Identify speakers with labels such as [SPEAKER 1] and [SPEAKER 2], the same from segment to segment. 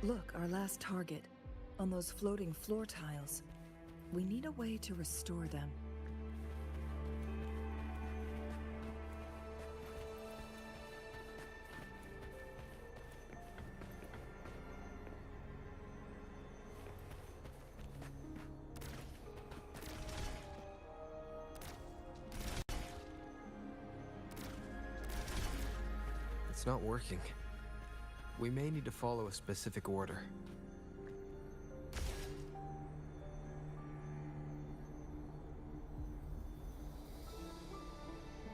[SPEAKER 1] Look, our last target. On those floating floor tiles. We need a way to restore them.
[SPEAKER 2] It's not working. We may need to follow a specific order.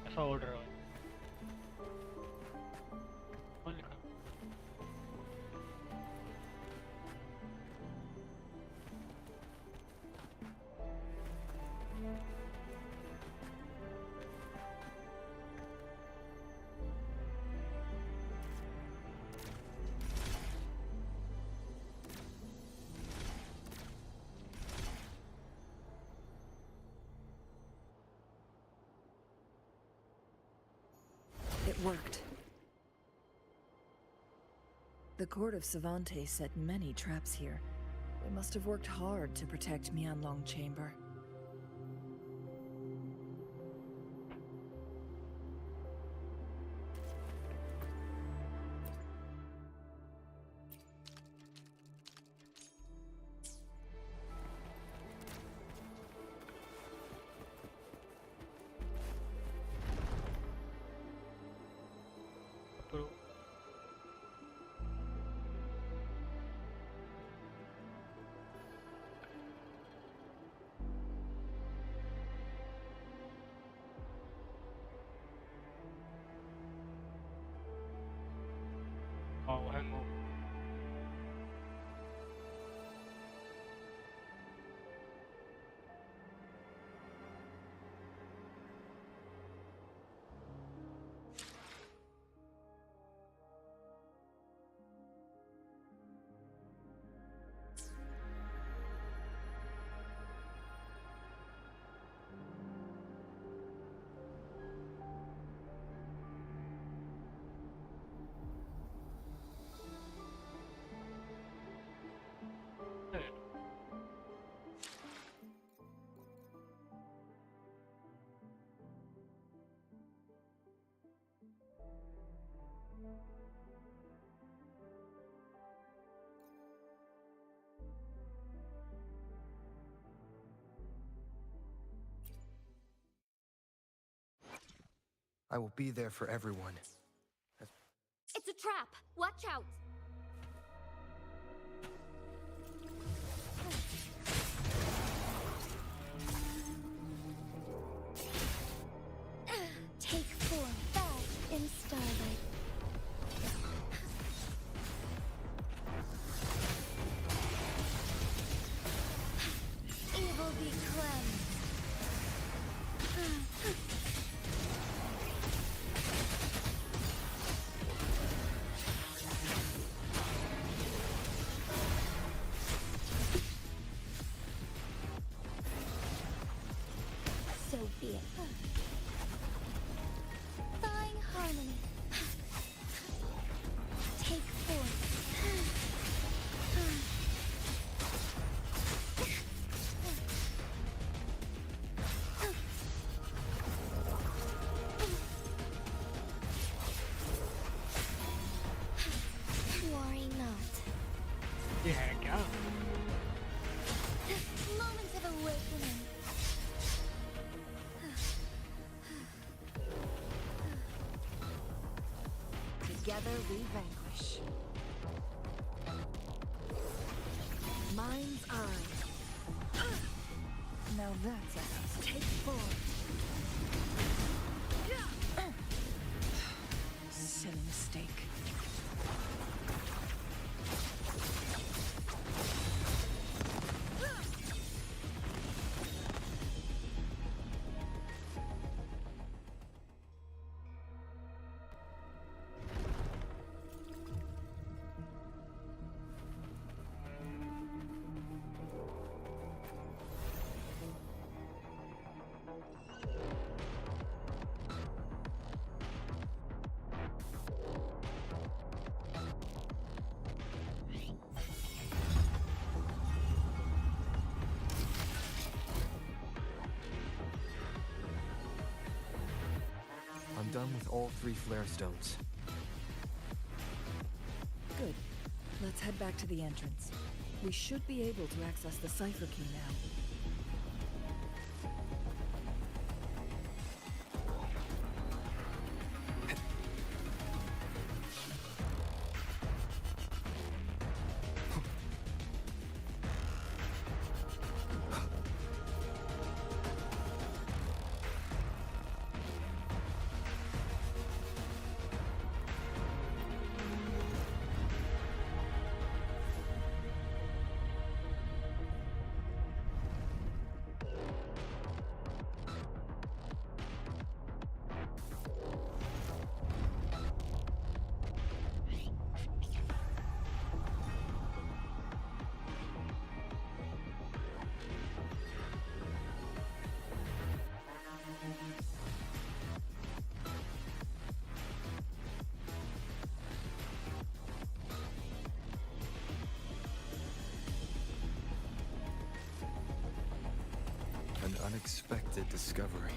[SPEAKER 3] ऐसा order है कौन लिखा
[SPEAKER 1] It worked. The court of Savante set many traps here. We must have worked hard to protect Mianlong Chamber.
[SPEAKER 3] करो हाँ hang हो
[SPEAKER 2] I will be there for everyone.
[SPEAKER 4] It's a trap! Watch out! Take 4 back in starlight. Evil be cleansed. So be it. Thawing harmony. Take 4. Worry not.
[SPEAKER 3] ये है क्या
[SPEAKER 4] Moment of awakening. Together we vanquish. Mind's eye.
[SPEAKER 1] Now that's a house.
[SPEAKER 4] Take 4.
[SPEAKER 1] Silly mistake.
[SPEAKER 2] along with all 3 flare stones.
[SPEAKER 1] Good. Let's head back to the entrance. We should be able to access the cipher key now.
[SPEAKER 2] An unexpected discovery.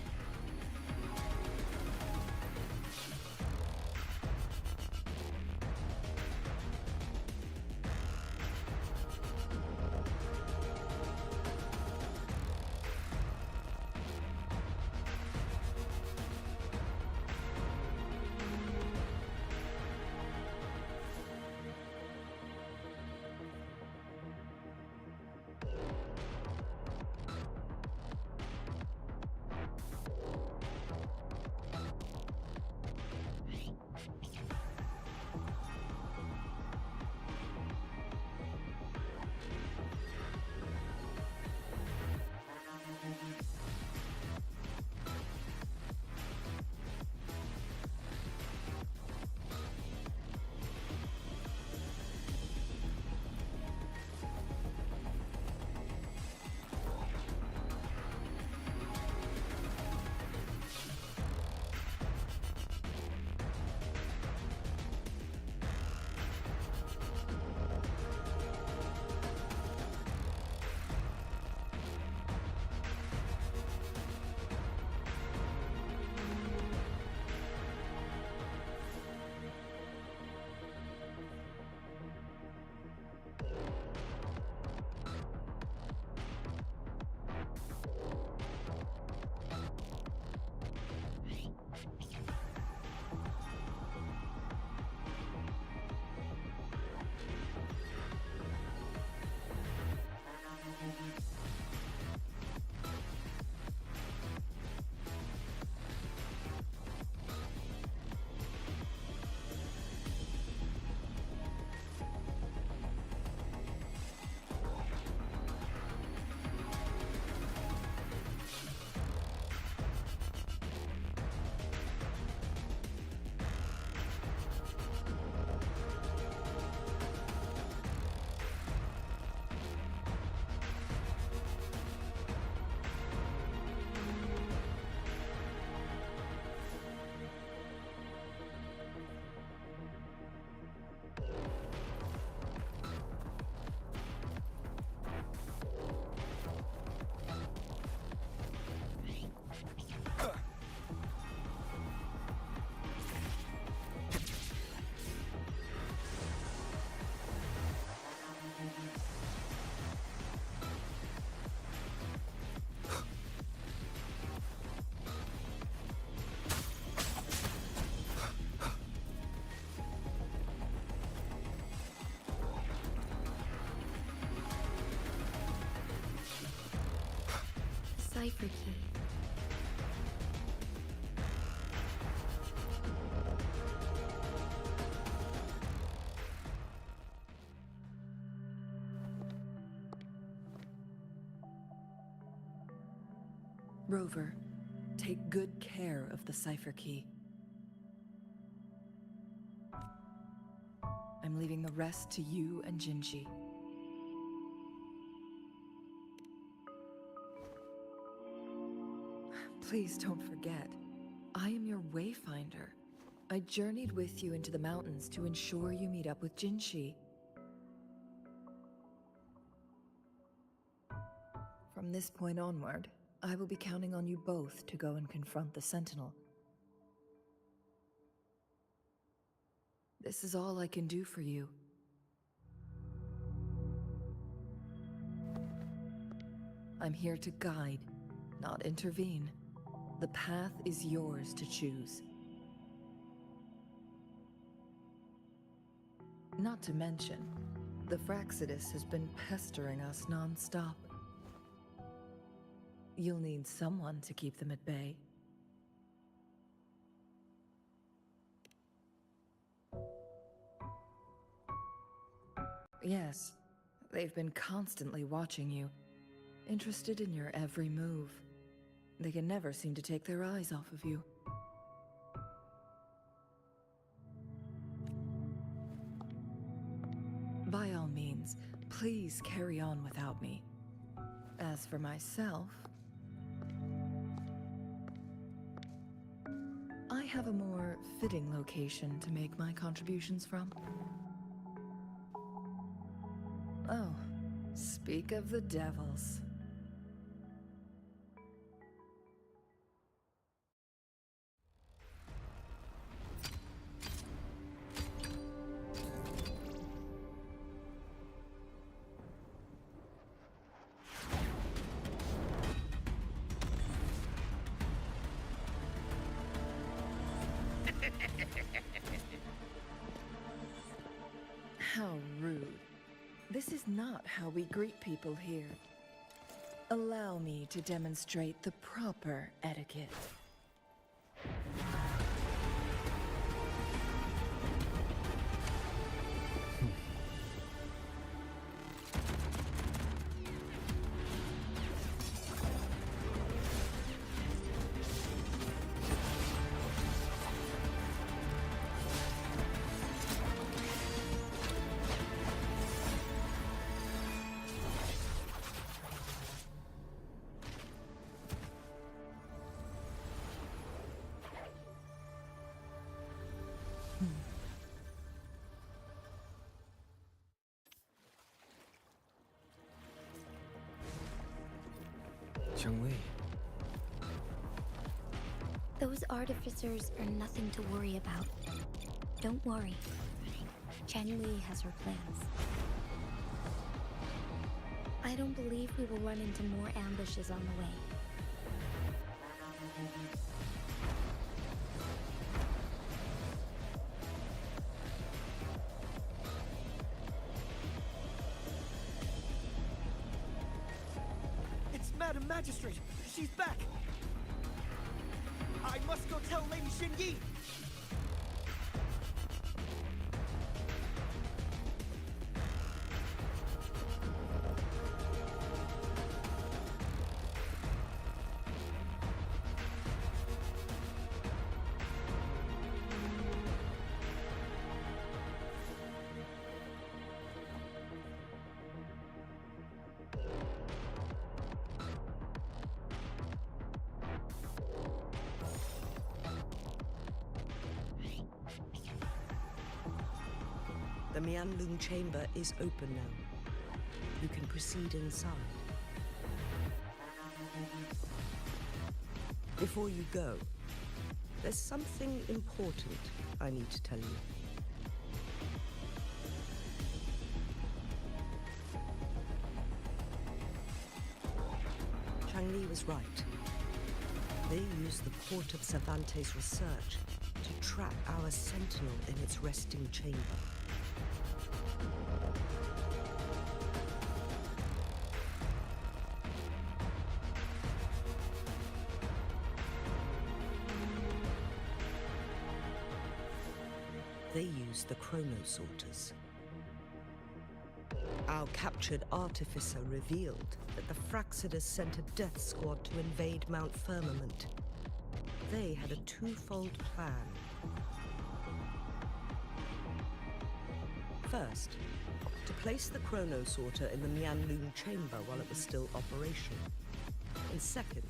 [SPEAKER 4] Cipher key.
[SPEAKER 1] Rover, take good care of the cipher key. I'm leaving the rest to you and Jinji. Please don't forget, I am your wayfinder. I journeyed with you into the mountains to ensure you meet up with Jinshi. From this point onward, I will be counting on you both to go and confront the Sentinel. This is all I can do for you. I'm here to guide, not intervene. The path is yours to choose. Not to mention, the Fraxidus has been pestering us non-stop. You'll need someone to keep them at bay. Yes, they've been constantly watching you, interested in your every move. They can never seem to take their eyes off of you. By all means, please carry on without me. As for myself, I have a more fitting location to make my contributions from. Oh, speak of the devils. How rude. This is not how we greet people here. Allow me to demonstrate the proper etiquette.
[SPEAKER 2] Changwei.
[SPEAKER 4] Those artificers are nothing to worry about. Don't worry. Changli has her plans. I don't believe we will run into more ambushes on the way.
[SPEAKER 5] Madam Magistrate, she's back! I must go tell Lady Xinyi!
[SPEAKER 6] The Mianlun chamber is open now. You can proceed inside. Before you go, there's something important I need to tell you. Changli was right. They used the Court of Cervantes' research to trap our sentinel in its resting chamber. They used the chronosorters. Our captured artificer revealed that the Fraxidus sent a death squad to invade Mount Firmament. They had a twofold plan. First, to place the chronosorter in the Mianlun chamber while it was still operational. And second,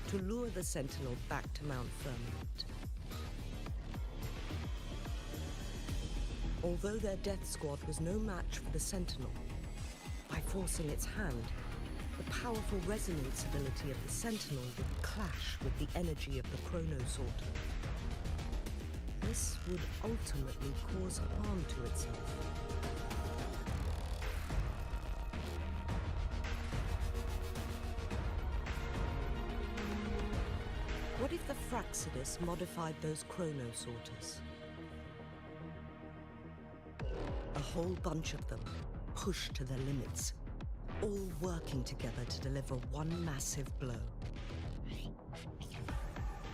[SPEAKER 6] to lure the Sentinel back to Mount Firmament. Although their death squad was no match for the Sentinel, by forcing its hand, the powerful resonance ability of the Sentinel would clash with the energy of the chronosorter. They this would ultimately cause harm to itself. What if the Fraxidus modified those chronosorters? A whole bunch of them, pushed to their limits, all working together to deliver one massive blow.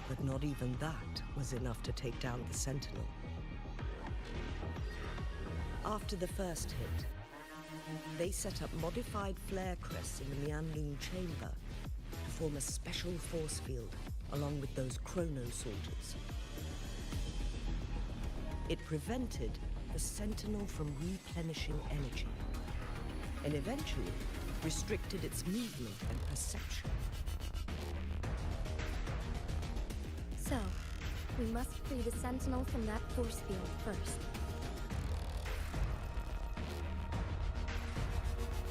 [SPEAKER 6] But not even that was enough to take down the Sentinel. After the first hit, they set up modified flare crests in the Mianlun chamber to form a special force field along with those chronosorters. It prevented the Sentinel from replenishing energy, and eventually restricted its movement and perception.
[SPEAKER 4] So, we must free the Sentinel from that force field first.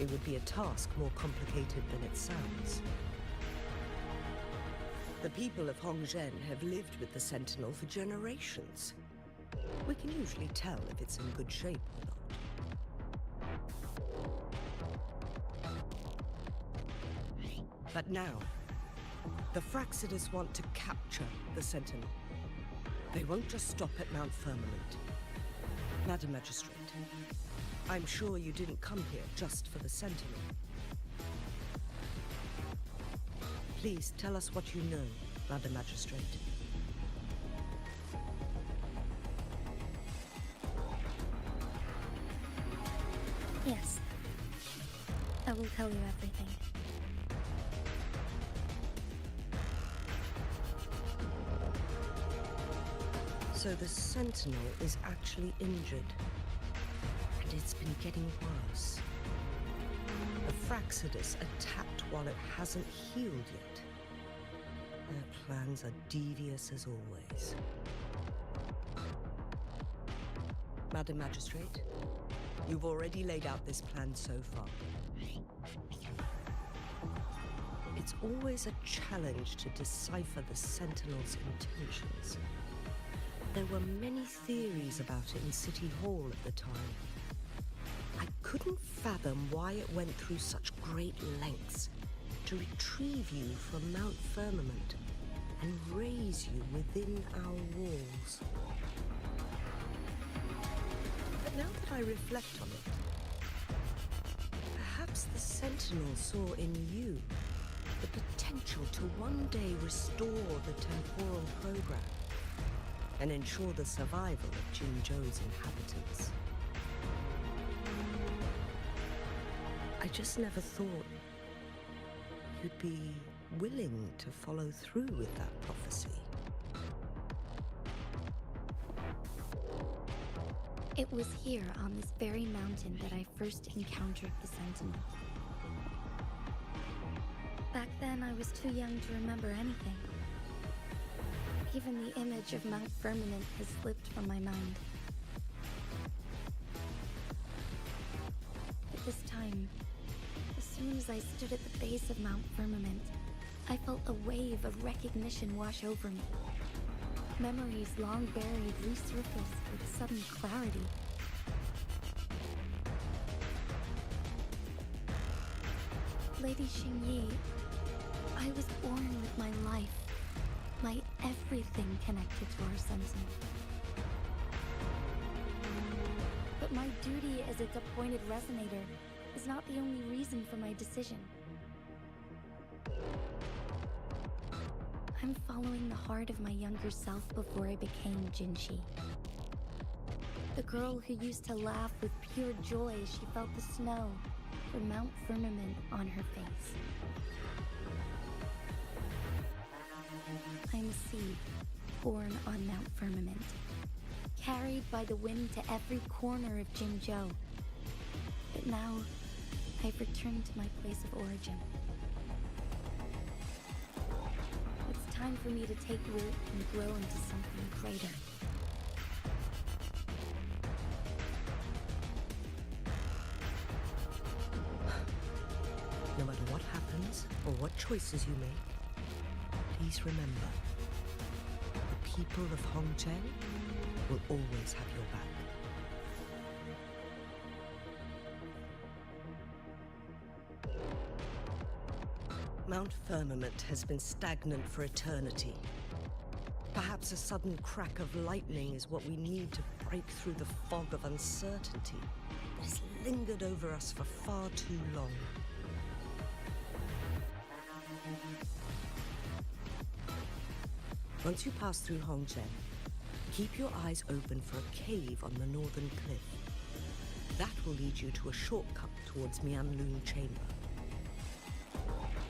[SPEAKER 6] It would be a task more complicated than it sounds. The people of Hongzhen have lived with the Sentinel for generations. We can usually tell if it's in good shape or not. But now, the Fraxidus want to capture the Sentinel. They won't just stop at Mount Firmament. Madam Magistrate, I'm sure you didn't come here just for the Sentinel. Please tell us what you know, Madam Magistrate.
[SPEAKER 4] Yes. I will tell you everything.
[SPEAKER 6] So the Sentinel is actually injured. And it's been getting worse. The Fraxidus attacked while it hasn't healed yet. Their plans are devious as always. Madam Magistrate, you've already laid out this plan so far. It's always a challenge to decipher the Sentinel's intentions. There were many theories about it in City Hall at the time. I couldn't fathom why it went through such great lengths to retrieve you from Mount Firmament and raise you within our walls. But now that I reflect on it, perhaps the Sentinel saw in you the potential to one day restore the temporal program and ensure the survival of Jinzhou's inhabitants. I just never thought you'd be willing to follow through with that prophecy.
[SPEAKER 4] It was here on this very mountain that I first encountered the Sentinel. Back then, I was too young to remember anything. Even the image of Mount Firmament has slipped from my mind. But this time, as soon as I stood at the base of Mount Firmament, I felt a wave of recognition wash over me. Memories long buried resurfaced with sudden clarity. Lady Xingyi, I was born with my life, my everything connected to our Sentinel. But my duty as its appointed resonator is not the only reason for my decision. I'm following the heart of my younger self before I became Jinshi. The girl who used to laugh with pure joy as she felt the snow from Mount Firmament on her face. I'm a seed, born on Mount Firmament, carried by the wind to every corner of Jinzhou. But now, I've returned to my place of origin. It's time for me to take root and grow into something greater.
[SPEAKER 6] No matter what happens or what choices you make, please remember, the people of Hongzhen will always have your back. Mount Firmament has been stagnant for eternity. Perhaps a sudden crack of lightning is what we need to break through the fog of uncertainty that has lingered over us for far too long. Once you pass through Hongzhen, keep your eyes open for a cave on the northern cliff. That will lead you to a shortcut towards Mianlun Chamber.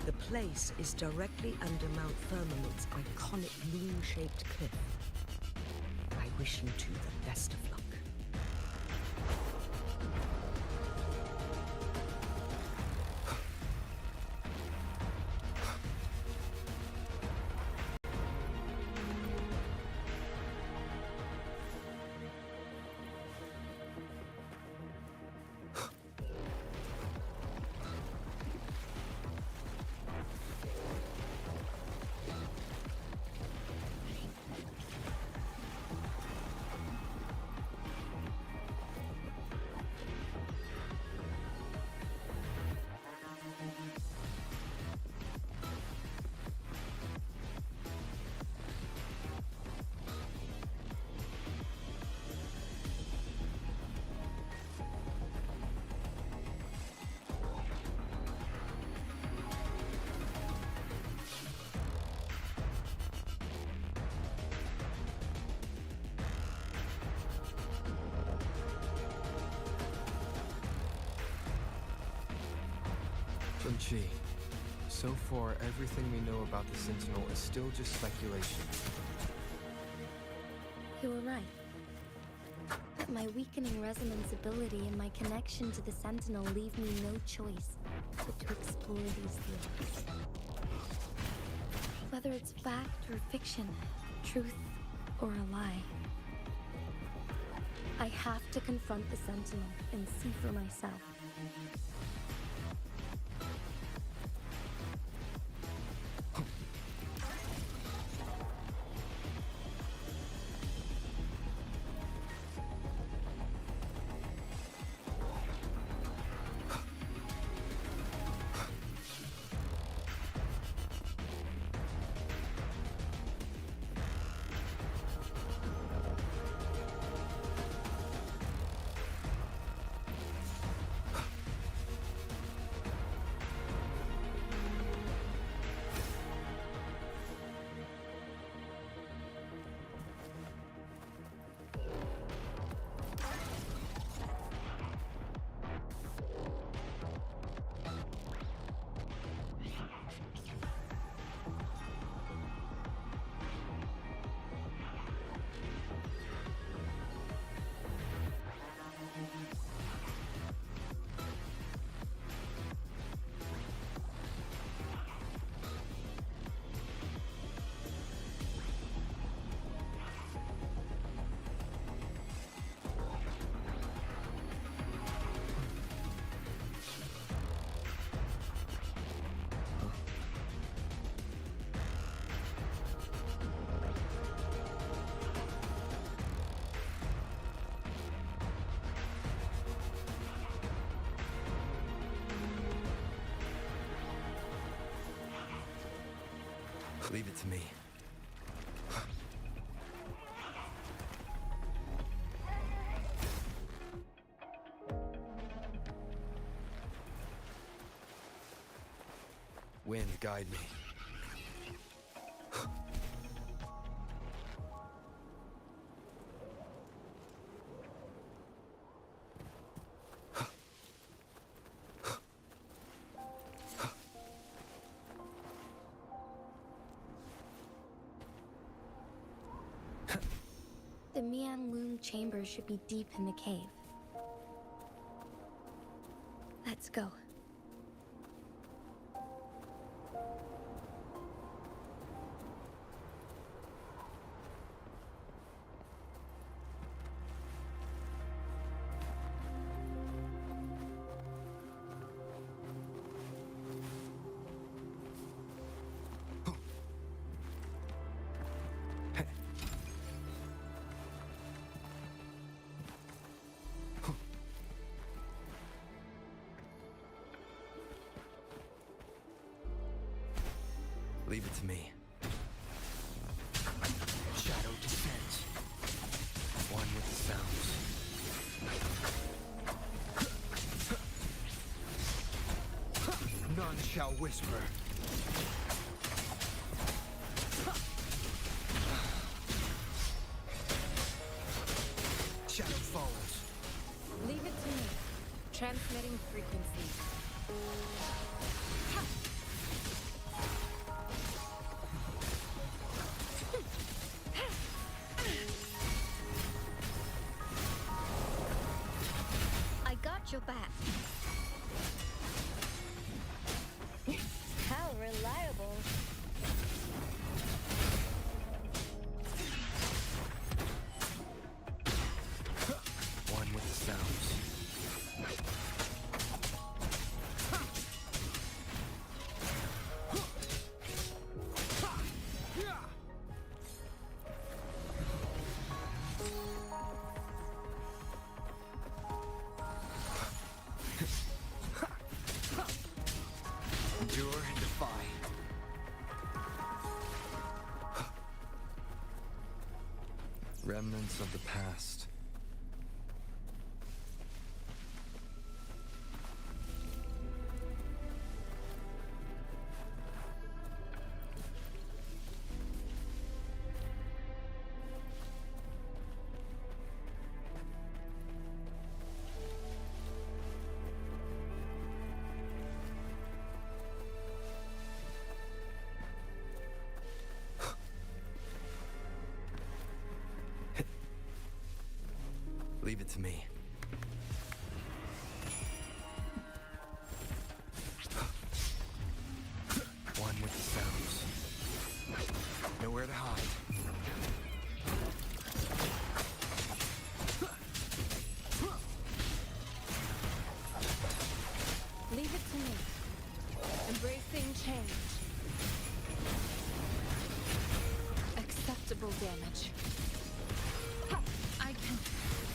[SPEAKER 6] The place is directly under Mount Firmament's iconic moon-shaped cliff. I wish you two the best of luck.
[SPEAKER 2] Chun-Chi, so far everything we know about the Sentinel is still just speculation.
[SPEAKER 4] You were right. But my weakening resonance ability and my connection to the Sentinel leave me no choice but to explore these theories. Whether it's fact or fiction, truth or a lie, I have to confront the Sentinel and see for myself.
[SPEAKER 2] Leave it to me. Wind, guide me.
[SPEAKER 4] The Mianlun chamber should be deep in the cave. Let's go.
[SPEAKER 2] Leave it to me. Shadow descends. One with the sounds. None shall whisper. Shadow follows.
[SPEAKER 7] Leave it to me. Transmitting frequency.
[SPEAKER 4] I got your back. How reliable.
[SPEAKER 2] One with the sounds. Endure and defy. Remnants of the past. Leave it to me. One with the sounds. Nowhere to hide.
[SPEAKER 7] Leave it to me. Embracing change. Acceptable damage.
[SPEAKER 1] I can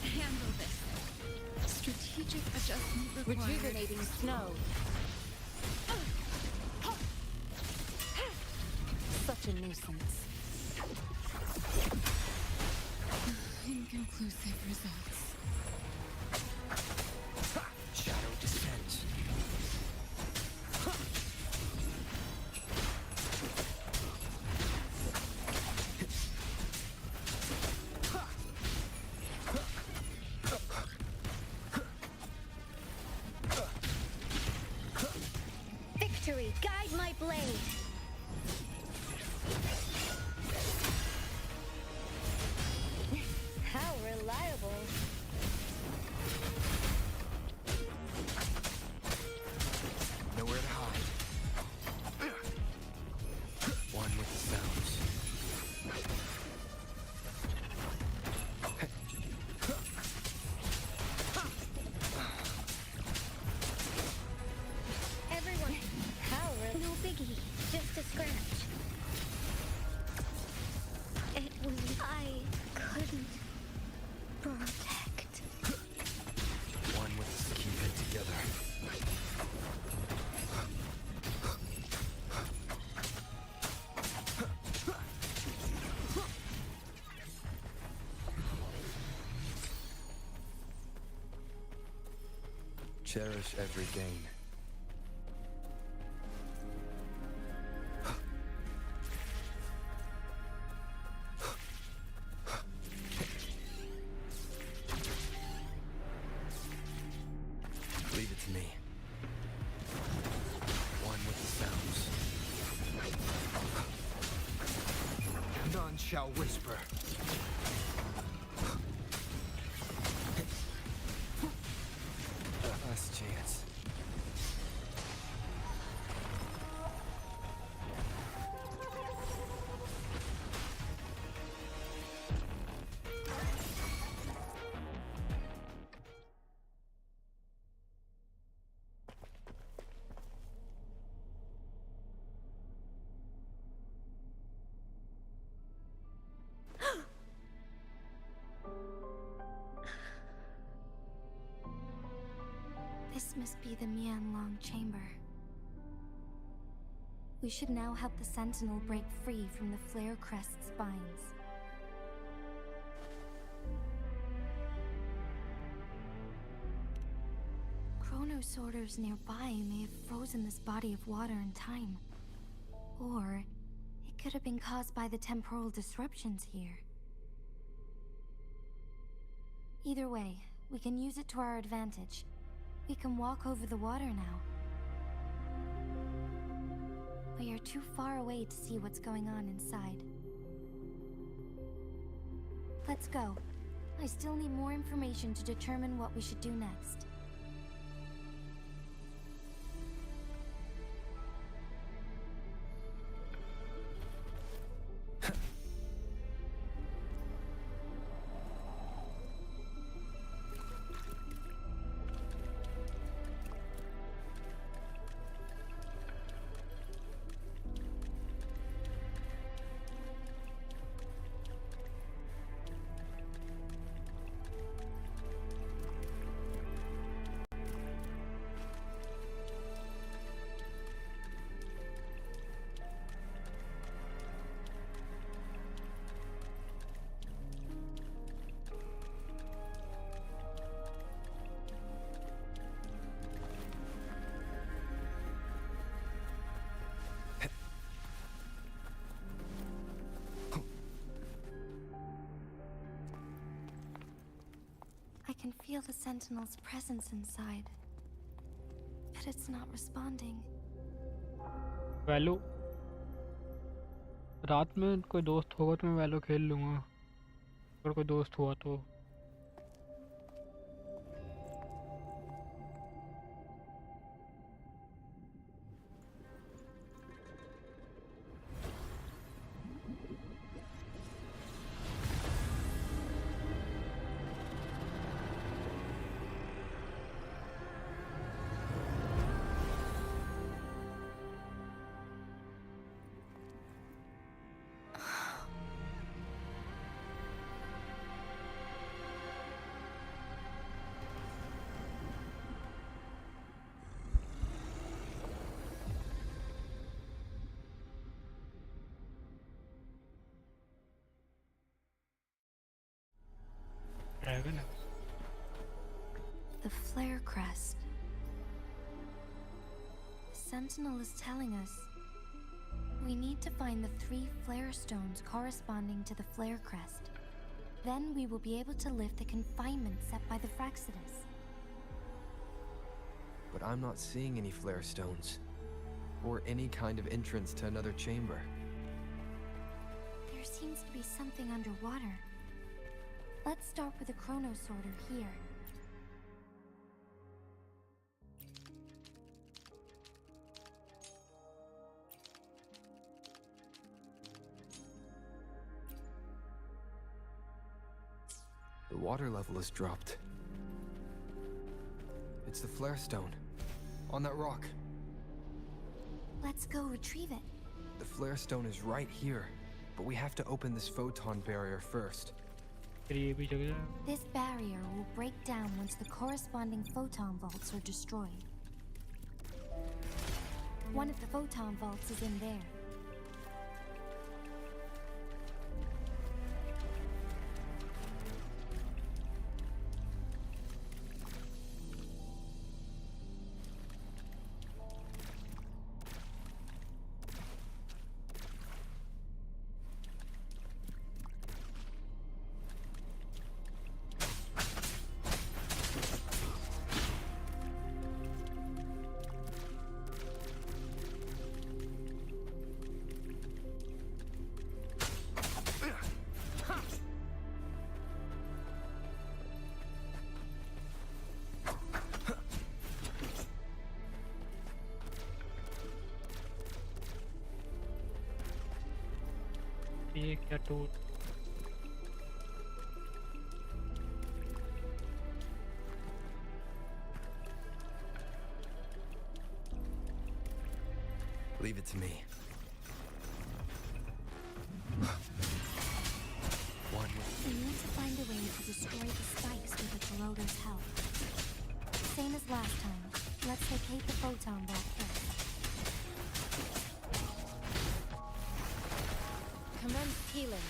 [SPEAKER 1] handle this. Strategic adjustment required.
[SPEAKER 7] Rejuvenating snow. Such a nuisance.
[SPEAKER 1] Inconclusive results.
[SPEAKER 2] Shadow descends.
[SPEAKER 4] Victory, guide my blade. How reliable.
[SPEAKER 2] Nowhere to hide. One with the sounds.
[SPEAKER 4] Everyone, no biggie, just a scratch. It was I couldn't protect.
[SPEAKER 2] One with the keep it together. Cherish every gain. Leave it to me. One with the sounds. None shall whisper. Last chance.
[SPEAKER 4] This must be the Mianlong chamber. We should now help the Sentinel break free from the Flare Crest's binds. Chronosorters nearby may have frozen this body of water in time. Or it could have been caused by the temporal disruptions here. Either way, we can use it to our advantage. We can walk over the water now. We are too far away to see what's going on inside. Let's go. I still need more information to determine what we should do next. I can feel the Sentinel's presence inside, but it's not responding.
[SPEAKER 3] वैलो रात में कोई दोस्त होगा तो मैं वैलो खेल लूँगा अगर कोई दोस्त हुआ तो ड्रैगन है
[SPEAKER 4] The Flare Crest. The Sentinel is telling us we need to find the 3 flare stones corresponding to the Flare Crest. Then we will be able to lift the confinement set by the Fraxidus.
[SPEAKER 2] But I'm not seeing any flare stones. Or any kind of entrance to another chamber.
[SPEAKER 4] There seems to be something underwater. Let's start with the Chronosorter here.
[SPEAKER 2] The water level has dropped. It's the flare stone. On that rock.
[SPEAKER 4] Let's go retrieve it.
[SPEAKER 2] The flare stone is right here. But we have to open this photon barrier first.
[SPEAKER 3] फिर ये भी जगह
[SPEAKER 4] This barrier will break down once the corresponding photon vaults are destroyed. One of the photon vaults is in there.
[SPEAKER 3] ये क्या टूट
[SPEAKER 2] Leave it to me. One.
[SPEAKER 4] We need to find a way to destroy the spikes with the corroder's help. Same as last time. Let's locate the photon vault first.
[SPEAKER 7] Healing.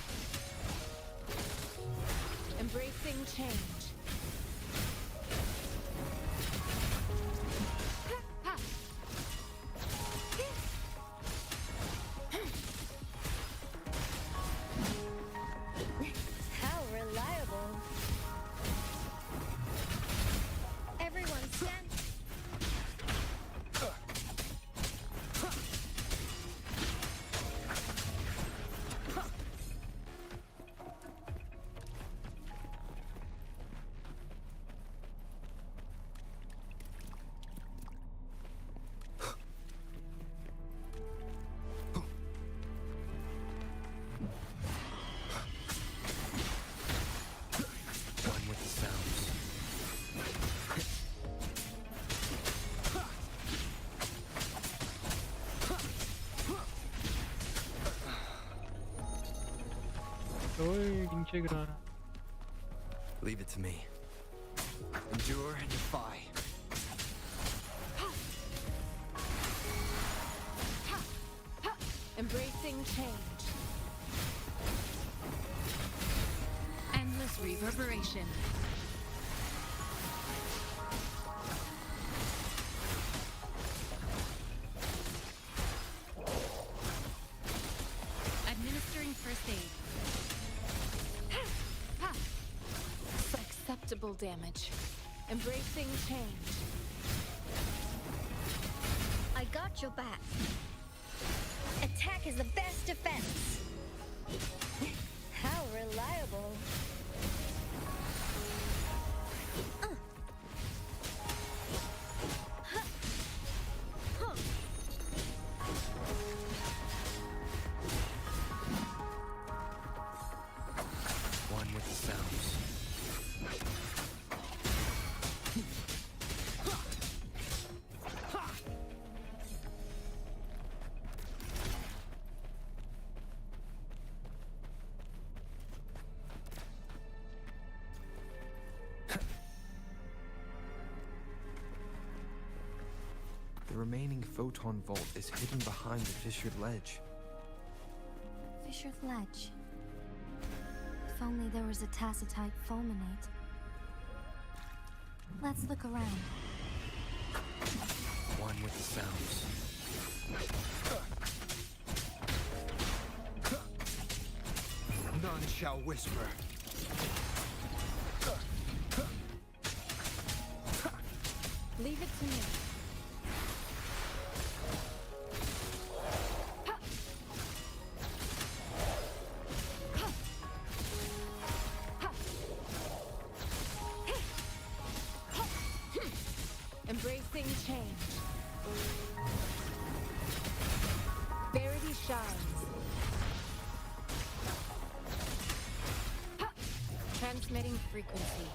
[SPEAKER 7] Embracing change.
[SPEAKER 4] How reliable. Everyone stand.
[SPEAKER 2] One with the sounds.
[SPEAKER 3] ओए नीचे गिरा रहा
[SPEAKER 2] Leave it to me. Endure and defy.
[SPEAKER 7] Embracing change. Endless reverberation. Administering first aid. Acceptable damage. Embracing change.
[SPEAKER 4] I got your back. Attack is the best defense. How reliable.
[SPEAKER 2] One with the sounds. The remaining photon vault is hidden behind the fissured ledge.
[SPEAKER 4] Fissured ledge. If only there was a tacitite fulminate. Let's look around.
[SPEAKER 2] One with the sounds.
[SPEAKER 5] None shall whisper.
[SPEAKER 7] Leave it to me. Embracing change. Verity shines. Transmitting frequency.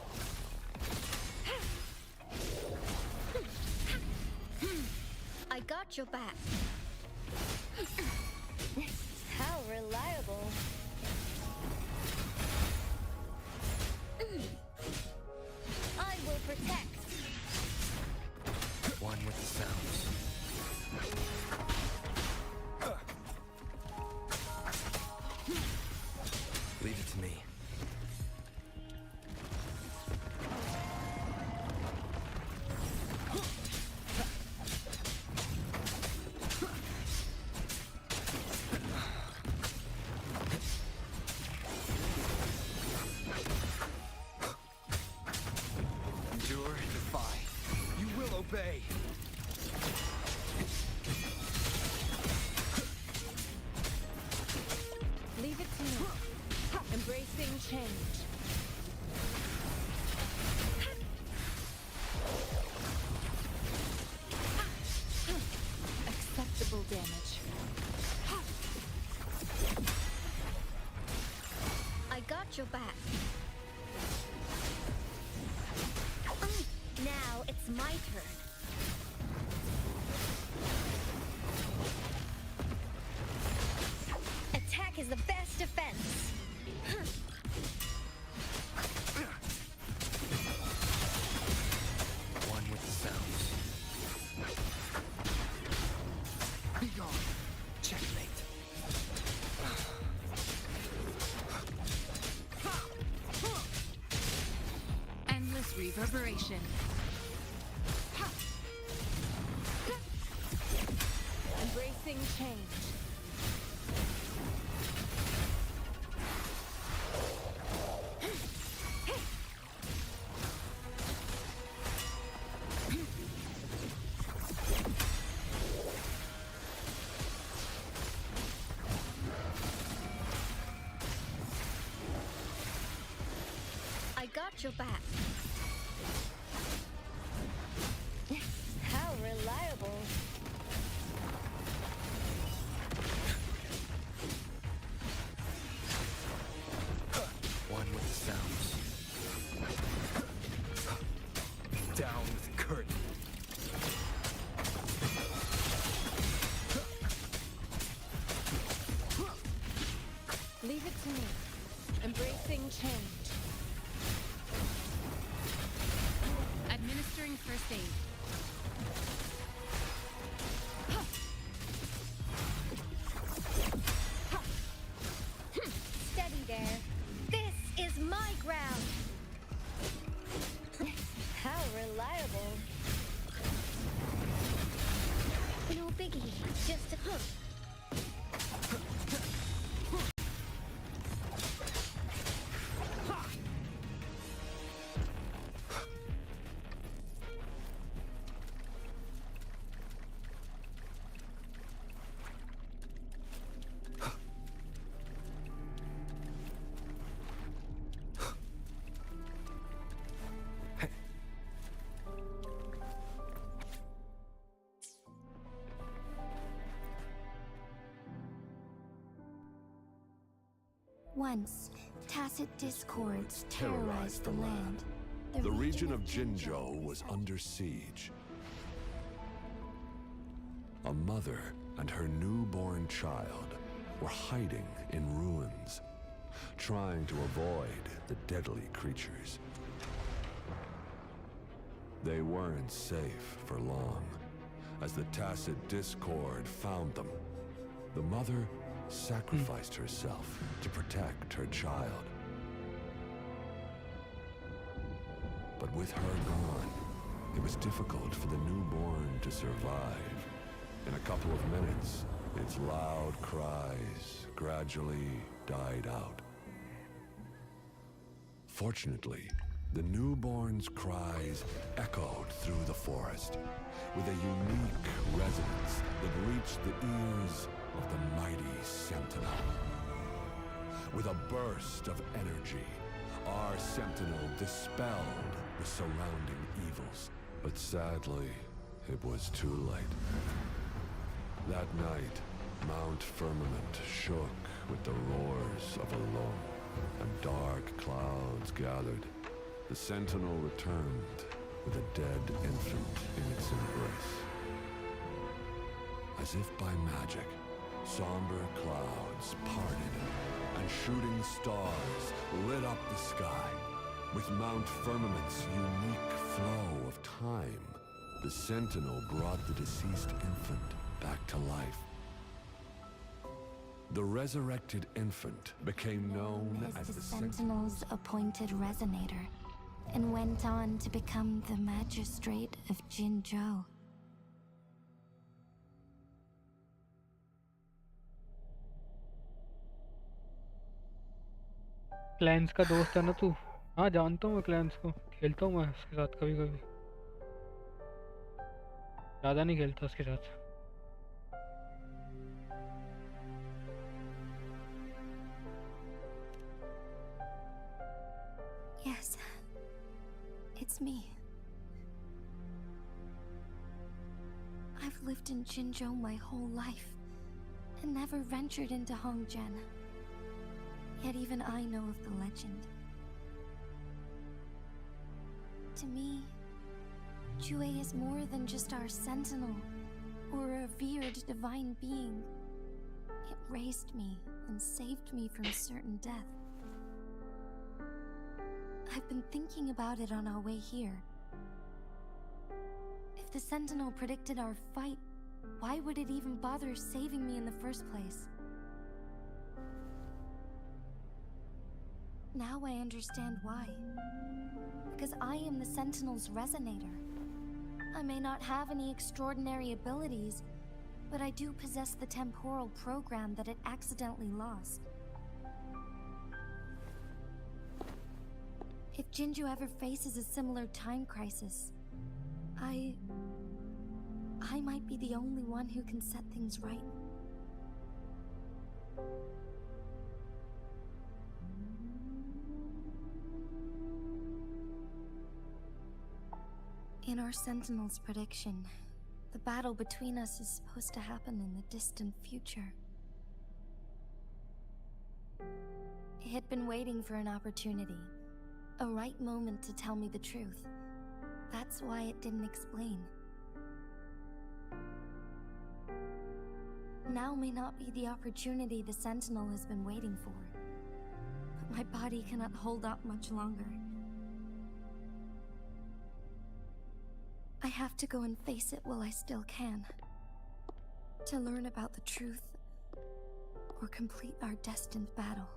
[SPEAKER 4] I got your back. How reliable. I will protect.
[SPEAKER 2] One with the sounds. Leave it to me. Endure and defy.
[SPEAKER 5] You will obey.
[SPEAKER 7] Leave it to me. Embracing change. Acceptable damage.
[SPEAKER 4] I got your back. Now it's my turn. Attack is the best defense.
[SPEAKER 2] One with the sounds.
[SPEAKER 5] Be gone. Checkmate.
[SPEAKER 7] This reverberation. Embracing change.
[SPEAKER 4] I got your back.
[SPEAKER 7] How reliable.
[SPEAKER 5] One with the sounds. Down with the curtain.
[SPEAKER 7] Leave it to me. Embracing change. Administering first aid.
[SPEAKER 4] Steady there. This is my ground.
[SPEAKER 7] How reliable.
[SPEAKER 4] No biggie. Just a hook. Once, tacit discords terrorized the land.
[SPEAKER 8] The region of Jinzhou was under siege. A mother and her newborn child were hiding in ruins, trying to avoid the deadly creatures. They weren't safe for long, as the tacit discord found them. The mother sacrificed herself to protect her child. But with her gone, it was difficult for the newborn to survive. In a couple of minutes, its loud cries gradually died out. Fortunately, the newborn's cries echoed through the forest with a unique resonance that reached the ears of the mighty Sentinel. With a burst of energy, our Sentinel dispelled the surrounding evils. But sadly, it was too late. That night, Mount Firmament shook with the roars of a lull, and dark clouds gathered. The Sentinel returned with a dead infant in its embrace. As if by magic, somber clouds parted, and shooting stars lit up the sky. With Mount Firmament's unique flow of time, the Sentinel brought the deceased infant back to life. The resurrected infant became known as the
[SPEAKER 4] Sentinel's appointed resonator, and went on to become the magistrate of Jinzhou.
[SPEAKER 3] Clans का दोस्त है ना तू? हाँ जानता हूँ मैं clans को, खेलता हूँ मैं उसके साथ कभी कभी, ज़्यादा नहीं खेलता उसके साथ.
[SPEAKER 4] Yes, it's me. I've lived in Jinzhou my whole life, and never ventured into Hongjian. Yet even I know of the legend. To me, Jue is more than just our sentinel, or a revered divine being. It raised me and saved me from certain death. I've been thinking about it on our way here. If the Sentinel predicted our fight, why would it even bother saving me in the first place? Now I understand why. because I am the Sentinel's resonator. I may not have any extraordinary abilities, but I do possess the temporal program that it accidentally lost. If Jinju ever faces a similar time crisis, I might be the only one who can set things right. In our Sentinel's prediction, the battle between us is supposed to happen in the distant future. It had been waiting for an opportunity, a right moment to tell me the truth. That's why it didn't explain. Now may not be the opportunity the Sentinel has been waiting for, but my body cannot hold up much longer. I have to go and face it while I still can. To learn about the truth, or complete our destined battle.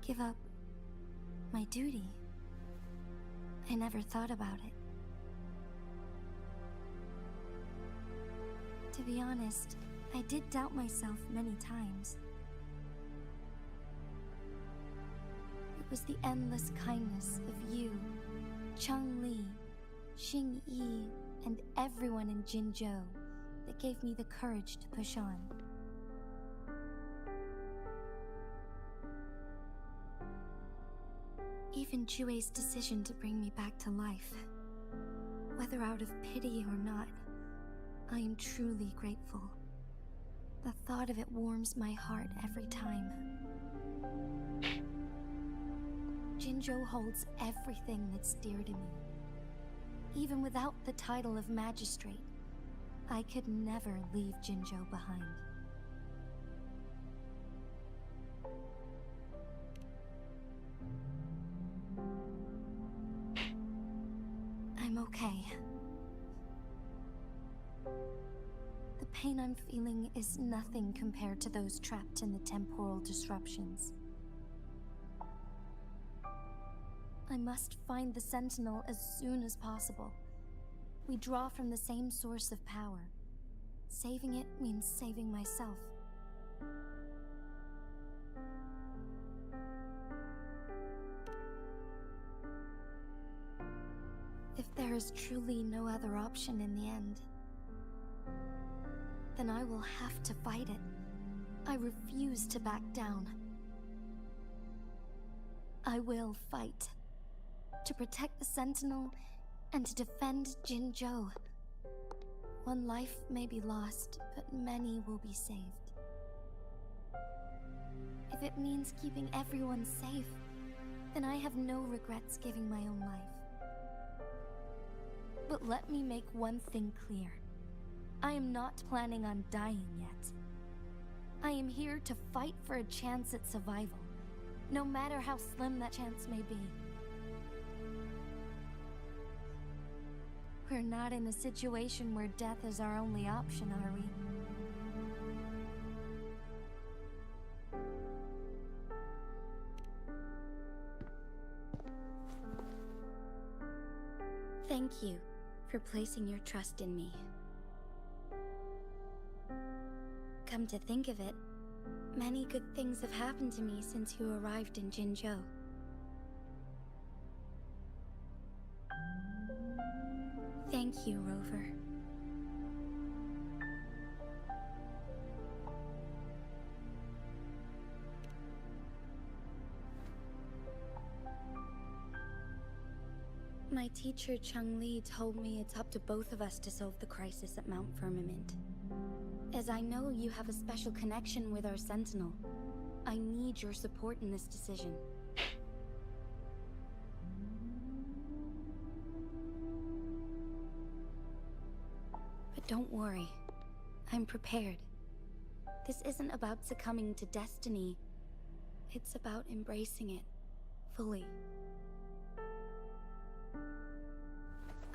[SPEAKER 4] Give up my duty. I never thought about it. To be honest, I did doubt myself many times. It was the endless kindness of you, Chang-Li, Xing-Yi, and everyone in Jinzhou that gave me the courage to push on. Even Jue's decision to bring me back to life, whether out of pity or not, I am truly grateful. The thought of it warms my heart every time. Jinzhou holds everything that's dear to me. Even without the title of magistrate, I could never leave Jinzhou behind. I'm okay. The pain I'm feeling is nothing compared to those trapped in the temporal disruptions. I must find the Sentinel as soon as possible. We draw from the same source of power. Saving it means saving myself. If there is truly no other option in the end, then I will have to fight it. I refuse to back down. I will fight. To protect the Sentinel and to defend Jinzhou. One life may be lost, but many will be saved. If it means keeping everyone safe, then I have no regrets giving my own life. But let me make one thing clear. I am not planning on dying yet. I am here to fight for a chance at survival, no matter how slim that chance may be. We're not in a situation where death is our only option, are we? Thank you for placing your trust in me. Come to think of it, many good things have happened to me since you arrived in Jinzhou. Thank you, Rover. My teacher, Chang-Li, told me it's up to both of us to solve the crisis at Mount Firmament. As I know you have a special connection with our Sentinel, I need your support in this decision. But don't worry, I'm prepared. This isn't about succumbing to destiny. It's about embracing it fully.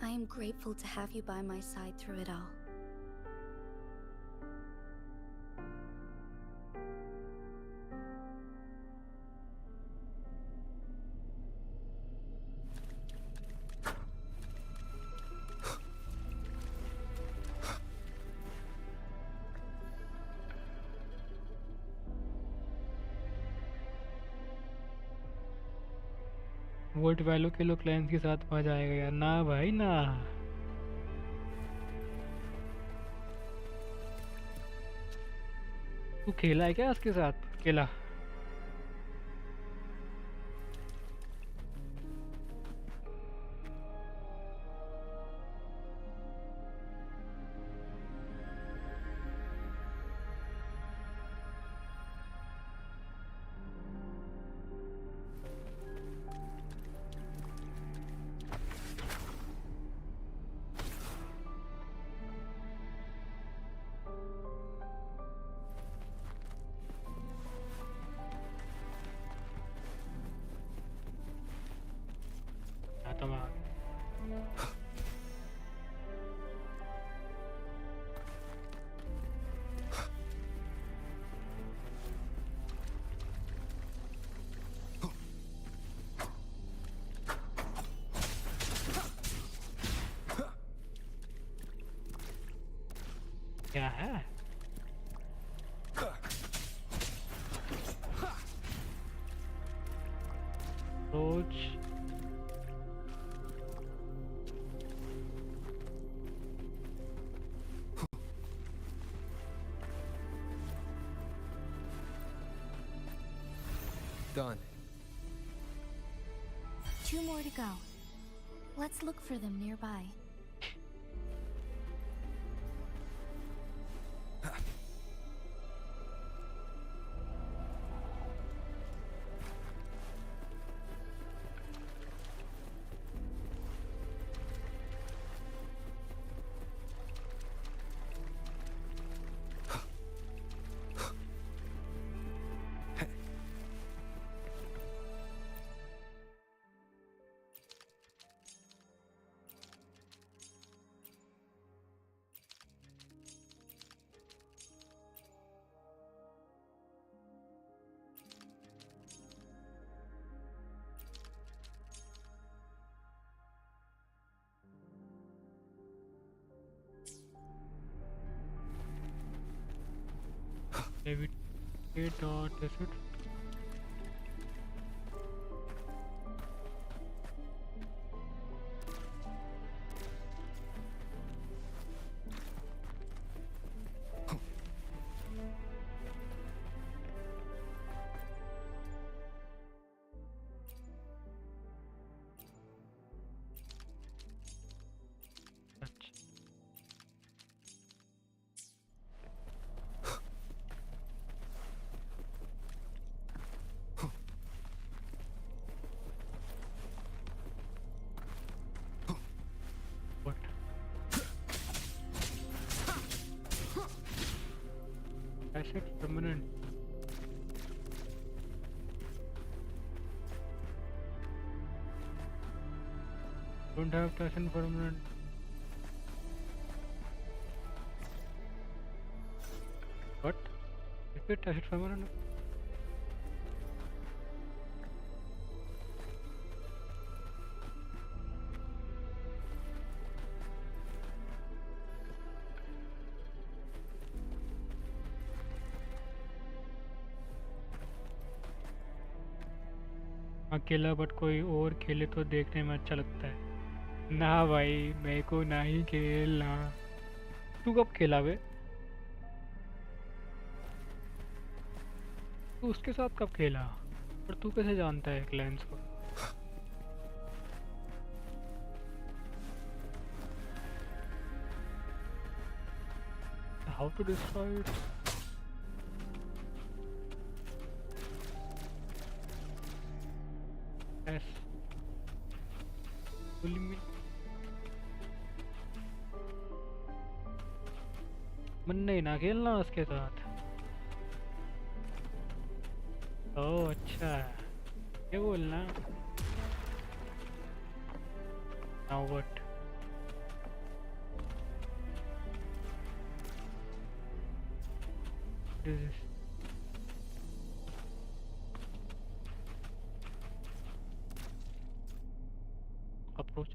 [SPEAKER 4] I am grateful to have you by my side through it all.
[SPEAKER 3] Volt value के लो clans के साथ मजा आएगा यार। ना भाई ना। तू खेला है क्या उसके साथ? खेला? आता मैं। क्या है? रोज
[SPEAKER 2] Done.
[SPEAKER 4] 2 more to go. Let's look for them nearby. levitate dot acid. Asset permanent. Don't have to asset permanent. What? Is it asset permanent? अकेला बट कोई और खेले तो देखने में अच्छा लगता है। ना भाई मेरे को ना ही खेलना। तू कब खेला बे? तू उसके साथ कब खेला? और तू कैसे जानता है क्लाइंट्स को? How to destroy it? मन नहीं ना खेलना उसके साथ। ओह अच्छा, ये बोलना। Now what?
[SPEAKER 3] This is approach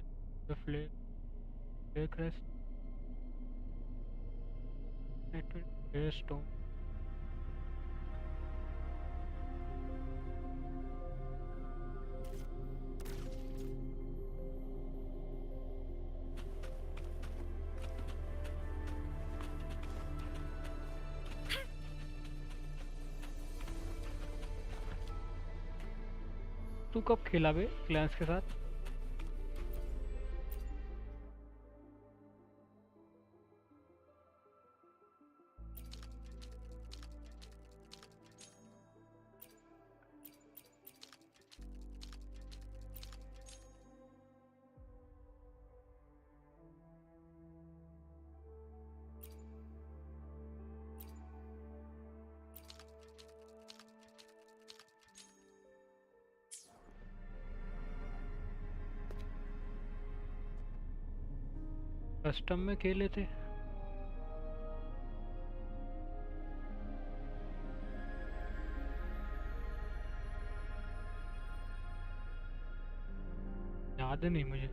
[SPEAKER 3] the flare crest. It will flare stone. तू कब खेला बे क्लैंस के साथ? कस्टम में खेले थे। याद नहीं मुझे।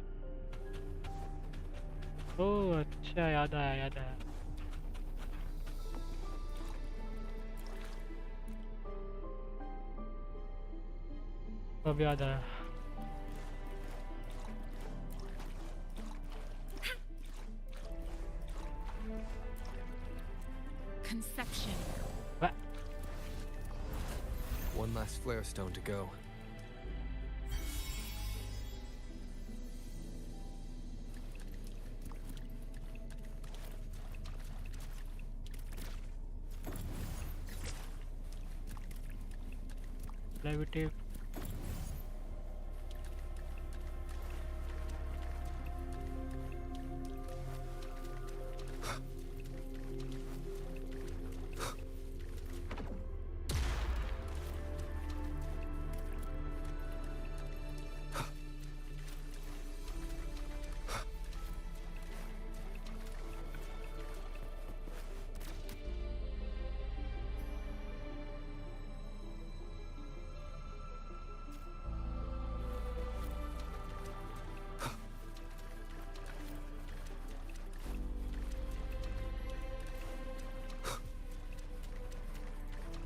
[SPEAKER 3] ओह अच्छा, याद आया याद आया। अब याद आया।
[SPEAKER 7] Conception.
[SPEAKER 2] One last flare stone to go.
[SPEAKER 3] Levitate.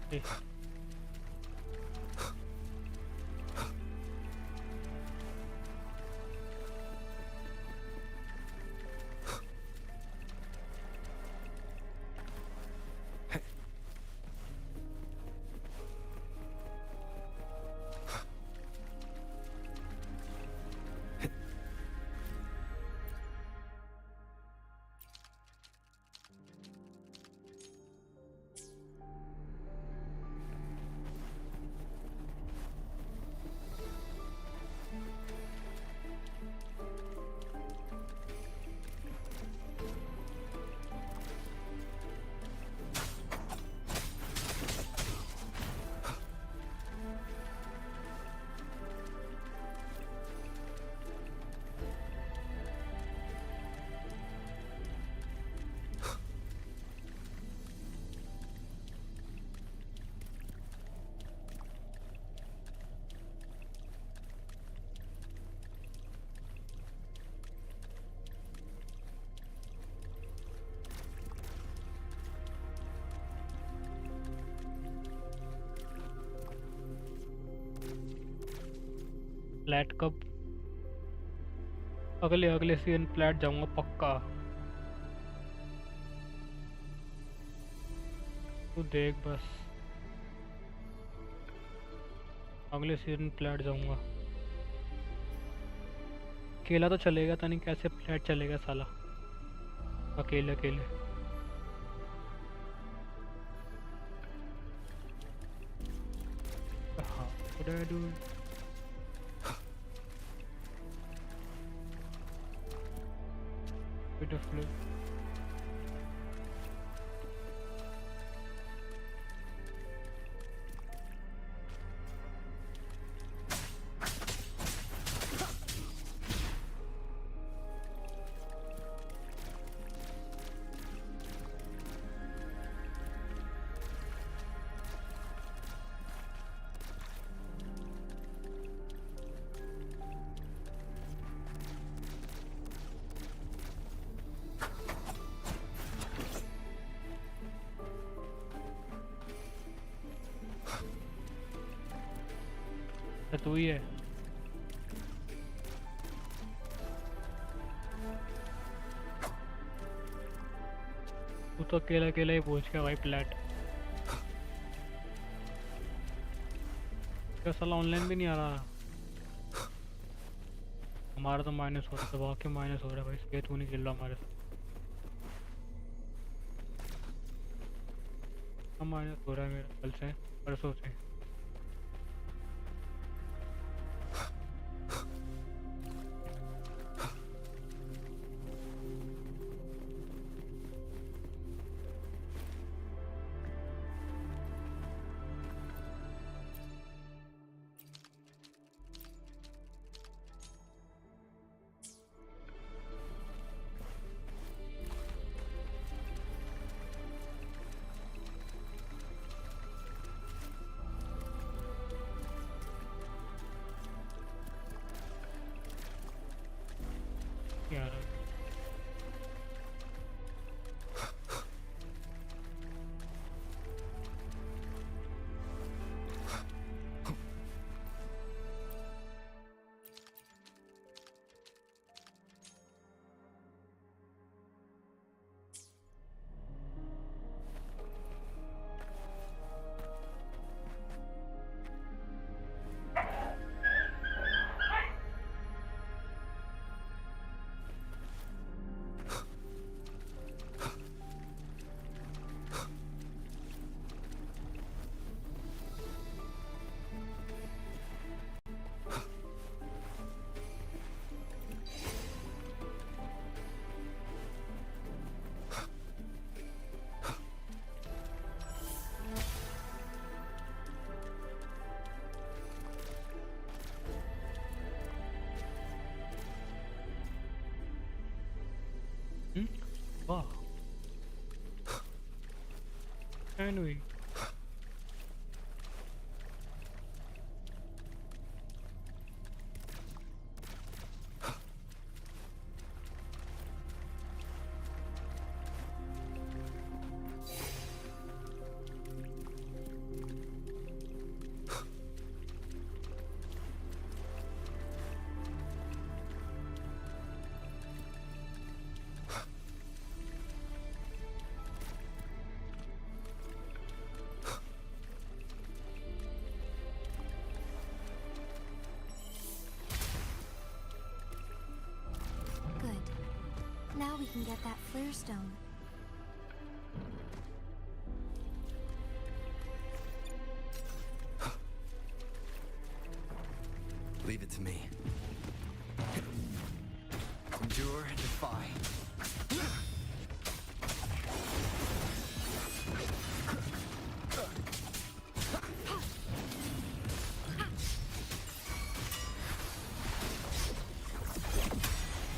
[SPEAKER 3] Okay. Flat कब? अगले सीजन फ्लैट जाऊंगा पक्का। तू देख बस, अगले सीजन फ्लैट जाऊंगा। अकेला तो चलेगा था नहीं, कैसे फ्लैट चलेगा साला अकेले अकेले। हाँ what do I do? Bit of flip. अच्छा तू ही है। तू तो अकेला अकेला ही पहुंच गया भाई प्लेट। क्या साला ऑनलाइन भी नहीं आ रहा। हमारा तो माइनस हो रहा है, वाकई माइनस हो रहा है भाई, इसलिए तू नहीं खेल रहा हमारे साथ। हम माइनस हो रहा है मेरा कल से, परसों से। यार वाह anyway
[SPEAKER 4] Good. Now we can get that flare stone.
[SPEAKER 2] Leave it to me. Endure and defy.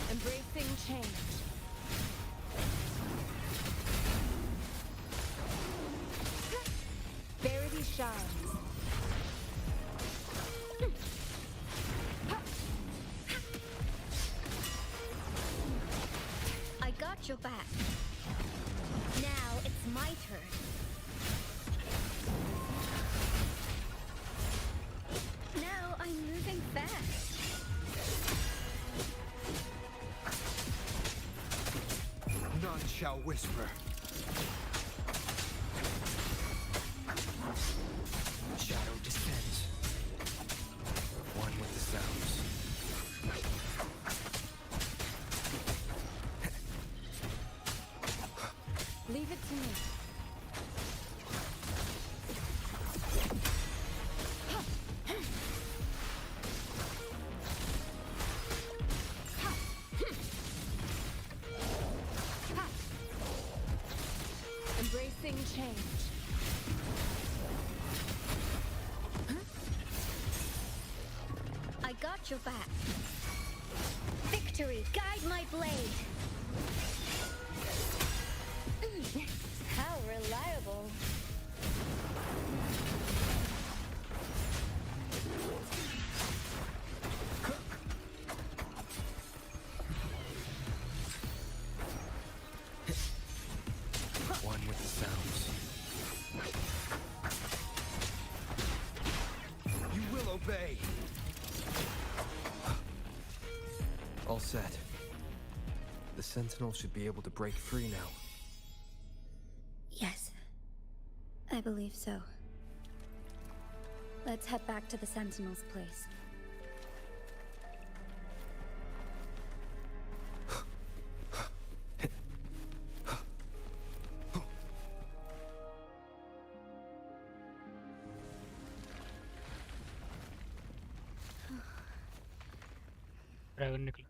[SPEAKER 7] Embracing change. Verity shines.
[SPEAKER 4] I got your back. Now it's my turn. Now I'm moving fast.
[SPEAKER 5] None shall whisper.
[SPEAKER 2] Shadow descends. One with the sounds.
[SPEAKER 7] Leave it to me. Embracing change.
[SPEAKER 4] I got your back. Victory, guide my blade. How reliable.
[SPEAKER 2] One with the sounds.
[SPEAKER 5] You will obey.
[SPEAKER 2] set. The Sentinel should be able to break free now.
[SPEAKER 4] Yes, I believe so. Let's head back to the Sentinel's place.
[SPEAKER 3] Dragon निकला।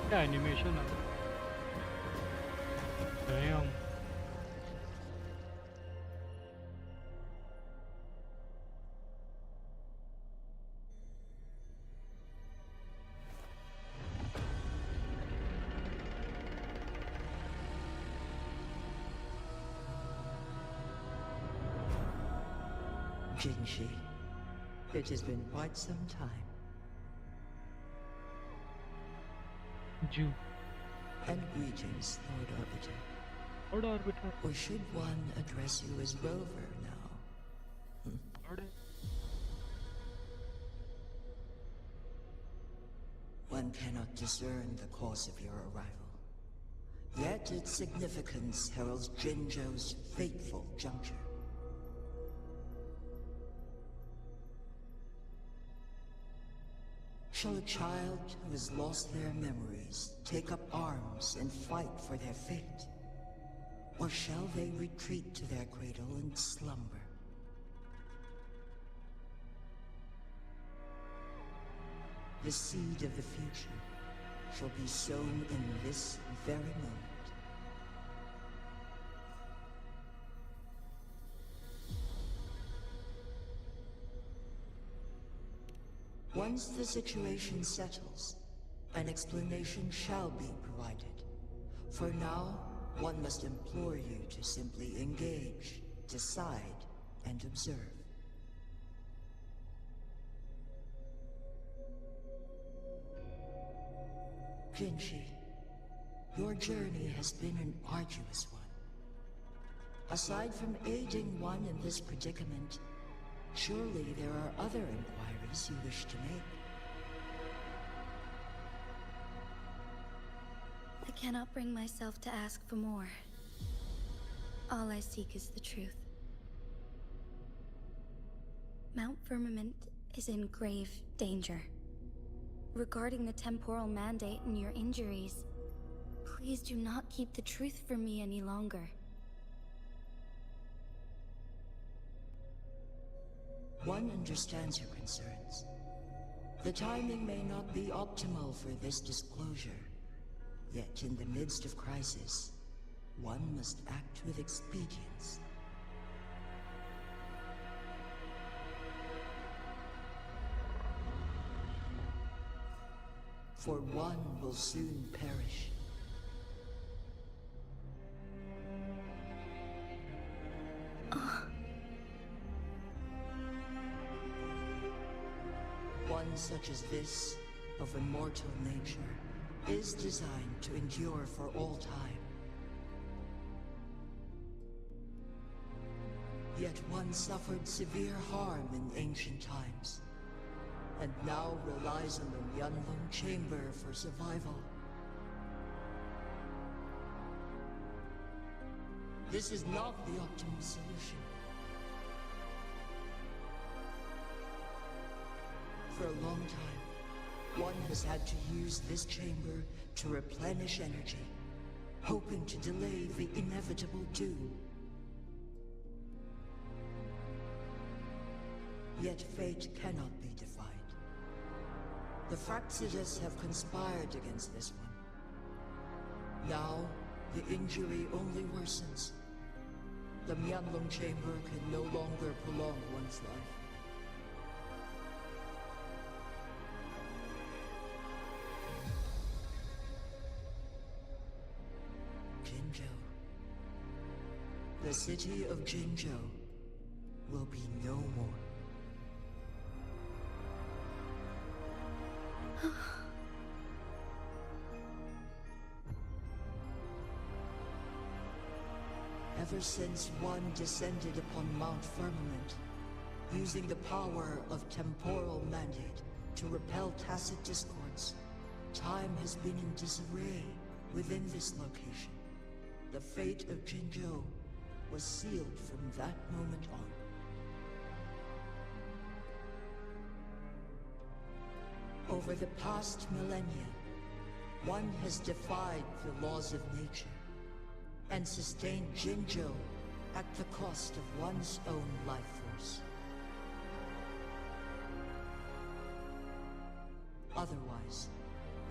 [SPEAKER 3] क्या animation है Damn.
[SPEAKER 9] Jinshi, it has been quite some time.
[SPEAKER 3] Jew.
[SPEAKER 9] And greetings, Lord Arbiter.
[SPEAKER 3] Lord Arbiter.
[SPEAKER 9] Or should one address you as Rover now?
[SPEAKER 3] Lord.
[SPEAKER 9] One cannot discern the cause of your arrival. Yet its significance heralds Jinzhou's fateful juncture. Shall a child who has lost their memories take up arms and fight for their fate? Or shall they retreat to their cradle and slumber? The seed of the future shall be sown in this very moment. Once the situation settles, an explanation shall be provided. For now, one must implore you to simply engage, decide, and observe. Jinshi, your journey has been an arduous one. Aside from aiding one in this predicament, surely there are other inquiries you wish to make.
[SPEAKER 4] I cannot bring myself to ask for more. All I seek is the truth. Mount Firmament is in grave danger. Regarding the temporal mandate and your injuries, please do not keep the truth from me any longer.
[SPEAKER 9] One understands your concerns. The timing may not be optimal for this disclosure. Yet in the midst of crisis, one must act with expedience. For one will soon perish. One such as this, of immortal nature, is designed to endure for all time. Yet one suffered severe harm in ancient times, and now relies on the Yunlong Chamber for survival. This is not the optimal solution. For a long time, one has had to use this chamber to replenish energy, hoping to delay the inevitable doom. Yet fate cannot be defied. The Fraxidas have conspired against this one. Now, the injury only worsens. The Myanlong chamber can no longer prolong one's life. Jinzhou. The city of Jinzhou will be no more. Ever since one descended upon Mount Firmament, using the power of temporal mandate to repel tacit discords, time has been in disarray within this location. The fate of Jinzhou was sealed from that moment on. Over the past millennia, one has defied the laws of nature and sustained Jinzhou at the cost of one's own life force. Otherwise,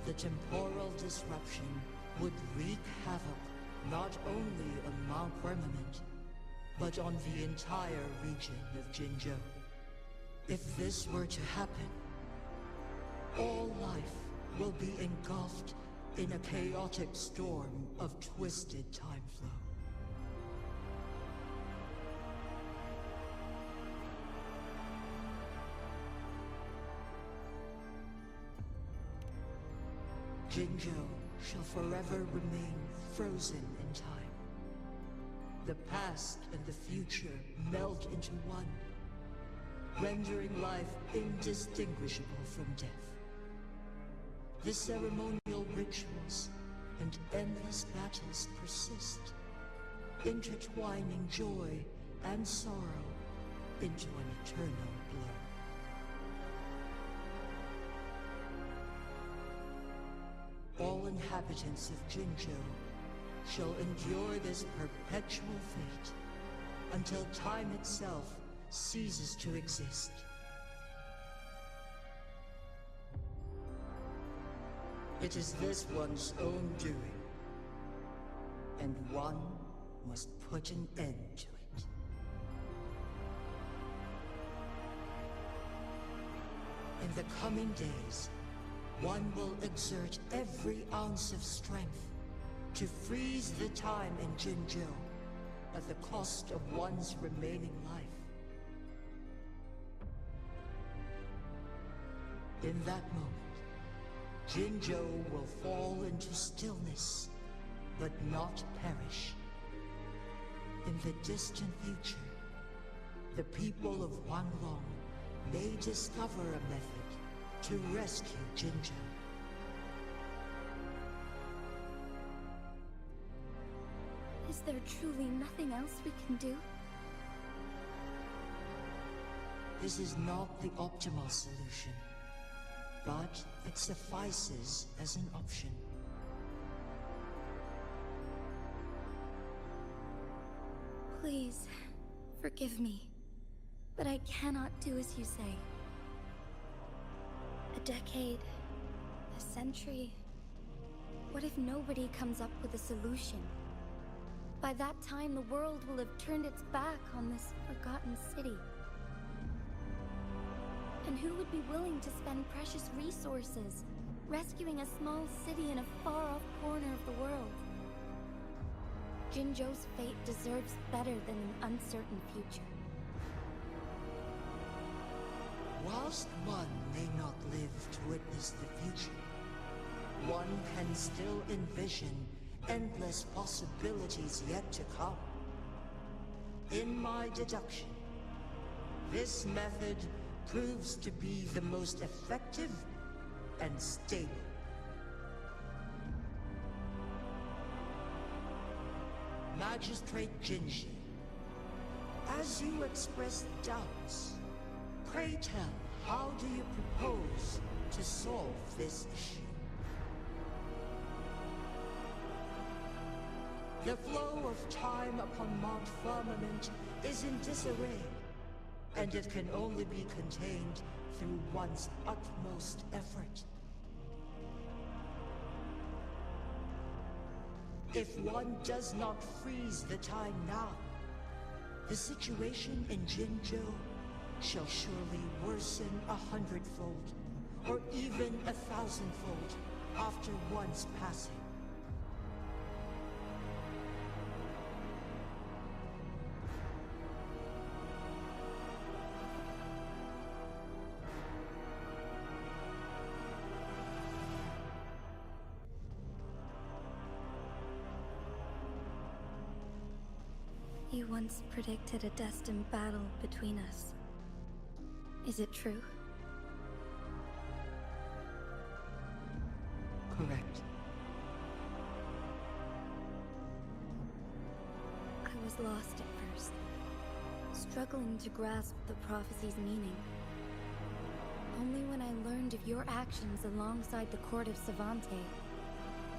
[SPEAKER 9] the temporal disruption would wreak havoc not only on Mount Firmament, but on the entire region of Jinzhou. If this were to happen, all life will be engulfed in a chaotic storm of twisted time flow. Jinzhou shall forever remain frozen in time. The past and the future meld into one, rendering life indistinguishable from death. The ceremonial rituals and endless battles persist, intertwining joy and sorrow into an eternal blur. All inhabitants of Jinzhou shall endure this perpetual fate until time itself ceases to exist. It is this one's own doing, and one must put an end to it. In the coming days, one will exert every ounce of strength to freeze the time in Jinzhou at the cost of one's remaining life. In that moment, Jinzhou will fall into stillness, but not perish. In the distant future, the people of Wanglong may discover a method to rescue Jinzhou.
[SPEAKER 4] Is there truly nothing else we can do?
[SPEAKER 9] This is not the optimal solution, but it suffices as an option.
[SPEAKER 4] Please, forgive me, but I cannot do as you say. A decade, a century. What if nobody comes up with a solution? By that time, the world will have turned its back on this forgotten city. And who would be willing to spend precious resources rescuing a small city in a far-off corner of the world? Jinzhou's fate deserves better than an uncertain future.
[SPEAKER 9] Whilst one may not live to witness the future, one can still envision endless possibilities yet to come. In my deduction, this method proves to be the most effective and stable. Magistrate Jinji, as you express doubts, pray tell, how do you propose to solve this issue? The flow of time upon Mount Firmament is in disarray, and it can only be contained through one's utmost effort. If one does not freeze the time now, the situation in Jinzhou shall surely worsen 100-fold, or even 1,000-fold, after one's passing.
[SPEAKER 4] You once predicted a destined battle between us. Is it true?
[SPEAKER 9] Correct.
[SPEAKER 4] I was lost at first, struggling to grasp the prophecy's meaning. Only when I learned of your actions alongside the court of Savante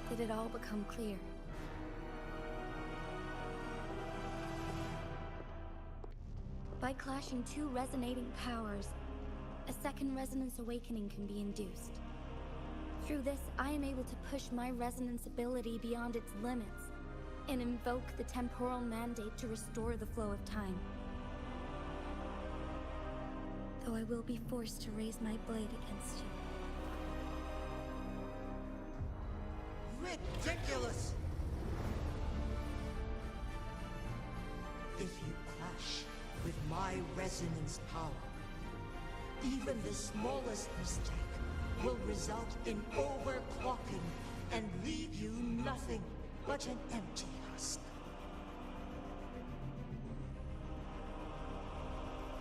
[SPEAKER 4] did it all become clear. By clashing two resonating powers, a second resonance awakening can be induced. Through this, I am able to push my resonance ability beyond its limits and invoke the temporal mandate to restore the flow of time. Though I will be forced to raise my blade against you.
[SPEAKER 9] Ridiculous! If you clash with my resonance power, even the smallest mistake will result in overclocking and leave you nothing but an empty husk.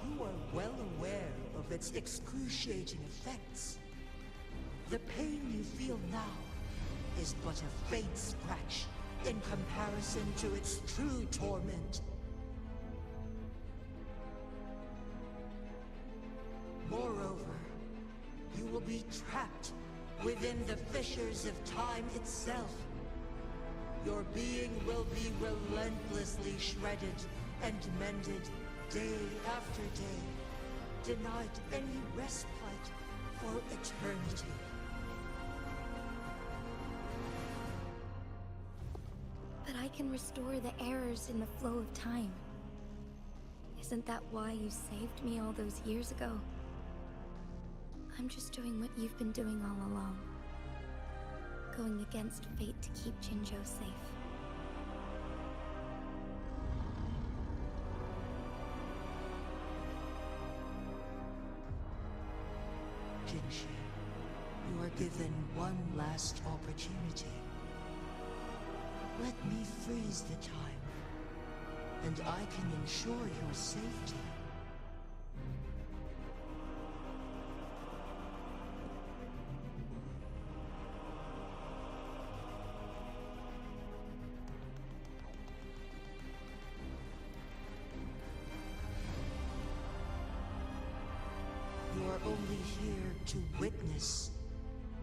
[SPEAKER 9] You are well aware of its excruciating effects. The pain you feel now is but a faint scratch in comparison to its true torment. Moreover, you will be trapped within the fissures of time itself. Your being will be relentlessly shredded and mended day after day, denied any respite for eternity.
[SPEAKER 4] But I can restore the errors in the flow of time. Isn't that why you saved me all those years ago? I'm just doing what you've been doing all along. Going against fate to keep Jinzhou safe.
[SPEAKER 9] Jinshi, you are given one last opportunity. Let me freeze the time, and I can ensure your safety. You are only here to witness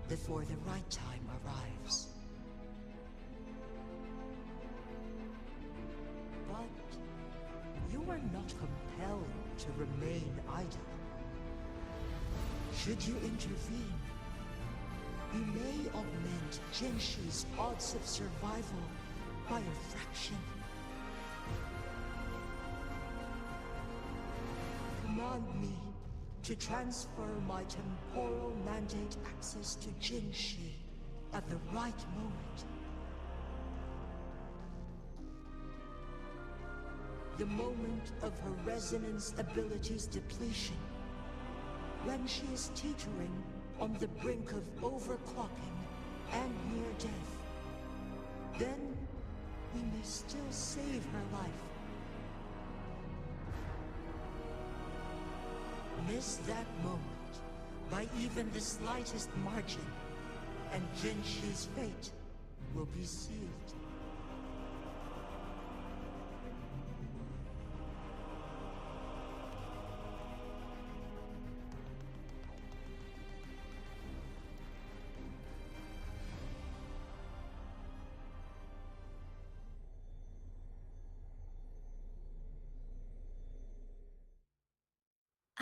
[SPEAKER 9] before the right time arrives. But you are not compelled to remain idle. Should you intervene, you may augment Jinshi's odds of survival by a fraction. Command me to transfer my temporal mandate access to Jinshi at the right moment. The moment of her resonance ability's depletion, when she is teetering on the brink of overclocking and near death. Then we may still save her life. Miss that moment by even the slightest margin, and Jinshi's fate will be sealed.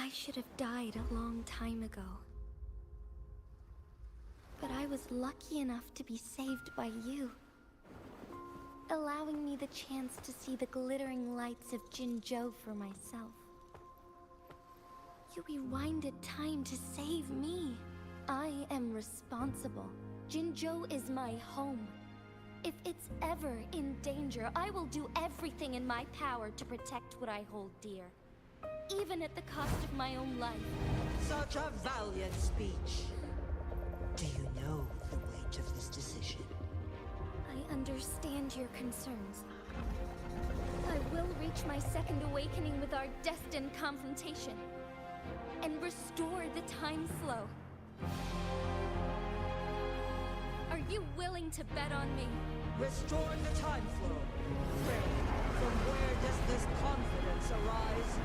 [SPEAKER 4] I should have died a long time ago. But I was lucky enough to be saved by you, allowing me the chance to see the glittering lights of Jinzhou for myself. You rewinded time to save me. I am responsible. Jinzhou is my home. If it's ever in danger, I will do everything in my power to protect what I hold dear, even at the cost of my own life.
[SPEAKER 9] Such a valiant speech. Do you know the weight of this decision?
[SPEAKER 4] I understand your concerns. I will reach my second awakening with our destined confrontation, and restore the time flow. Are you willing to bet on me?
[SPEAKER 9] Restore the time flow. From where does this confidence arise?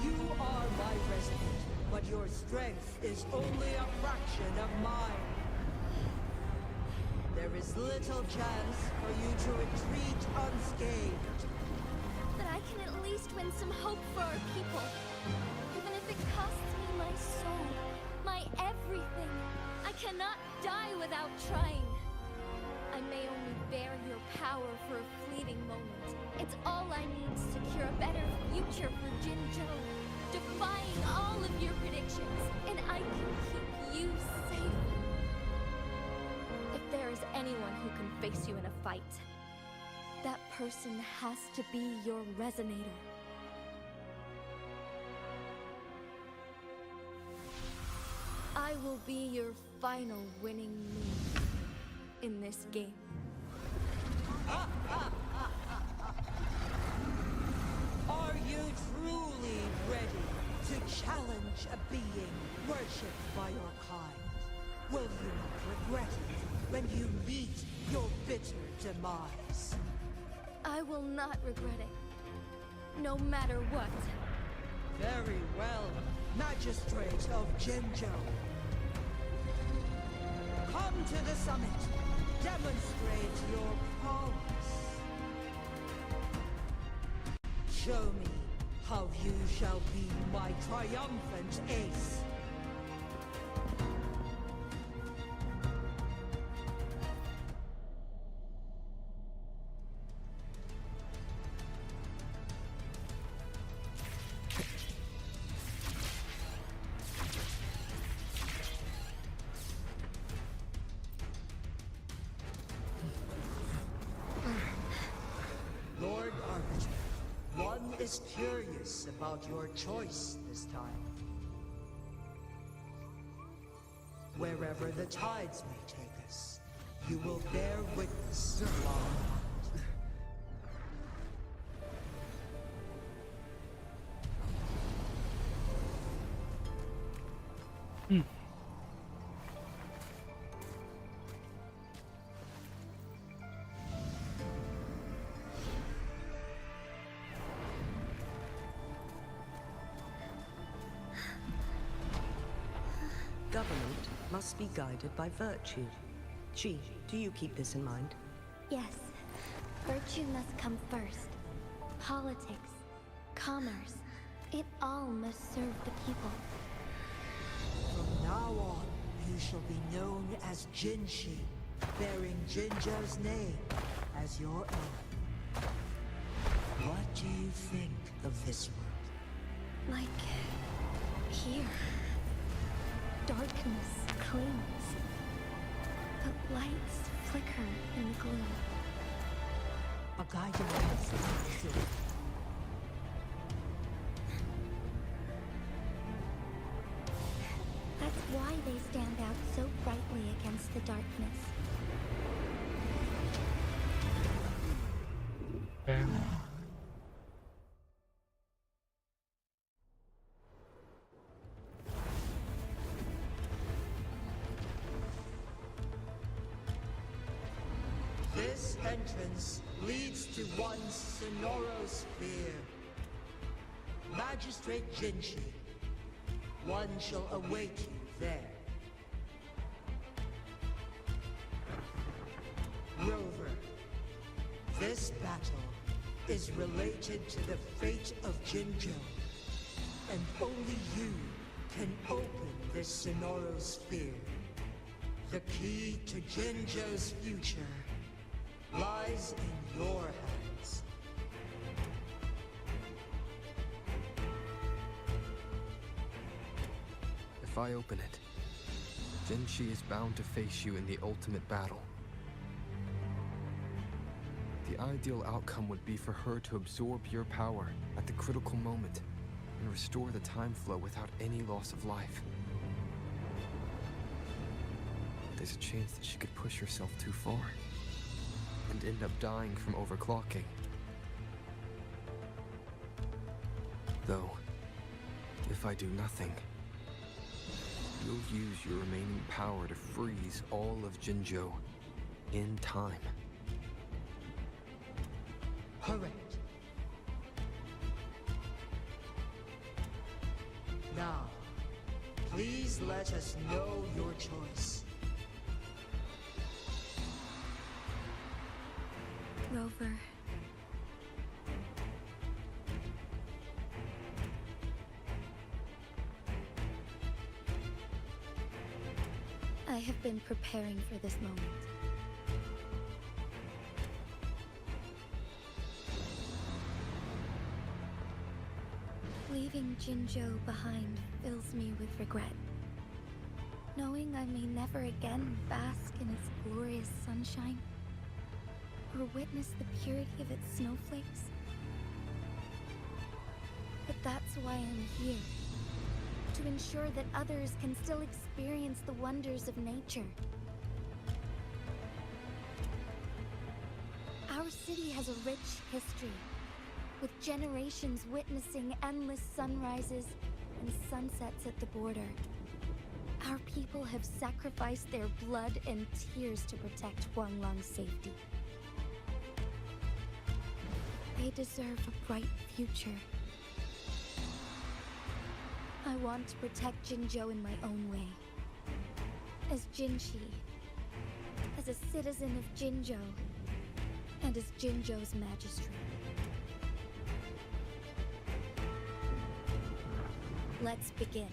[SPEAKER 9] You are my resident, but your strength is only a fraction of mine. There is little chance for you to retreat unscathed.
[SPEAKER 4] But I can at least win some hope for our people. Even if it costs me my soul, my everything. I cannot die without trying. I may only bear your power for a fleeting moment. It's all I need to secure a better future for Jinzhou, defying all of your predictions, and I can keep you safe. If there is anyone who can face you in a fight, that person has to be your resonator. I will be your final winning move in this game.
[SPEAKER 9] Are you truly ready to challenge a being worshipped by your kind? Will you not regret it when you meet your bitter demise?
[SPEAKER 4] I will not regret it, no matter what.
[SPEAKER 9] Very well, Magistrate of Jinzhou. Come to the summit. Demonstrate your prowess. Show me how you shall be my triumphant ace. Lord Arbiter, one is curious about your choice this time. Wherever the tides may take us, you will bear witness to our mind.
[SPEAKER 6] Government must be guided by virtue. Qi, do you keep this in mind?
[SPEAKER 4] Yes, virtue must come first. Politics, commerce, it all must serve the people.
[SPEAKER 9] From now on, you shall be known as Jinshi, bearing Jinzhou's name as your own. What do you think of this world?
[SPEAKER 4] Like here. Darkness clings, but lights flicker in the gloom.
[SPEAKER 9] A guiding light.
[SPEAKER 4] That's why they stand out so brightly against the darkness.
[SPEAKER 9] This entrance leads to one Sonoro Sphere. Magistrate Jinshi, one shall await you there. Rover, this battle is related to the fate of Jinzhou. And only you can open this Sonoro sphere. The key to Jinjo's future lies in your hands.
[SPEAKER 2] If I open it, Jinchi is bound to face you in the ultimate battle. The ideal outcome would be for her to absorb your power at the critical moment and restore the time flow without any loss of life. There's a chance that she could push herself too far and end up dying from overclocking. Though, if I do nothing, you'll use your remaining power to freeze all of Jinjo in time.
[SPEAKER 9] Correct. Now, please let us know your choice.
[SPEAKER 4] Rover. I have been preparing for this moment. Leaving Jinjo behind fills me with regret. Knowing I may never again bask in its glorious sunshine, or witness the purity of its snowflakes. But that's why I'm here. To ensure that others can still experience the wonders of nature. Our city has a rich history, with generations witnessing endless sunrises and sunsets at the border. Our people have sacrificed their blood and tears to protect Huanglang's safety. They deserve a bright future. I want to protect Jinjo in my own way. As Jinchi, as a citizen of Jinjo, and as Jinjo's magistrate. Let's begin.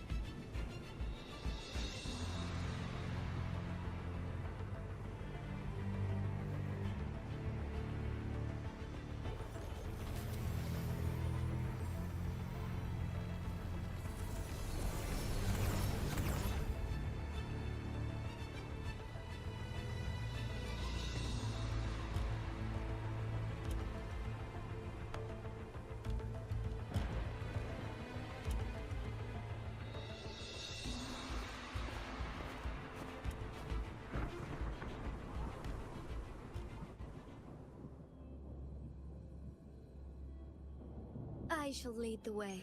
[SPEAKER 4] I shall lead the way.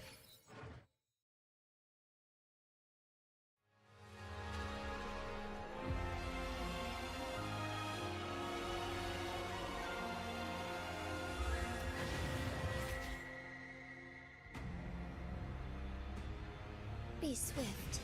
[SPEAKER 4] Be swift.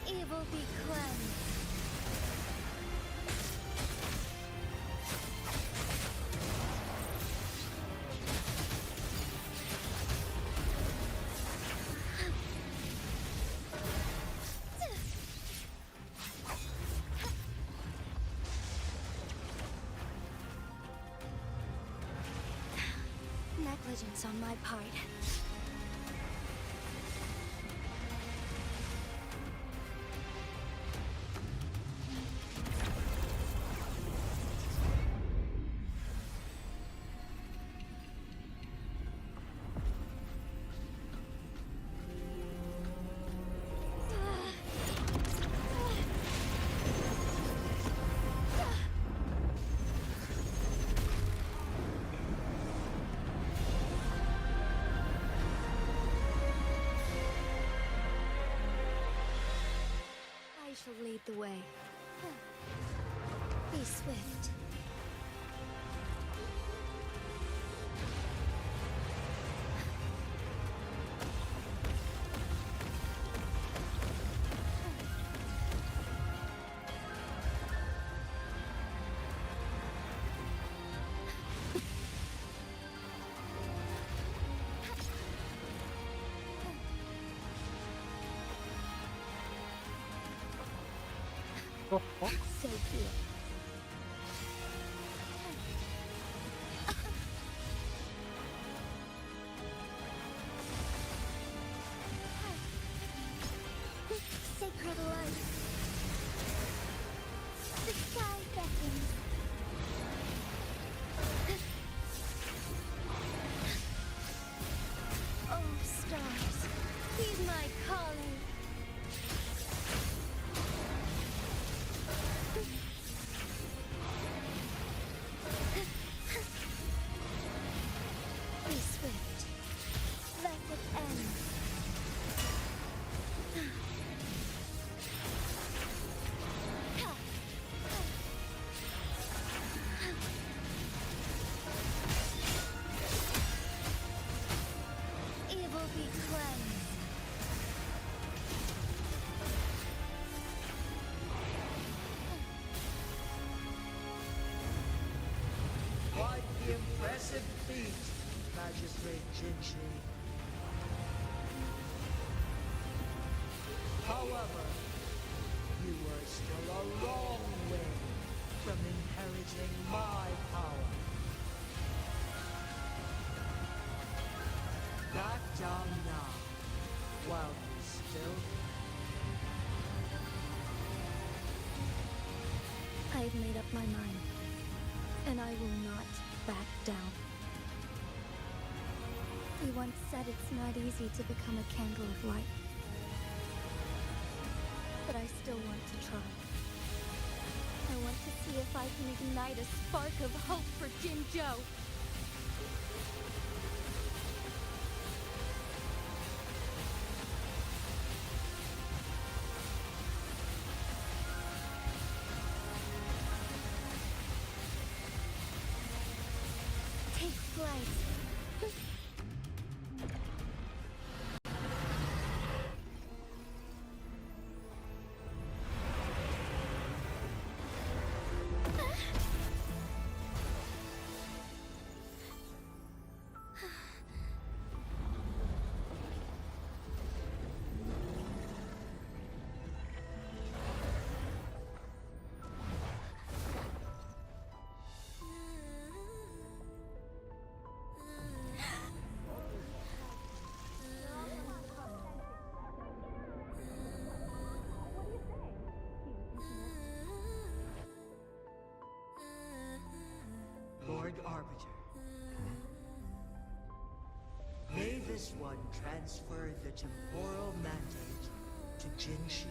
[SPEAKER 4] Evil be cleansed. Negligence on my part. shall lead the way. Be swift.
[SPEAKER 3] The fuck?
[SPEAKER 4] So here. Sacred light. The sky beckons. Oh, stars, heed my calling. Be swift. Let it end. Evil be cleansed.
[SPEAKER 9] Quite the impressive feat, Magistrate Jinshi. However, you were still a long way from inheriting my power. Back down now, while you still
[SPEAKER 4] I have made up my mind, and I will not back down. You once said it's not easy to become a candle of light. But I still want to try. I want to see if I can ignite a spark of hope for Jinzhou. Take flight.
[SPEAKER 9] Lord Arbiter. May this one transfer the temporal mandate to Jinshi.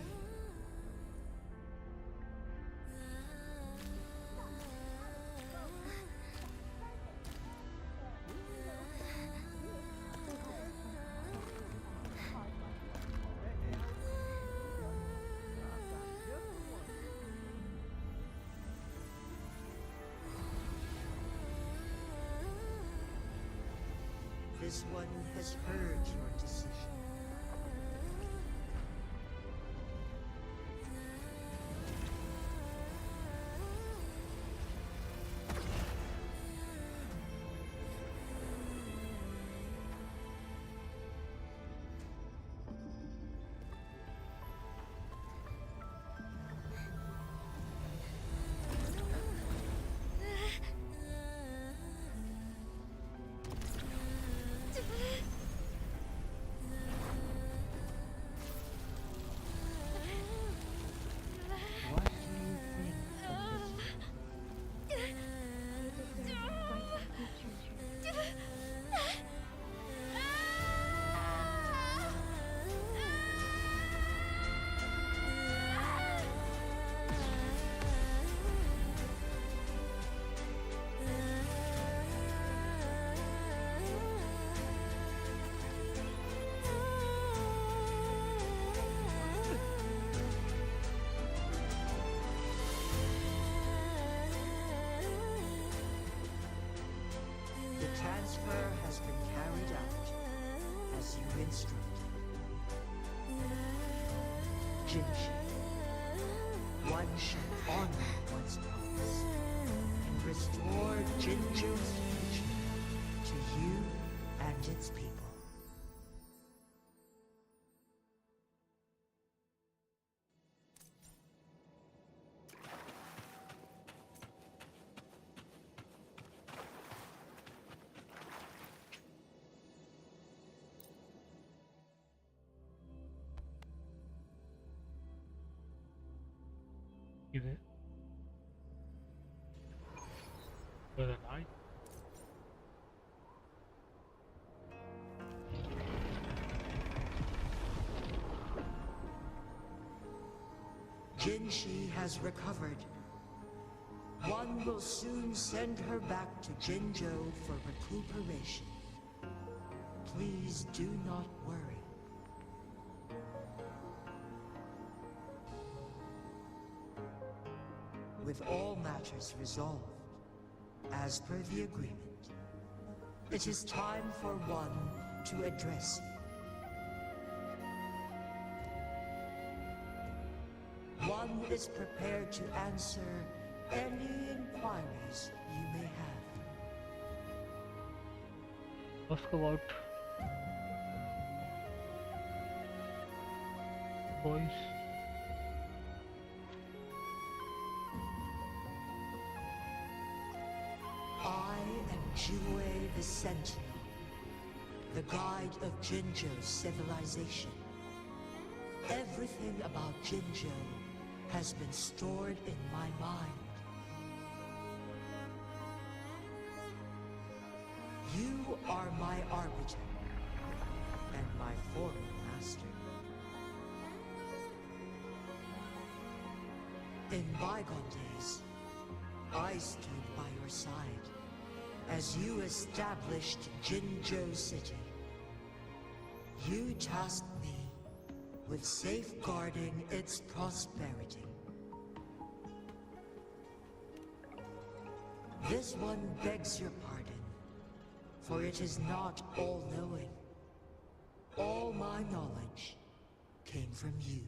[SPEAKER 9] This one has heard your decision. transfer has been carried out as you instructed. Jinshi, one shall honor one's promise and restore Jinju's future to you and its people.
[SPEAKER 3] You there? For the night?
[SPEAKER 9] Jinshi has recovered. One will soon send her back to Jinzhou for recuperation. Please do not worry. With all matters resolved, as per the agreement, it is time for one to address you. One is prepared to answer any inquiries you may have.
[SPEAKER 3] Ask about boys.
[SPEAKER 9] I am Jue the Sentinel, the guide of Jinzhou's civilization. Everything about Jinzhou has been stored in my mind. You are my arbiter and my former master. In bygone days, I stood by your side as you established Jinzhou City. You tasked me with safeguarding its prosperity. This one begs your pardon, for it is not all-knowing. All my knowledge came from you.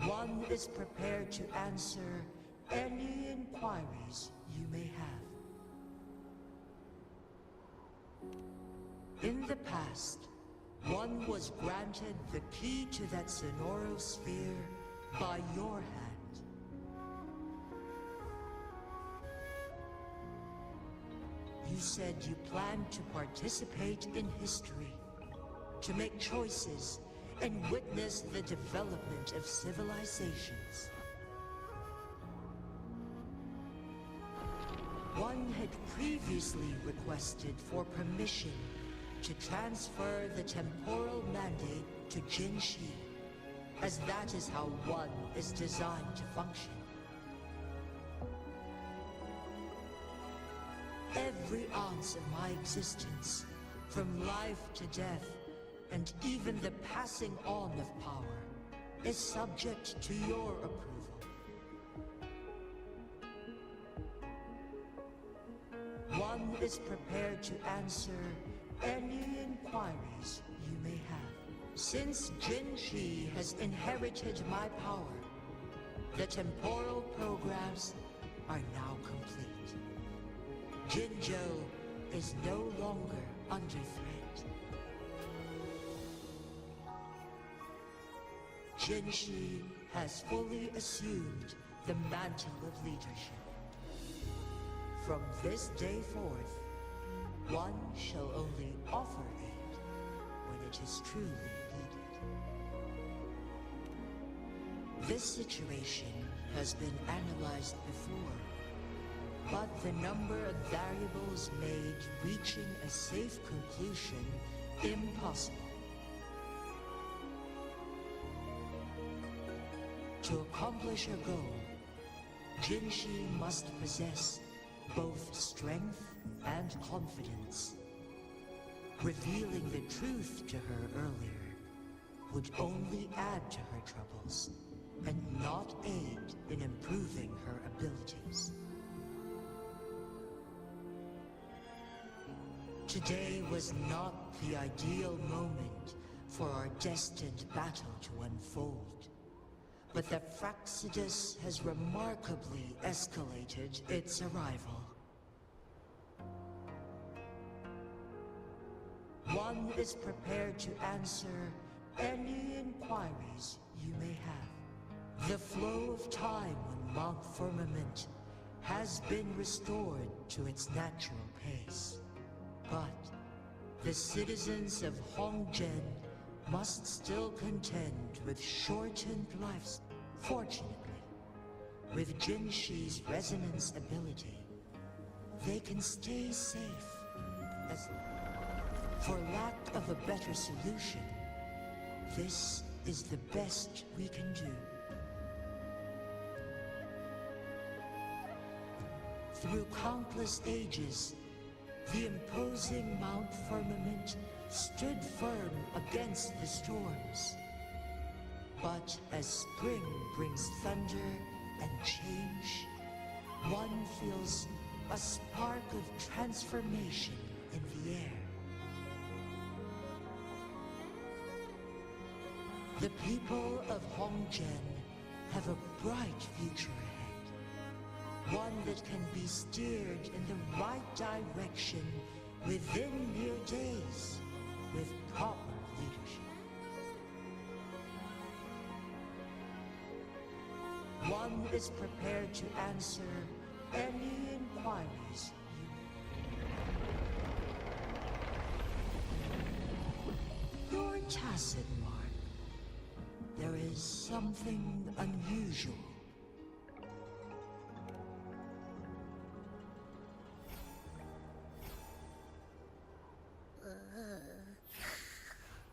[SPEAKER 9] One is prepared to answer any inquiries you may have. In the past, one was granted the key to that Sonoro sphere by your hand. You said you planned to participate in history, to make choices and witness the development of civilizations. One had previously requested for permission to transfer the temporal mandate to Jinshi, as that is how one is designed to function. Every ounce of my existence, from life to death, and even the passing on of power, is subject to your approval. One is prepared to answer any inquiries you may have. Since Jinshi has inherited my power, the temporal programs are now complete. Jinzhou is no longer under threat. Jinshi has fully assumed the mantle of leadership. From this day forth, one shall only offer aid when it is truly needed. This situation has been analyzed before, but the number of variables made reaching a safe conclusion impossible. To accomplish a goal, Jinshi must possess both strength and confidence. Revealing the truth to her earlier would only add to her troubles and not aid in improving her abilities. Today was not the ideal moment for our destined battle to unfold, but the Fractsidus has remarkably escalated its arrival. One is prepared to answer any inquiries you may have. The flow of time on Mount Firmament has been restored to its natural pace. But the citizens of Hongzhen must still contend with shortened lives. Fortunately, with Jinshi's resonance ability, they can stay safe. As for lack of a better solution, this is the best we can do. Through countless ages, the imposing Mount Firmament stood firm against the storms. But as spring brings thunder and change, one feels a spark of transformation in the air. The people of Hongzhen have a bright future ahead. One that can be steered in the right direction within mere days with proper leadership. One is prepared to answer any inquiries you may. Your tacit mark. There is something unusual.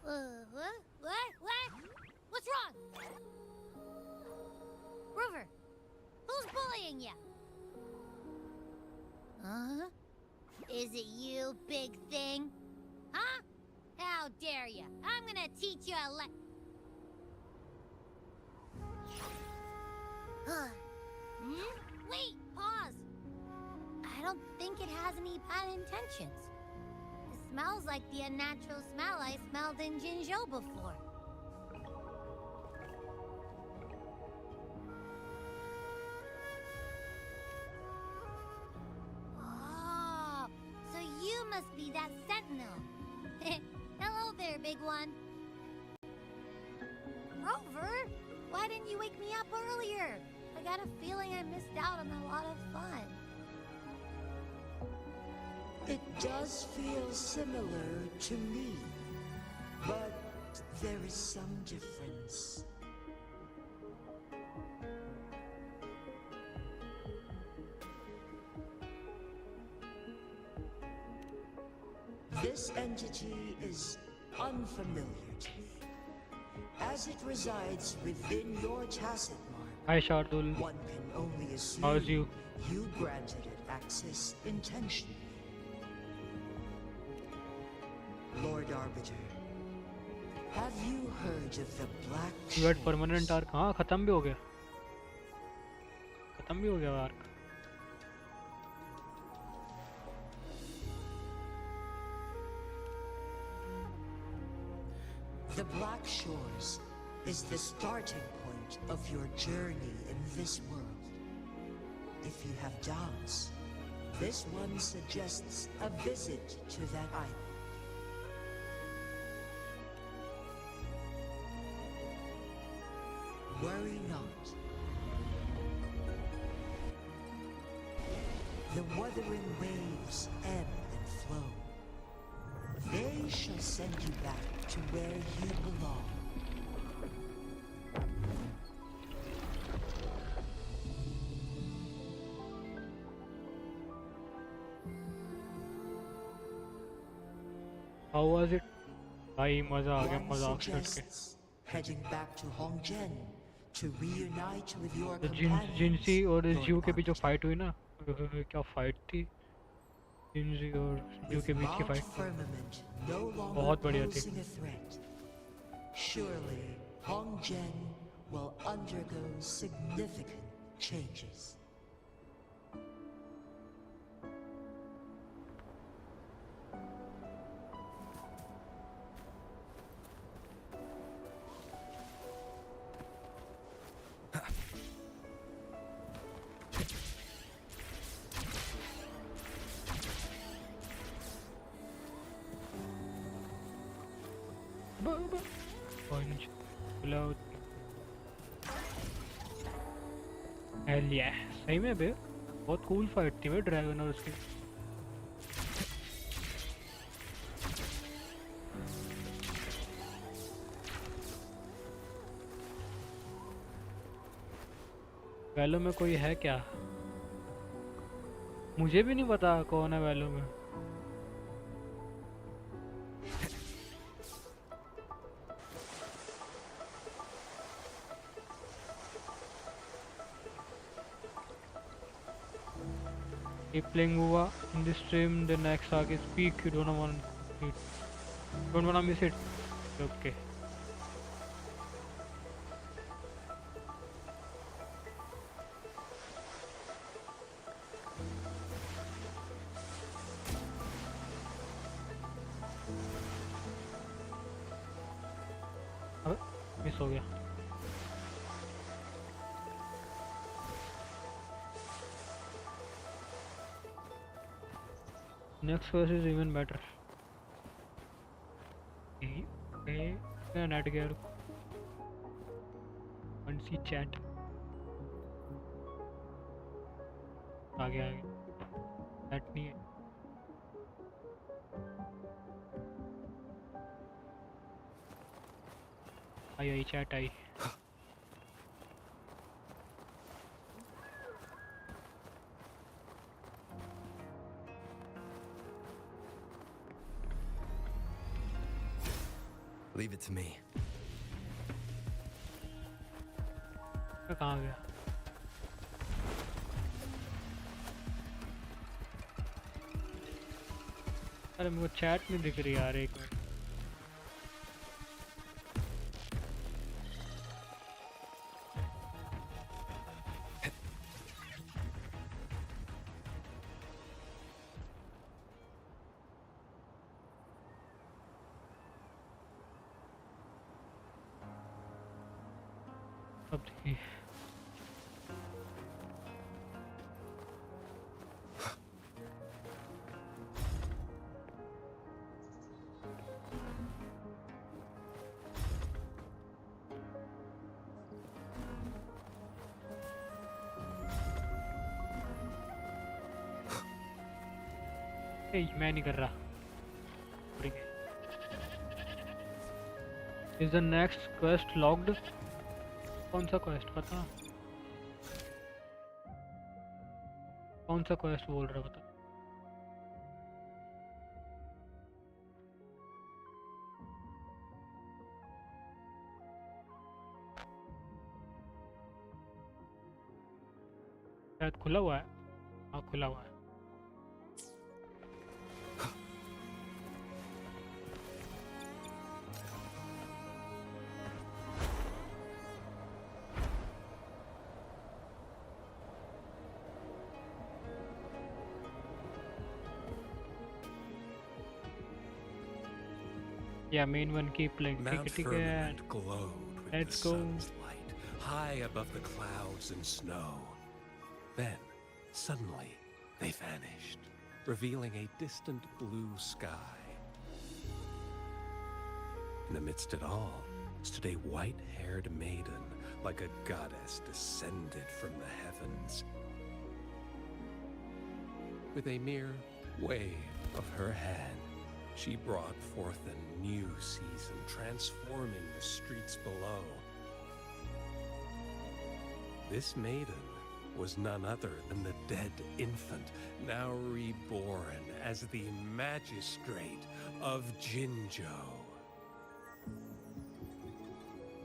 [SPEAKER 7] What? What's wrong? Rover, who's bullying you? Huh? Is it you, big thing? Huh? How dare you? I'm gonna teach you a Wait, pause. I don't think it has any bad intentions. It smells like the unnatural smell I smelled in Jinzhou before. Oh, so you must be that sentinel. Hello there, big one. Rover, why didn't you wake me up earlier? I got a feeling I missed out on a lot of fun.
[SPEAKER 9] It does feel similar to me, but there is some difference. This entity is unfamiliar to me, as it resides within your tacit mark.
[SPEAKER 3] Hi Shardul,
[SPEAKER 9] One can only assume
[SPEAKER 3] how's you?
[SPEAKER 9] you granted it access intentionally. Lord Arbiter, have you heard of the Black
[SPEAKER 3] You had
[SPEAKER 9] Shores?
[SPEAKER 3] permanent arc. हाँ खत्म भी हो गया. खत्म भी हो गया arc.
[SPEAKER 9] The Black Shores is the starting point of your journey in this world. If you have doubts, this one suggests a visit to that island. Worry not. The Wuthering waves ebb and flow. They shall send you back to where you belong.
[SPEAKER 3] How was it? भाई मजा आ गया
[SPEAKER 9] One
[SPEAKER 3] मजाक छट के.
[SPEAKER 9] suggests heading back to Hongzhen to reunite with your
[SPEAKER 3] तो
[SPEAKER 9] companions.
[SPEAKER 3] जिनसी और
[SPEAKER 9] Lord
[SPEAKER 3] जू के बीच जो
[SPEAKER 9] Arbiter.
[SPEAKER 3] फाइट हुई ना, क्या फाइट थी? जिनसी और जू
[SPEAKER 9] With
[SPEAKER 3] के बीच की
[SPEAKER 9] Mount
[SPEAKER 3] fight
[SPEAKER 9] Firmament no longer
[SPEAKER 3] बहुत बढ़िया थी.
[SPEAKER 9] posing a threat, surely Hongzhen will undergo significant changes.
[SPEAKER 3] Hell yeah. सही में बे बहुत कूल फाइट थी बे ड्रैगन और उसके वैलो में कोई है क्या? मुझे भी नहीं पता कौन है वैलो में। Keep playing Uva in this stream. The next arc is peak. You don't wanna miss it. Okay. अब मिस हो गया। Next verse is even better. मैं नेट गया रुक। सी चैट आ गया नेट नहीं है। आई chat I.
[SPEAKER 2] Leave it to me.
[SPEAKER 3] कहाँ गया? अरे मेरे को चैट नहीं दिख रही यार, एक मिनट। अब देखिए मैं नहीं कर रहा। Is the next quest logged? कौन सा क्वेस्ट पता? कौन सा क्वेस्ट बोल रहा बता? शायद खुला हुआ है। हाँ खुला हुआ है। Yeah, main one keep playing.
[SPEAKER 10] Mount
[SPEAKER 3] ठीक है
[SPEAKER 10] Firmament glowed with
[SPEAKER 3] Let's
[SPEAKER 10] the
[SPEAKER 3] go.
[SPEAKER 10] sun's light, high above the clouds and snow. Then, suddenly, they vanished, revealing a distant blue sky. In the midst of it all, stood a white-haired maiden, like a goddess descended from the heavens. With a mere wave of her hand, she brought forth a new season, transforming the streets below. This maiden was none other than the dead infant, now reborn as the magistrate of Jinzhou.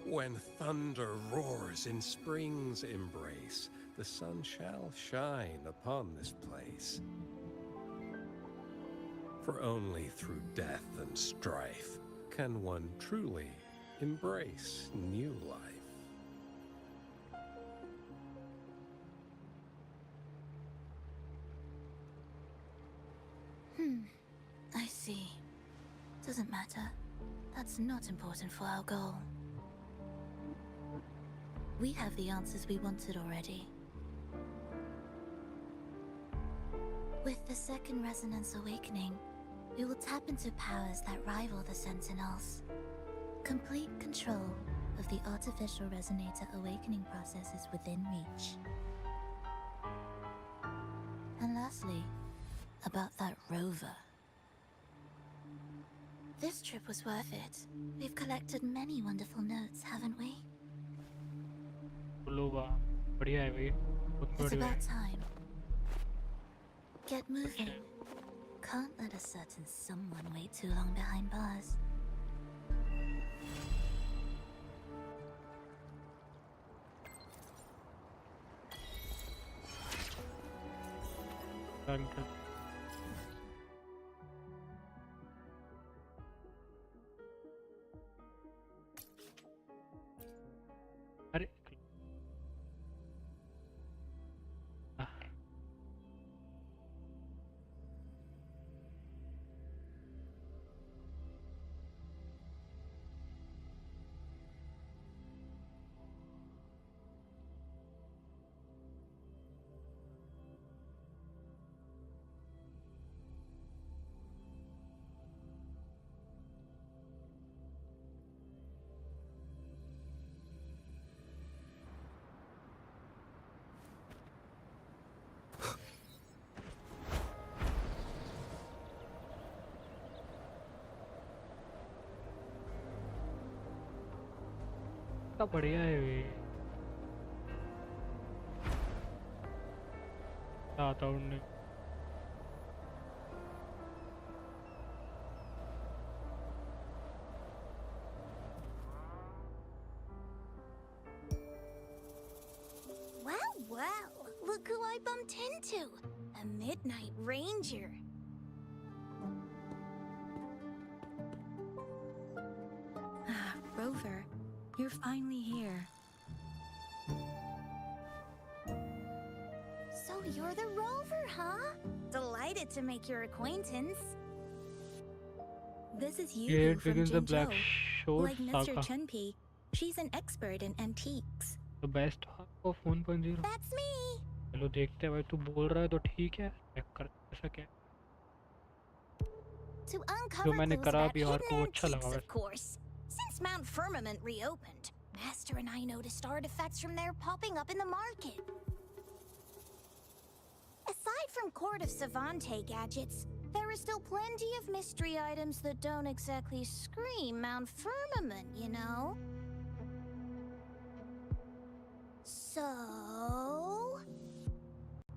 [SPEAKER 10] When thunder roars in spring's embrace, the sun shall shine upon this place. For only through death and strife can one truly embrace new life.
[SPEAKER 4] That's not important for our goal. We have the answers we wanted already. With the second resonance awakening, we will tap into powers that rival the Sentinels. Complete control of the artificial resonator awakening process is within reach. And lastly, about that rover. This trip was worth it. We've collected many wonderful notes, haven't we?
[SPEAKER 3] लोबा बढ़िया है भाई बहुत
[SPEAKER 4] It's
[SPEAKER 3] बढ़िया
[SPEAKER 4] about
[SPEAKER 3] है
[SPEAKER 4] time. Get moving. Can't let a certain someone wait too long behind bars.
[SPEAKER 3] अरे कितना बढ़िया है ये आता उड़ने
[SPEAKER 4] Well, look who I bumped into. A Midnight Ranger. Rover, you're finally here. So you're the Rover, huh? Delighted to make your acquaintance. This is
[SPEAKER 3] Here
[SPEAKER 4] Yu
[SPEAKER 3] it
[SPEAKER 4] from
[SPEAKER 3] begins the Black
[SPEAKER 4] Jinzhou.
[SPEAKER 3] Shore
[SPEAKER 4] Like Mr.
[SPEAKER 3] saga,
[SPEAKER 4] Chunpei, she's an expert in antiques.
[SPEAKER 3] the best half of 1.0.
[SPEAKER 4] That's me.
[SPEAKER 3] चलो देखते हैं भाई तू बोल रहा है तो ठीक है चेक कर ऐसा क्या है?
[SPEAKER 4] To
[SPEAKER 3] जो
[SPEAKER 4] uncover
[SPEAKER 3] मैंने
[SPEAKER 4] clues
[SPEAKER 3] करा
[SPEAKER 4] about
[SPEAKER 3] बिहार
[SPEAKER 4] hidden
[SPEAKER 3] को वो अच्छा
[SPEAKER 4] antiques,
[SPEAKER 3] लगा
[SPEAKER 4] of course. Since Mount Firmament reopened, Master and I noticed artifacts from there popping up in the market. Aside from Court of Savante gadgets, there are still plenty of mystery items that don't exactly scream Mount Firmament, you know? So...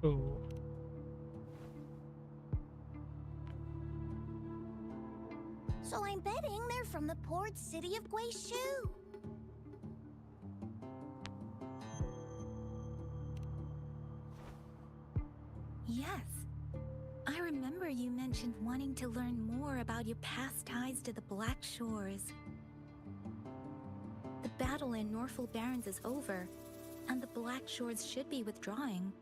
[SPEAKER 3] तो
[SPEAKER 4] So I'm betting they're from the port city of Guishu. Yes. I remember you mentioned wanting to learn more about your past ties to the Black Shores. The battle in Norfolk Barrens is over, and the Black Shores should be withdrawing.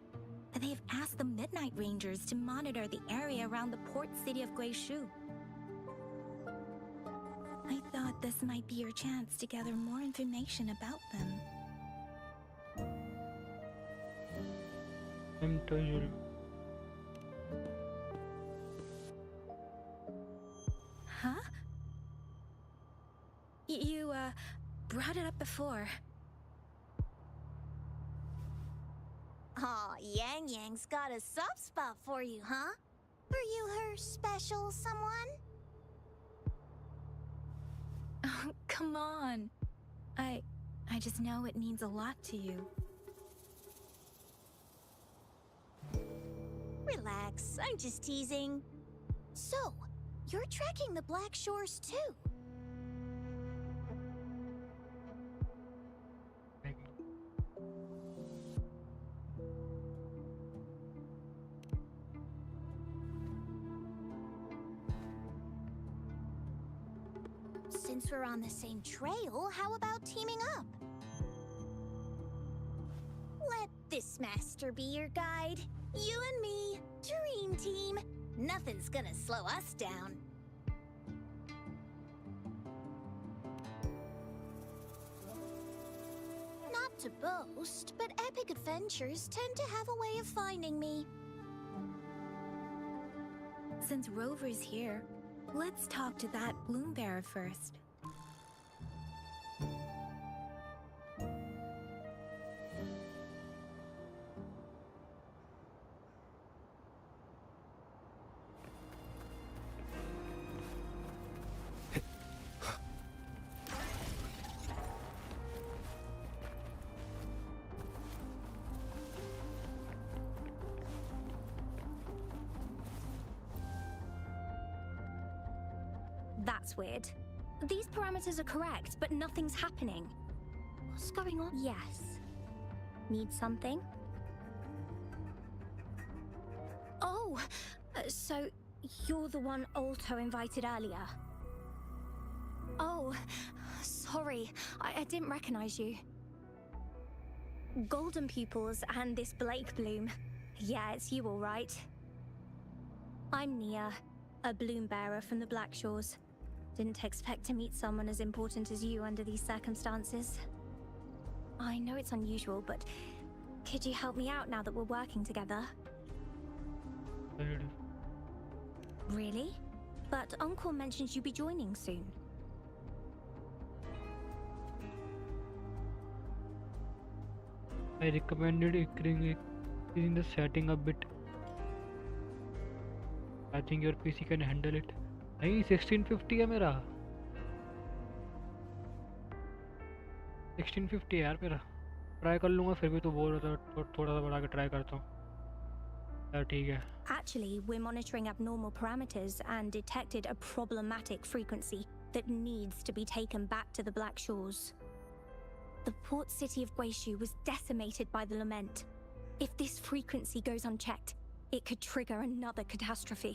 [SPEAKER 4] They've asked the Midnight Rangers to monitor the area around the port city of Guishu. I thought this might be your chance to gather more information about them.
[SPEAKER 3] I'm told
[SPEAKER 4] Huh? You, brought it up before. Aw, Yang Yang's got a soft spot for you, huh? Are you her special someone? Oh, come on. I just know it means a lot to you. Relax, I'm just teasing. So, you're tracking the Black Shores too? Since we're on the same trail, how about teaming up? Let this master be your guide. You and me, dream team. Nothing's gonna slow us down. to boast, but epic adventures tend to have a way of finding me.
[SPEAKER 11] Since Rover's here, let's talk to that bloom bearer first.
[SPEAKER 4] That's weird. These parameters are correct, but nothing's happening. What's going on? Yes. Need something? Oh! So, you're the one Alto invited earlier? Oh, sorry. I didn't recognize you. Golden pupils and this Blake bloom. Yeah, it's you all right. I'm Nia, a bloom bearer from the Black Shores. Didn't expect to meet someone as important as you under these circumstances. I know it's unusual, but could you help me out now that we're working together? Really? But Uncle mentioned you'd be joining soon.
[SPEAKER 3] I recommended increasing the setting a bit. I think your PC can handle it. नहीं 1650 है मेरा 1650 है यार मेरा try कर लूँगा फिर भी तो बोल रहा था थोड़ा सा बढ़ा के ट्राई करता हूँ यार ठीक है
[SPEAKER 4] Actually, we're monitoring abnormal parameters and detected a problematic frequency that needs to be taken back to the Black Shores. The port city of Guishu was decimated by the lament. If this frequency goes unchecked, it could trigger another catastrophe.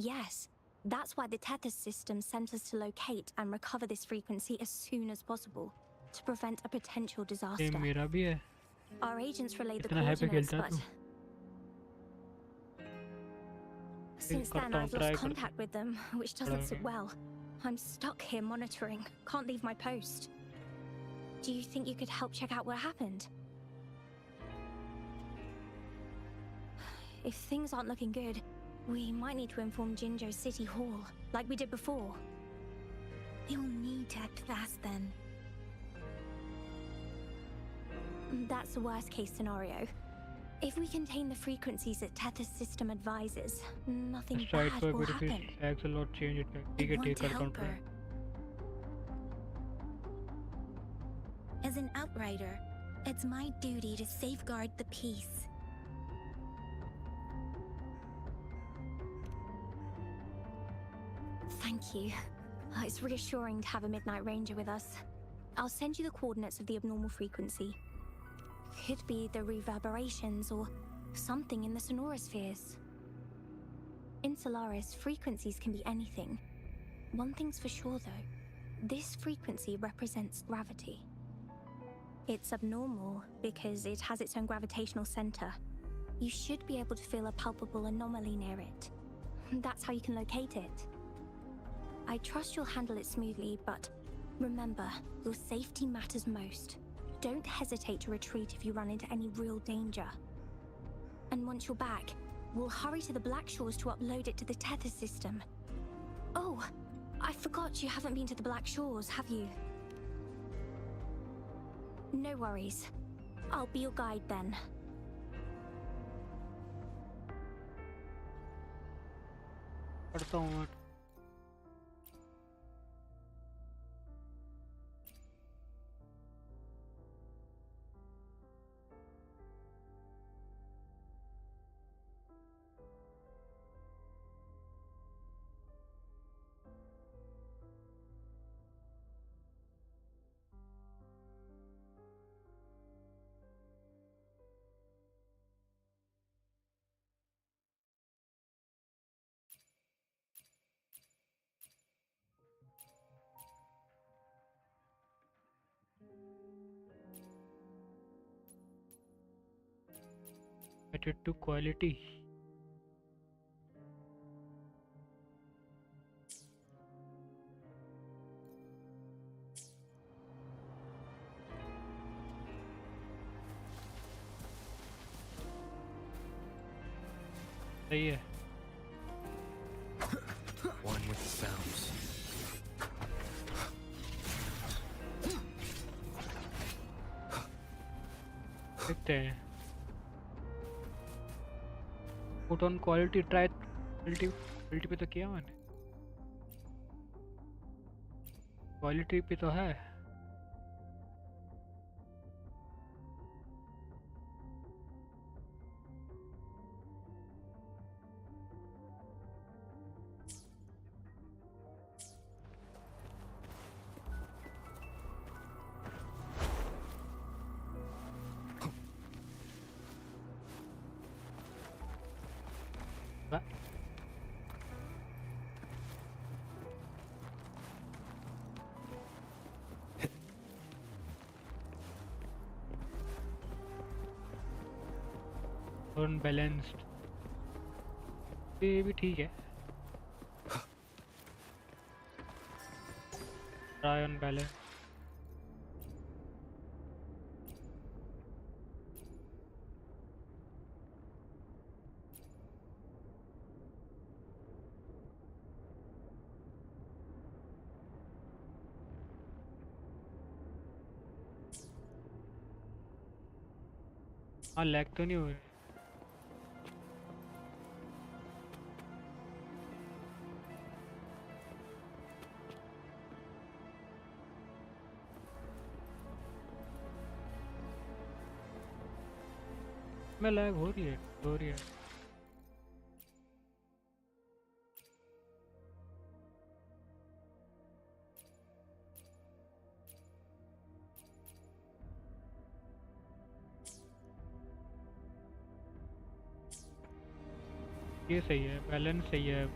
[SPEAKER 4] Yes, that's why the Tethys system sent us to locate and recover this frequency as soon as possible, to prevent a potential disaster.
[SPEAKER 3] मेरा भी है
[SPEAKER 4] Our agents relayed the
[SPEAKER 3] इतना happy
[SPEAKER 4] coordinates,
[SPEAKER 3] खेलता है
[SPEAKER 4] but
[SPEAKER 3] तू
[SPEAKER 4] since then
[SPEAKER 3] करता हूँ
[SPEAKER 4] I've
[SPEAKER 3] try
[SPEAKER 4] lost
[SPEAKER 3] कर
[SPEAKER 4] contact with them, which doesn't sit well. I'm stuck here monitoring, can't leave my post. Do you think you could help check out what happened? If things aren't looking good, we might need to inform Jinjo City Hall, like we did before.
[SPEAKER 11] They'll need to act fast then.
[SPEAKER 4] That's the worst case scenario. If we contain the frequencies that Tethys system advises, nothing
[SPEAKER 3] Let's try it
[SPEAKER 4] bad
[SPEAKER 3] for a
[SPEAKER 4] will
[SPEAKER 3] bit if it
[SPEAKER 4] happen.
[SPEAKER 3] lags a lot change it
[SPEAKER 11] I
[SPEAKER 3] ठीक है
[SPEAKER 11] want
[SPEAKER 3] take
[SPEAKER 11] to
[SPEAKER 3] कर
[SPEAKER 11] help
[SPEAKER 3] control
[SPEAKER 11] her. As an outrider, it's my duty to safeguard the peace.
[SPEAKER 4] Thank you. It's reassuring to have a Midnight Ranger with us. I'll send you the coordinates of the abnormal frequency. Could be the reverberations or something in the sonorospheres. In Solaris, frequencies can be anything. One thing's for sure though, this frequency represents gravity. It's abnormal because it has its own gravitational center. You should be able to feel a palpable anomaly near it. That's how you can locate it. I trust you'll handle it smoothly, but remember, your safety matters most. Don't hesitate to retreat if you run into any real danger. And once you're back, we'll hurry to the Black Shores to upload it to the Tethys system. Oh, I forgot you haven't been to the Black Shores, have you? No worries. I'll be your guide then.
[SPEAKER 3] करता हूँ मैं set it to quality सही है।
[SPEAKER 2] One with the sounds.
[SPEAKER 3] देखते हैं। Put on quality, try quality पे तो किया मैंने। क्वालिटी पे तो है। अनबैलेंस्ड, ये भी ठीक है। Try unbalance. हाँ लैग तो नहीं हो रही। में लैग हो रही है। ये सही है, बैलेंस सही है,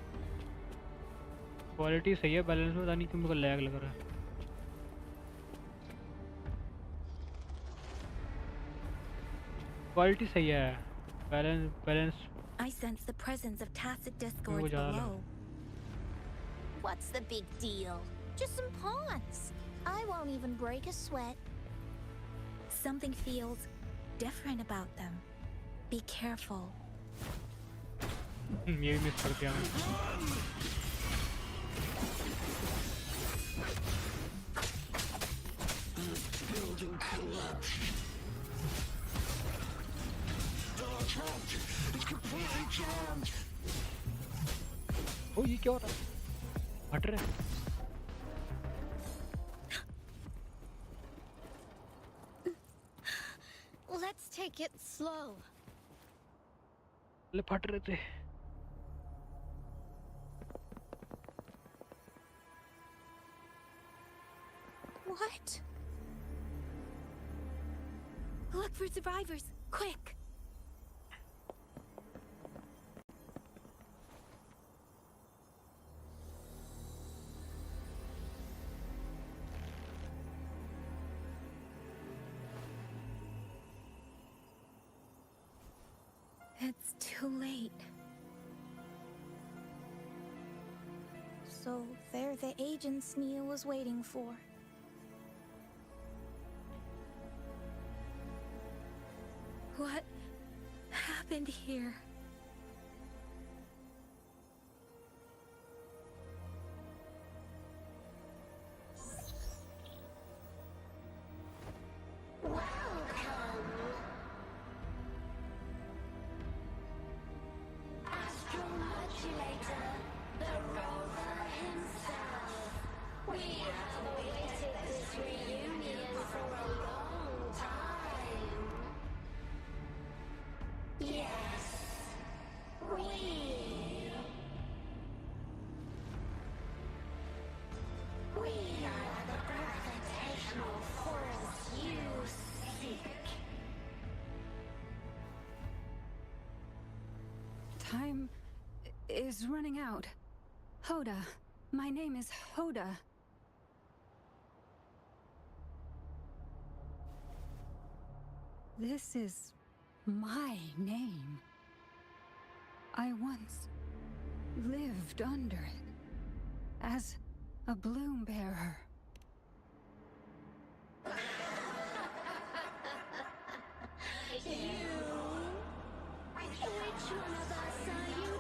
[SPEAKER 3] क्वालिटी सही है, बैलेंस में पता नहीं क्यों मेरे को लैग लग रहा है। क्वालिटी सही है, balance
[SPEAKER 11] I sense the presence of tacit
[SPEAKER 3] वो
[SPEAKER 11] discords
[SPEAKER 3] ज़्यादा लग
[SPEAKER 11] below.
[SPEAKER 7] What's the big deal? Just some pawns. I won't even break a sweat.
[SPEAKER 11] Something feels different about them. Be careful.
[SPEAKER 3] ये भी मिस कर दिया मैं। ओ ये क्या हो रहा है? हट रहे हैं।
[SPEAKER 7] Let's take it slow.
[SPEAKER 3] ले फट रहे थे।
[SPEAKER 11] What? Look for survivors, quick! It's too late.
[SPEAKER 4] So they're the agents Nia was waiting for.
[SPEAKER 11] What happened here?
[SPEAKER 12] Time is running out. Hoda. My name is Hoda. This is my name. I once lived under it as a bloom bearer.
[SPEAKER 7] Which one of us are you?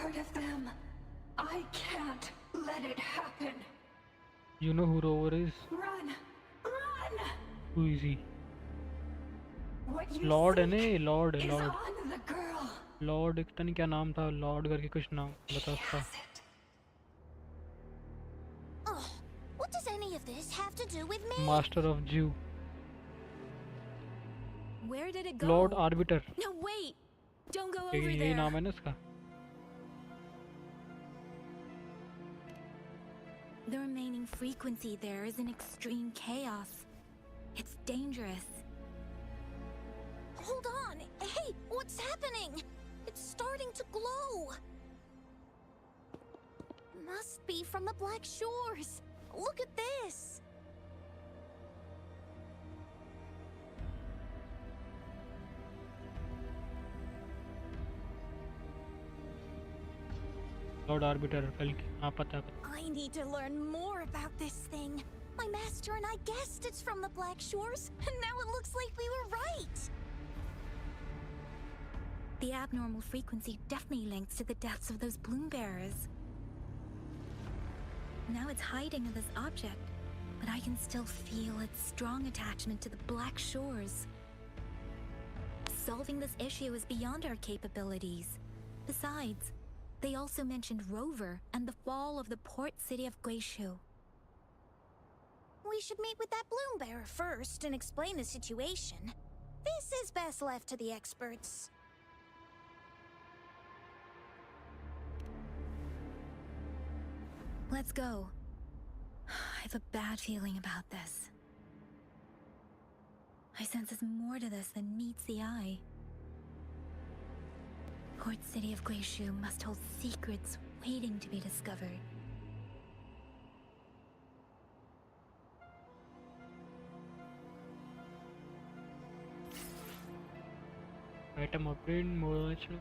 [SPEAKER 12] part of them. I can't let it happen.
[SPEAKER 3] You know who Rover is?
[SPEAKER 12] Run! Run!
[SPEAKER 3] Who is he?
[SPEAKER 12] What you
[SPEAKER 3] Lord है
[SPEAKER 12] seek
[SPEAKER 3] ने Lord
[SPEAKER 12] is
[SPEAKER 3] Lord
[SPEAKER 12] on the girl.
[SPEAKER 3] Lord एक पता नहीं क्या नाम था Lord करके कुछ नाम बता उसका.
[SPEAKER 7] Oh, what does any of this have to do with me?
[SPEAKER 3] Master of Jew.
[SPEAKER 11] Where did it go?
[SPEAKER 3] Lord Arbiter.
[SPEAKER 11] No, wait! Don't go
[SPEAKER 3] यही
[SPEAKER 11] over
[SPEAKER 3] यही
[SPEAKER 11] there.
[SPEAKER 3] नाम है ना इसका.
[SPEAKER 11] The remaining frequency there is in extreme chaos. It's dangerous.
[SPEAKER 7] Hold on. Hey, what's happening? It's starting to glow. Must be from the Black Shores. Look at this.
[SPEAKER 3] Lord Arbiter कल की हाँ पता है.
[SPEAKER 7] I need to learn more about this thing. My master and I guessed it's from the Black Shores, and now it looks like we were right.
[SPEAKER 11] The abnormal frequency definitely links to the deaths of those bloom bearers. Now it's hiding in this object, but I can still feel its strong attachment to the Black Shores. Solving this issue is beyond our capabilities. Besides, they also mentioned Rover and the fall of the port city of Guishu.
[SPEAKER 7] We should meet with that bloom bearer first and explain the situation. This is best left to the experts.
[SPEAKER 11] Let's go. I have a bad feeling about this. I sense there's more to this than meets the eye. Port city of Guishu must hold secrets waiting to be discovered.
[SPEAKER 3] Item upgrade more actually.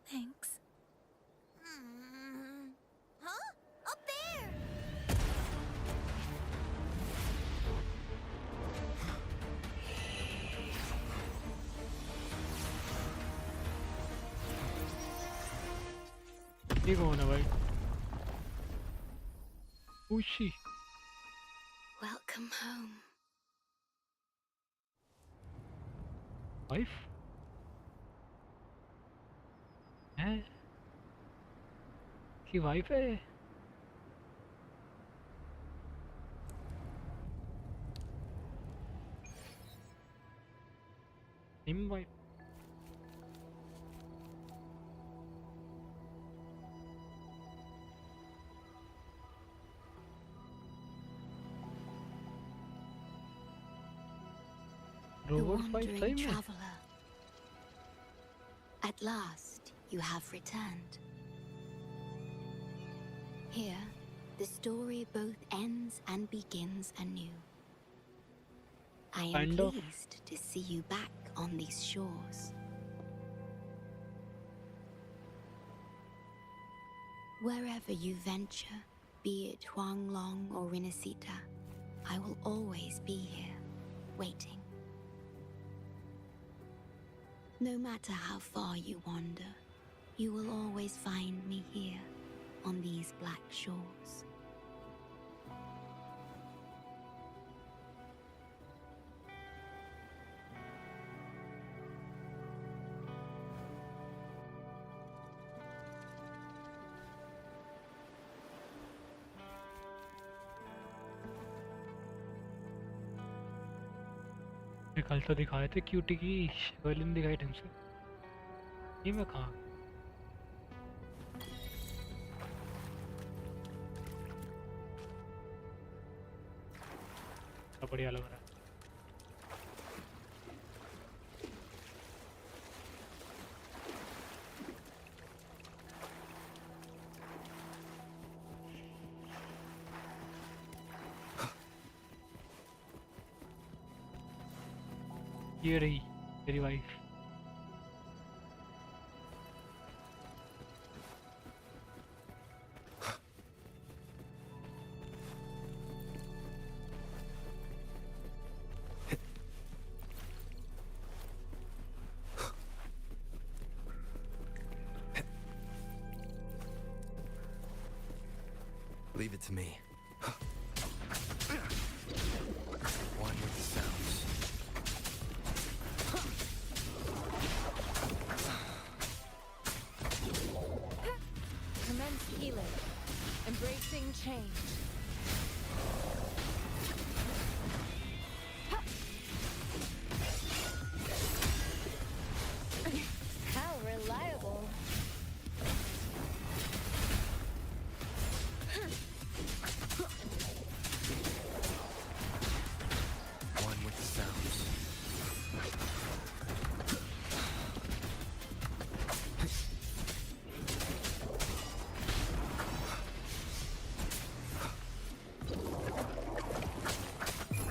[SPEAKER 11] Thanks.
[SPEAKER 7] Huh? Up there!
[SPEAKER 3] ये कौन है भाई? Ushi.
[SPEAKER 12] Welcome home.
[SPEAKER 3] Wife? हैं? की wife है? Him wife?
[SPEAKER 4] The
[SPEAKER 3] Rover's wife
[SPEAKER 4] wandering
[SPEAKER 3] सही में?
[SPEAKER 4] traveler. At last, you have returned. Here, the story both ends and begins anew. I am
[SPEAKER 3] Kind of.
[SPEAKER 4] pleased to see you back on these shores. Wherever you venture, be it Huanglong or Rinasita, I will always be here, waiting. No matter how far you wander, you will always find me here on these black shores.
[SPEAKER 3] कल तो दिखाए थे cutie की शक्ल नहीं दिखाई ढंग से. ये मैं कहाँ? बढ़िया लग रहा है. ये रही मेरी wife.
[SPEAKER 2] Leave it to me. One with the sounds.
[SPEAKER 1] Commence healing. Embracing change.
[SPEAKER 7] How reliable.
[SPEAKER 2] One with the sounds.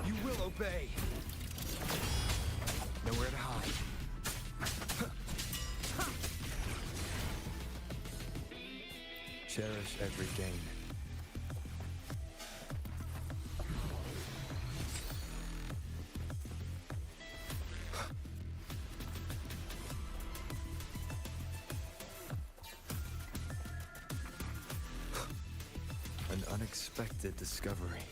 [SPEAKER 5] You will obey.
[SPEAKER 2] Nowhere to hide. Cherish every gain. An unexpected discovery.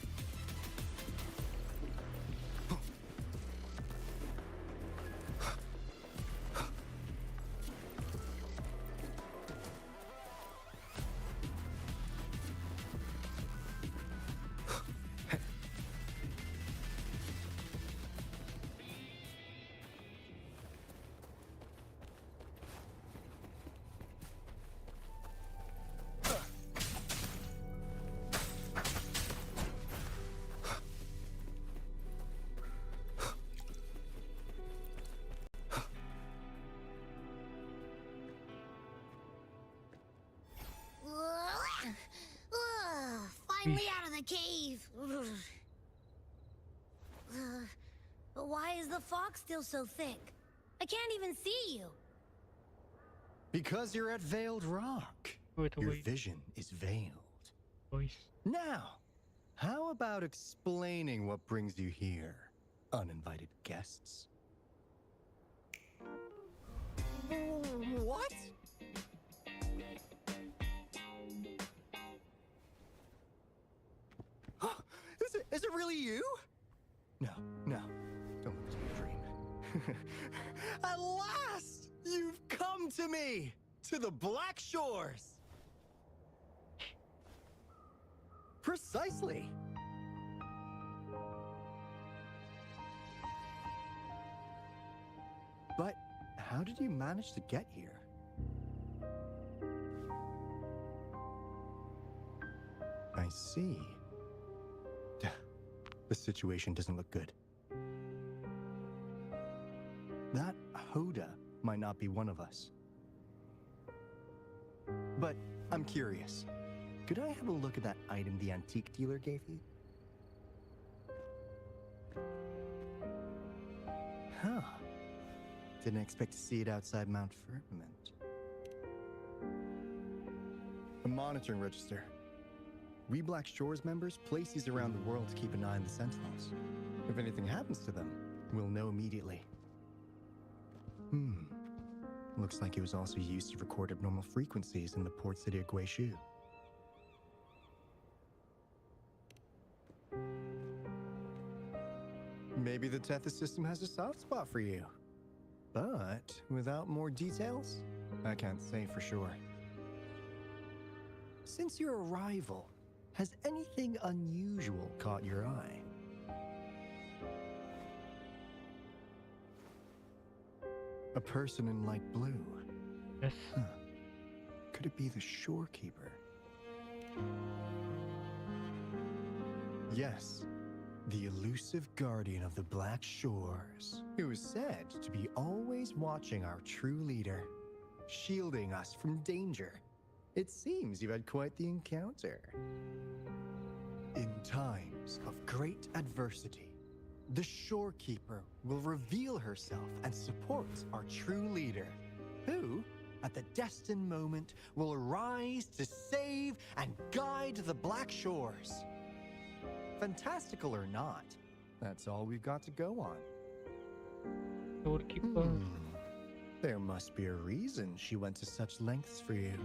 [SPEAKER 7] Finally out of the cave. But why is the fog still so thick? I can't even see you.
[SPEAKER 13] Because you're at Veiled Rock. Your vision is veiled.
[SPEAKER 3] Voice.
[SPEAKER 13] Now, how about explaining what brings you here, uninvited guests?
[SPEAKER 5] What? Is it really you?
[SPEAKER 13] No, don't let this be a dream.
[SPEAKER 5] At last! You've come to me! To the Black Shores! Precisely!
[SPEAKER 13] But how did you manage to get here? I see. The situation doesn't look good. That Hoda might not be one of us. But I'm curious. Could I have a look at that item the antique dealer gave you? Huh. Didn't expect to see it outside Mount Firmament. A monitoring register. We Black Shores members place these around the world to keep an eye on the Sentinels. If anything happens to them, we'll know immediately. Looks like it was also used to record abnormal frequencies in the port city of Guishu. Maybe the Tethys system has a soft spot for you. But without more details, I can't say for sure. Since your arrival, has anything unusual caught your eye? A person in light blue.
[SPEAKER 3] Yes.
[SPEAKER 13] Huh. Could it be the shorekeeper? Yes. The elusive guardian of the Black Shores, who is said to be always watching our true leader, shielding us from danger. It seems you've had quite the encounter. In times of great adversity, the Shorekeeper will reveal herself and support our true leader, who, at the destined moment, will arise to save and guide the Black Shores. Fantastical or not, that's all we've got to go on.
[SPEAKER 3] Storekeeper.
[SPEAKER 13] There must be a reason she went to such lengths for you.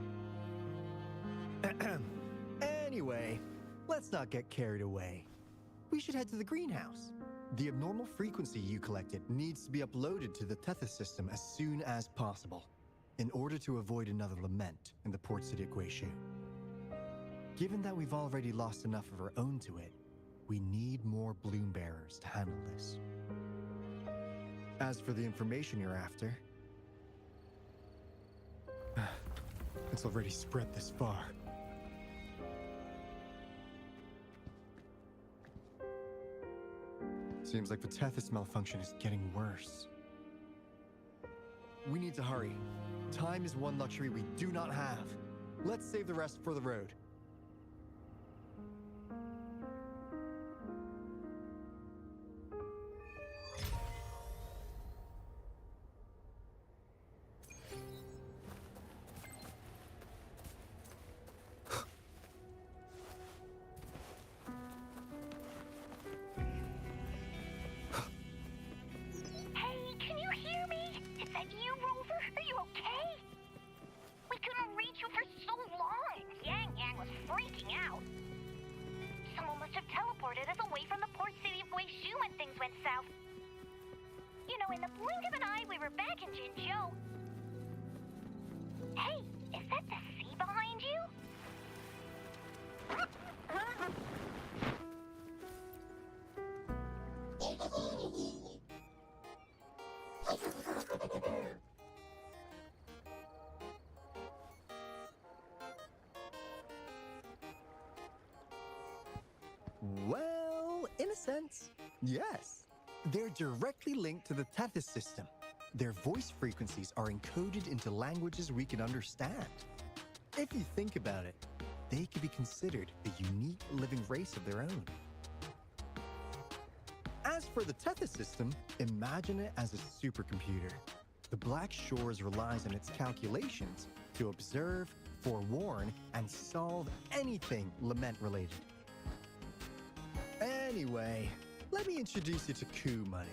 [SPEAKER 13] Anyway, let's not get carried away. We should head to the greenhouse. The abnormal frequency you collected needs to be uploaded to the Tethys system as soon as possible, in order to avoid another lament in the port city of Guishu. Given that we've already lost enough of our own to it, we need more bloom bearers to handle this. As for the information you're after, it's already spread this far. Seems like the Tethys malfunction is getting worse. We need to hurry. Time is one luxury we do not have. Let's save the rest for the road. Well, in a sense, yes. They're directly linked to the Tethys system. Their voice frequencies are encoded into languages we can understand. If you think about it, they could be considered a unique living race of their own. As for the Tethys system, imagine it as a supercomputer. The Black Shores relies on its calculations to observe, forewarn, and solve anything lament-related. Anyway, let me introduce you to Coup Money.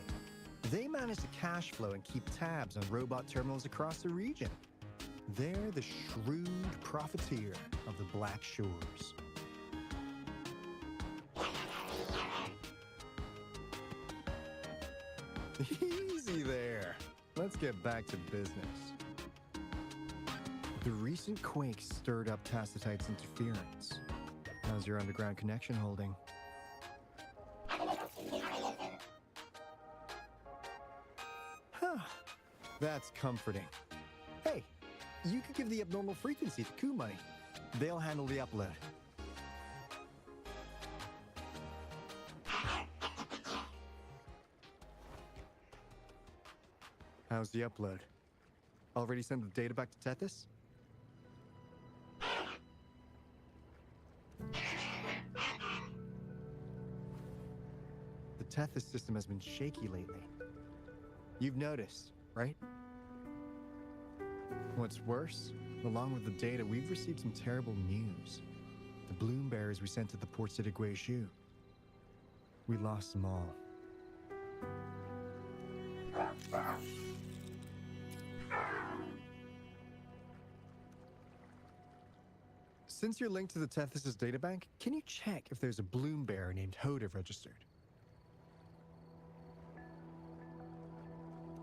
[SPEAKER 13] They manage to cash flow and keep tabs on robot terminals across the region. They're the shrewd profiteer of the Black Shores. Easy there. Let's get back to business. The recent quake stirred up Tacitite's interference. How's your underground connection holding? That's comforting. Hey, you could give the abnormal frequency to Coup Money. They'll handle the upload. How's the upload? Already sent the data back to Tethys? The Tethys system has been shaky lately. You've noticed, right? What's worse, along with the data, we've received some terrible news. The bloom bearers we sent to the port city of Guishu. We lost them all. Since you're linked to the Tethys' databank, can you check if there's a bloom bearer named Hoda registered?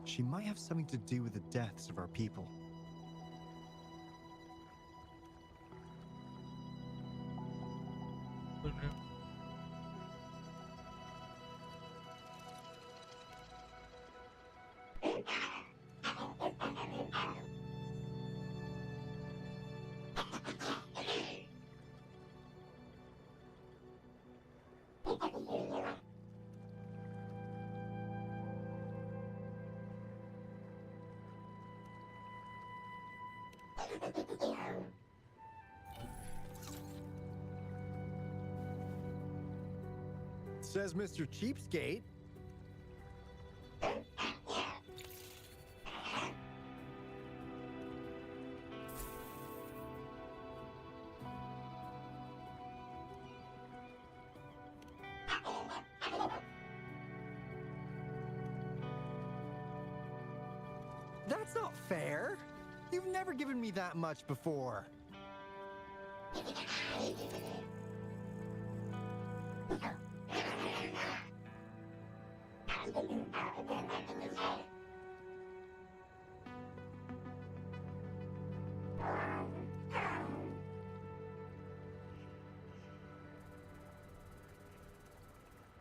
[SPEAKER 13] She might have something to do with the deaths of our people. Says Mr. Cheapskate. That's not fair. You've never given me that much before.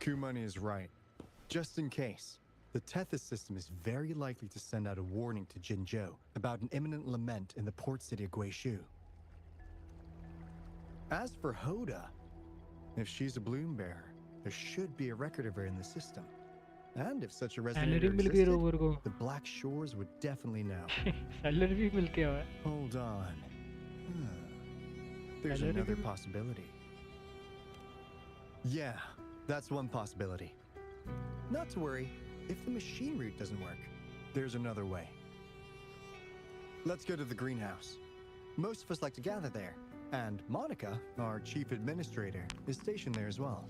[SPEAKER 13] Kumani is right. Just in case, the Tethys system is very likely to send out a warning to Jinzhou about an imminent lament in the port city of Guishu. As for Hoda, if she's a bloom bearer, there should be a record of her in the system. And if such a resonator existed, the Black Shores would definitely know.
[SPEAKER 3] Salary भी मिल के आया.
[SPEAKER 13] Hold on. There's another possibility. Yeah, that's one possibility. Not to worry, if the machine route doesn't work, there's another way. Let's go to the greenhouse. Most of us like to gather there, and Monica, our chief administrator, is stationed there as well.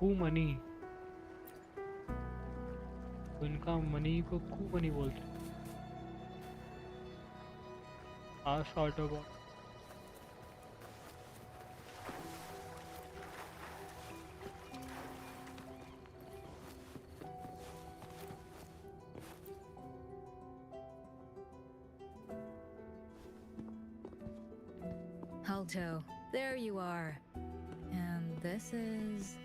[SPEAKER 3] Kumani. तो इनका money को कुमनी बोलते हैं. Ask Autobot.
[SPEAKER 11] Alto, there you are. And this is...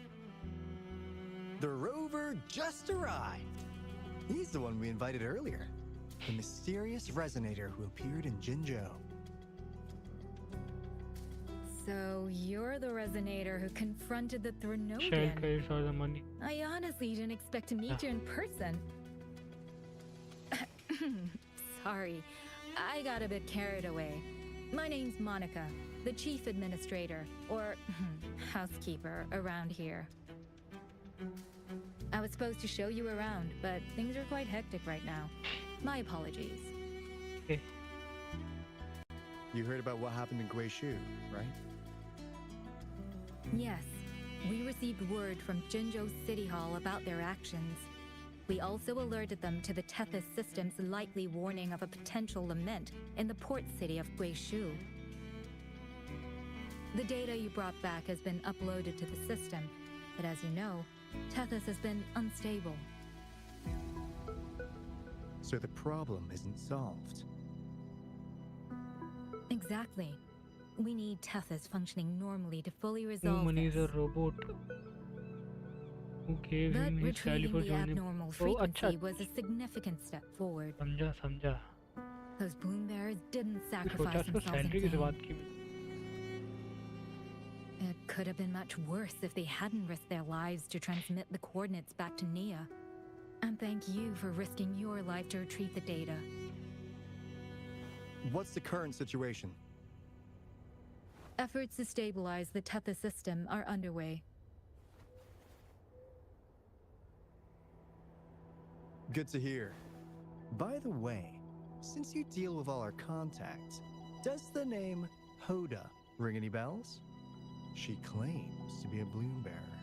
[SPEAKER 13] The rover just arrived. He's the one we invited earlier. The mysterious resonator who appeared in Jinzhou.
[SPEAKER 11] So you're the resonator who confronted the Threnodian.
[SPEAKER 3] Share the money.
[SPEAKER 11] I honestly didn't expect to meet you in person. Sorry, I got a bit carried away. My name's Monica, the chief administrator, or housekeeper around here. I was supposed to show you around, but things are quite hectic right now. My apologies.
[SPEAKER 3] Okay.
[SPEAKER 13] You heard about what happened in Guishu, right?
[SPEAKER 11] Yes, we received word from Jinzhou City Hall about their actions. We also alerted them to the Tethys system's likely warning of a potential lament in the port city of Guishu. The data you brought back has been uploaded to the system, but as you know, Tethys has been unstable.
[SPEAKER 13] So the problem isn't solved.
[SPEAKER 11] Exactly. We need Tethys functioning normally to fully resolve
[SPEAKER 3] Human
[SPEAKER 11] this.
[SPEAKER 3] is a robot who gave
[SPEAKER 11] But
[SPEAKER 3] him his salary
[SPEAKER 11] retrieving
[SPEAKER 3] for
[SPEAKER 11] the
[SPEAKER 3] joining.
[SPEAKER 11] abnormal
[SPEAKER 3] Oh,
[SPEAKER 11] frequency
[SPEAKER 3] अच्छा.
[SPEAKER 11] was a significant step forward.
[SPEAKER 3] समझा.
[SPEAKER 11] Those bloom bearers didn't
[SPEAKER 3] कुछ
[SPEAKER 11] sacrifice
[SPEAKER 3] सोचा उसको
[SPEAKER 11] themselves in
[SPEAKER 3] salary की
[SPEAKER 11] vain.
[SPEAKER 3] बात की.
[SPEAKER 11] It could have been much worse if they hadn't risked their lives to transmit the coordinates back to Nia. And thank you for risking your life to retrieve the data.
[SPEAKER 13] What's the current situation?
[SPEAKER 11] Efforts to stabilize the Tethys system are underway.
[SPEAKER 13] Good to hear. By the way, since you deal with all our contacts, does the name Hoda ring any bells? She claims to be a bloom bearer.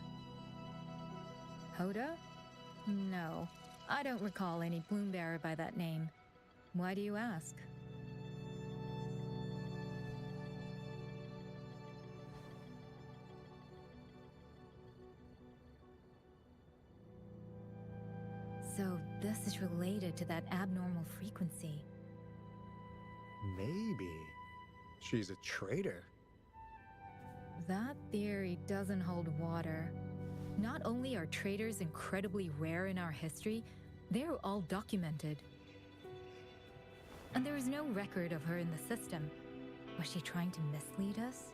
[SPEAKER 11] Hoda? No, I don't recall any bloom bearer by that name. Why do you ask? So this is related to that abnormal frequency.
[SPEAKER 13] Maybe she's a traitor.
[SPEAKER 11] That theory doesn't hold water. Not only are traitors incredibly rare in our history, they're all documented. And there is no record of her in the system. Was she trying to mislead us?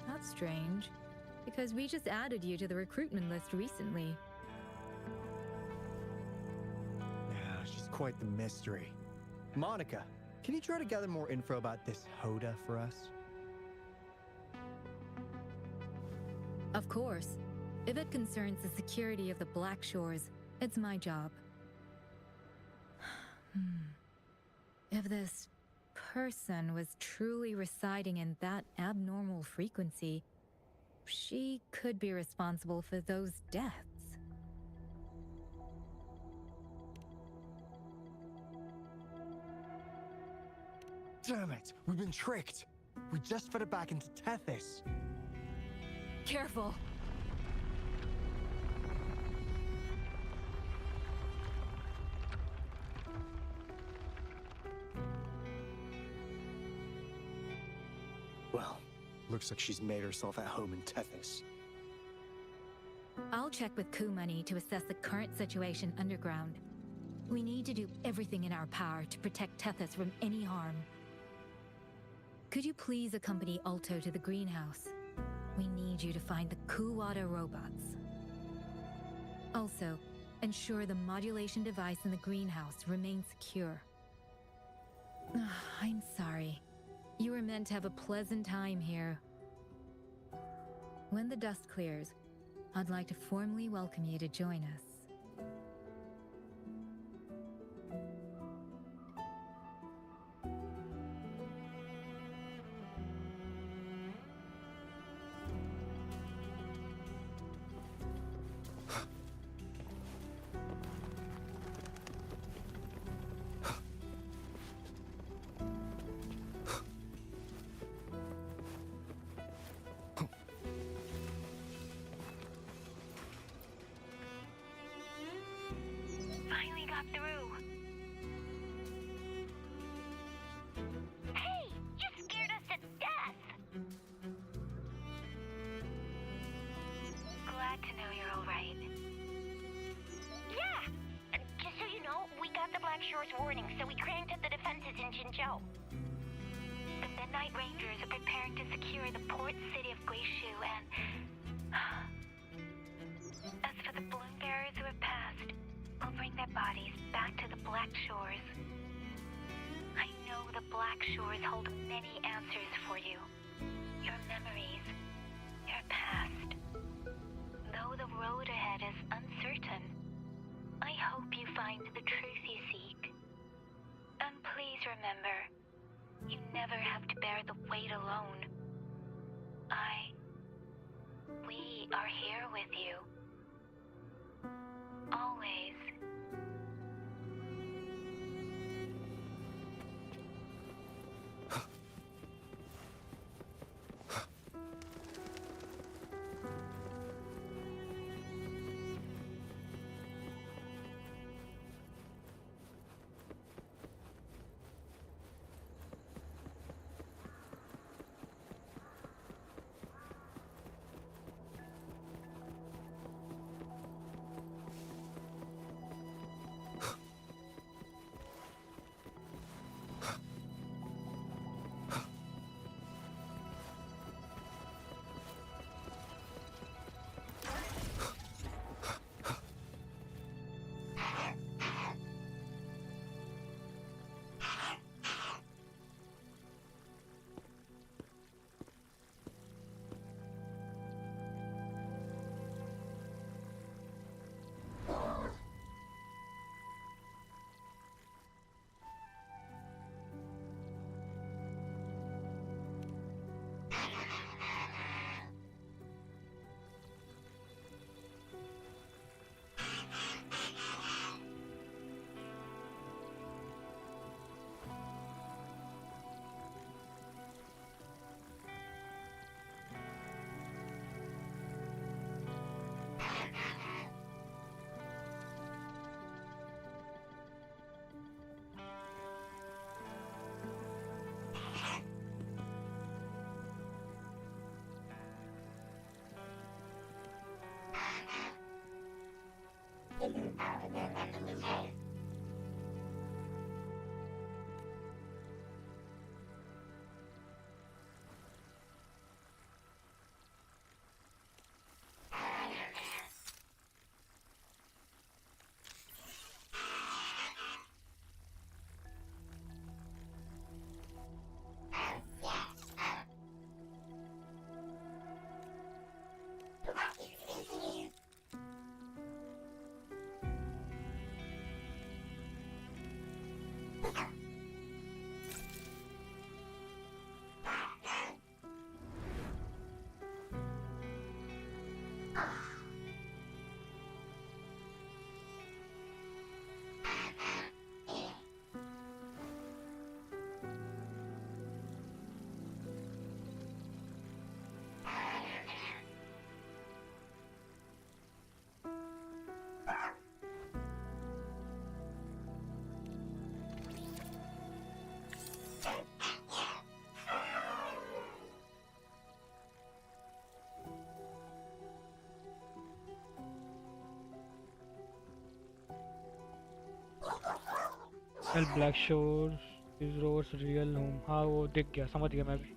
[SPEAKER 11] That's strange. Because we just added you to the recruitment list recently.
[SPEAKER 13] Yeah, she's quite the mystery. Monica, can you try to gather more info about this Hoda for us?
[SPEAKER 11] Of course. If it concerns the security of the Black Shores, it's my job. If this person was truly residing in that abnormal frequency, she could be responsible for those deaths.
[SPEAKER 13] Damn it! We've been tricked! We just fed it back into Tethys.
[SPEAKER 11] Careful!
[SPEAKER 13] Well, looks like she's made herself at home in Tethys.
[SPEAKER 11] I'll check with Kumani to assess the current situation underground. We need to do everything in our power to protect Tethys from any harm. Could you please accompany Alto to the greenhouse? We need you to find the Kuwata robots. Also, ensure the modulation device in the greenhouse remains secure. I'm sorry. You were meant to have a pleasant time here. When the dust clears, I'd like to formally welcome you to join us.
[SPEAKER 14] Finally got through. Hey, you scared us to death. Glad to know you're all right. Yeah, just so you know, we got the Black Shore's warning, so we cranked up the defenses in Jinzhou. The Midnight Rangers are preparing to secure the port city of Guishu, and as for the balloon bearers who have passed, we'll bring their bodies back to the Black Shores. I know the Black Shores hold many answers for you. Your memories, your past. Though the road ahead is uncertain, I hope you find the truth you seek. And please remember, you never have to bear the weight alone. We are here with you. Always.
[SPEAKER 3] Well, Black Shores is Rover's real home. हाँ वो दिख गया, समझ गया मैं भी.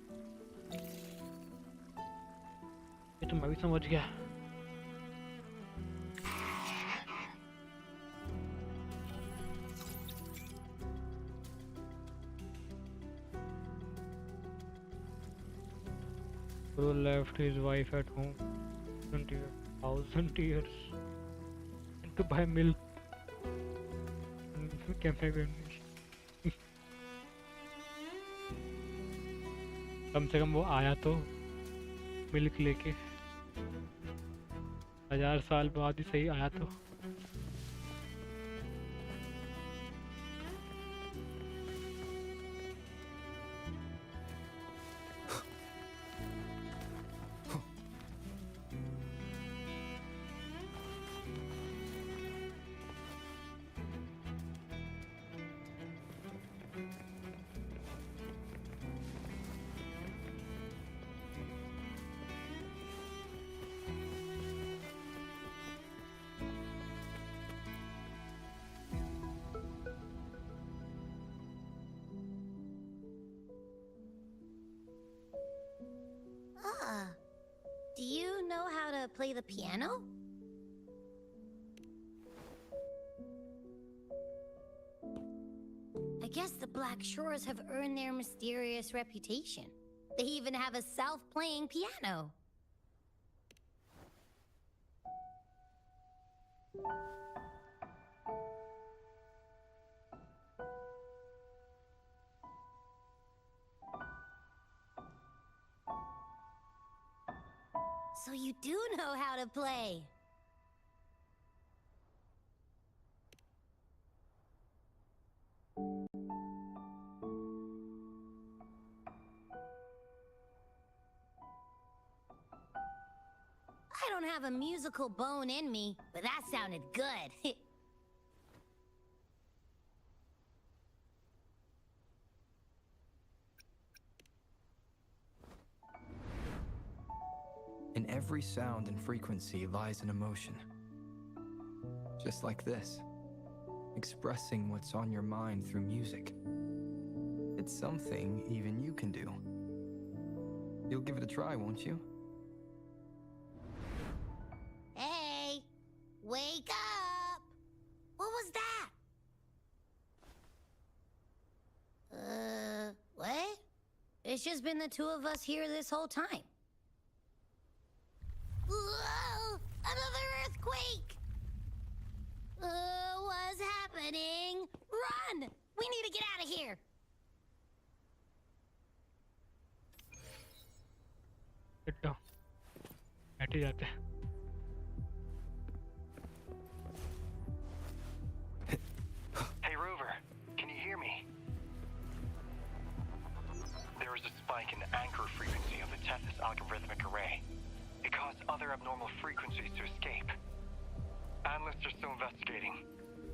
[SPEAKER 3] ये तो मैं भी समझ गया. Roro left his wife at home 20,000 years and to buy milk. कम से कम वो आया तो मिल्क लेके 1000 साल बाद ही सही आया तो.
[SPEAKER 7] Do you know how to play the piano? I guess the Black Shores have earned their mysterious reputation. They even have a self-playing piano. So you do know how to play. I don't have a musical bone in me, but that sounded good.
[SPEAKER 2] In every sound and frequency lies an emotion. Just like this. Expressing what's on your mind through music. It's something even you can do. You'll give it a try, won't you?
[SPEAKER 7] Hey! Wake up! What was that? What? It's just been the two of us here this whole time. Whoa! Another earthquake! What's happening? Run! We need to get out of here!
[SPEAKER 3] Sit down. बैठ ही जाते हैं.
[SPEAKER 15] Hey Rover, can you hear me? There is a spike in the anchor frequency of the Tethys algorithmic array. It caused other abnormal frequencies to escape. Analysts are still investigating.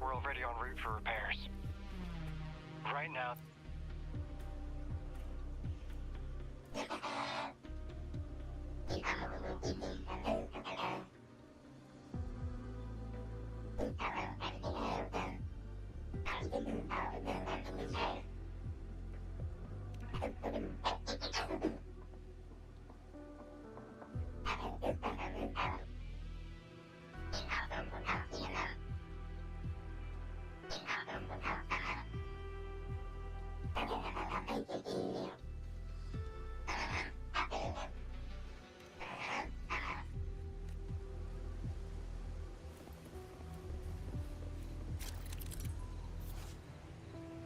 [SPEAKER 15] We're already en route for repairs. Right now...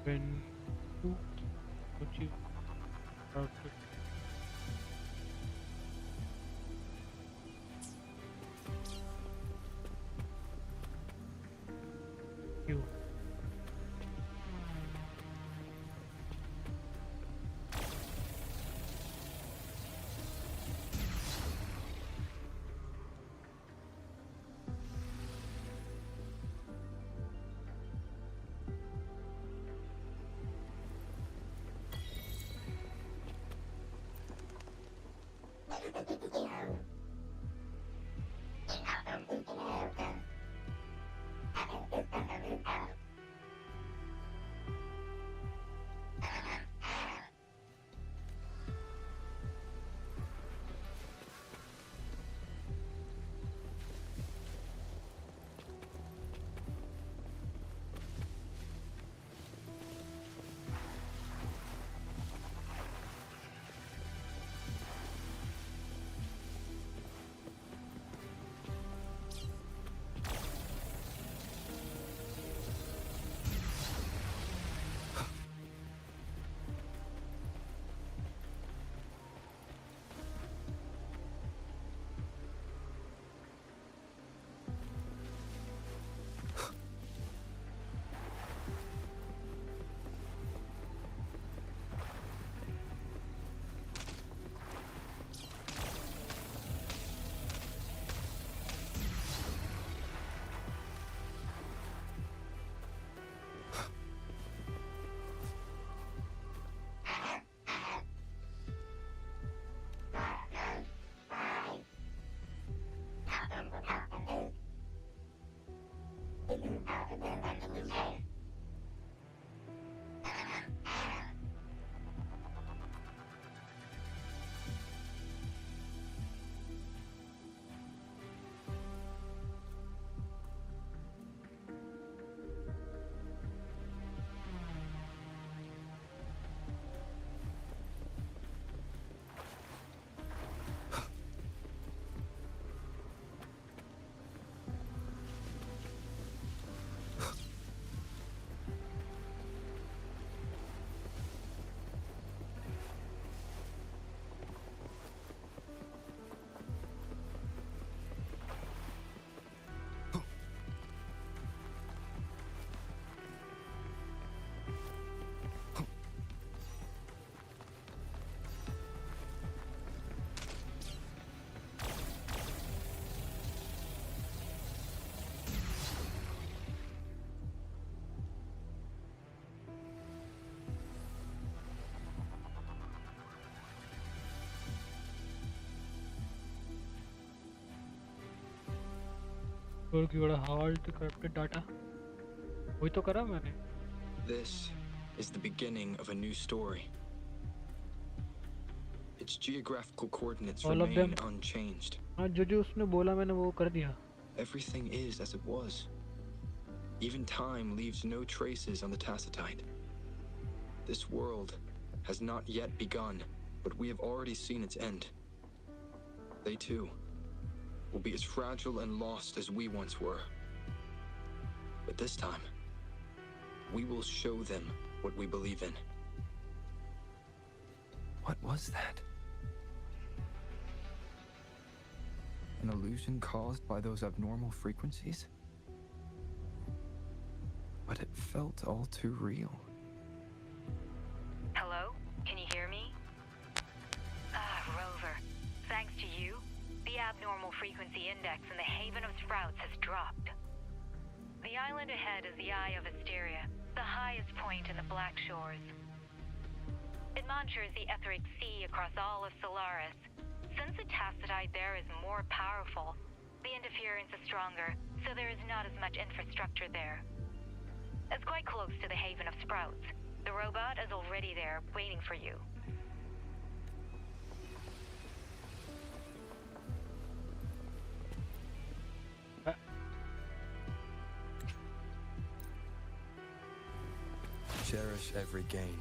[SPEAKER 3] When you started. You. Work your halt corrupted data. वही तो करा मैंने.
[SPEAKER 2] This is the beginning of a new story. Its geographical coordinates
[SPEAKER 3] All of them.
[SPEAKER 2] remain unchanged.
[SPEAKER 3] हाँ जो उसने बोला मैंने वो कर दिया.
[SPEAKER 2] Everything is as it was. Even time leaves no traces on the Tacitite. This world has not yet begun, but we have already seen its end. They too will be as fragile and lost as we once were. But this time, we will show them what we believe in. What was that? An illusion caused by those abnormal frequencies? But it felt all too real.
[SPEAKER 14] Hello? Can you hear me? Rover. Thanks to you, the abnormal frequency index in the Haven of Sprouts has dropped. The island ahead is the Eye of Asteria, the highest point in the Black Shores. It monitors the etheric sea across all of Solaris. Since the Tacitite there is more powerful, the interference is stronger, so there is not as much infrastructure there. It's quite close to the Haven of Sprouts. The robot is already there, waiting for you.
[SPEAKER 2] Cherish every gain.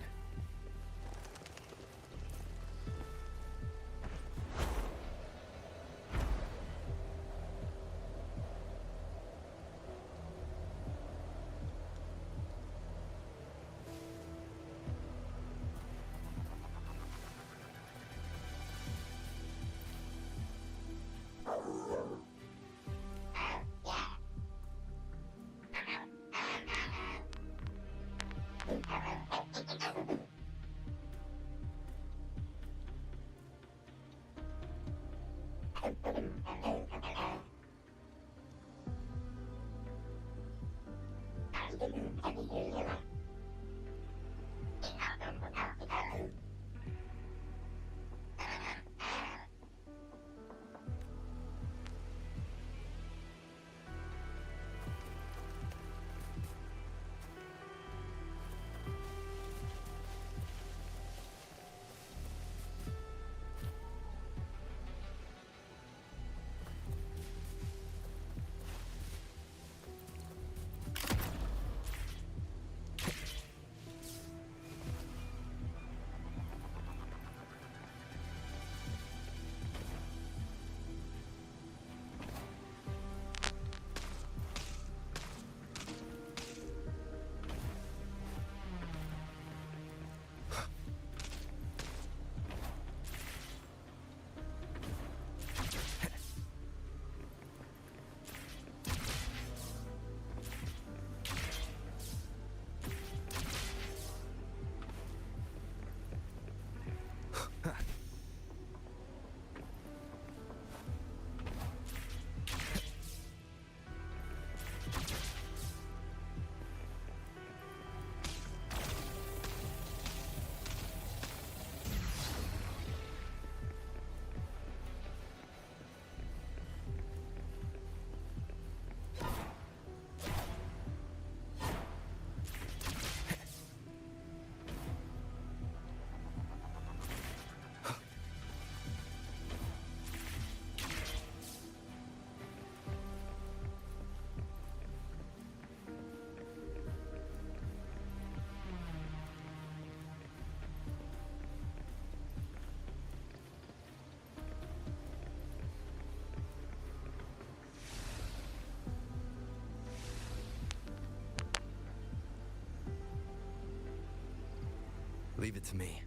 [SPEAKER 2] Leave it to me.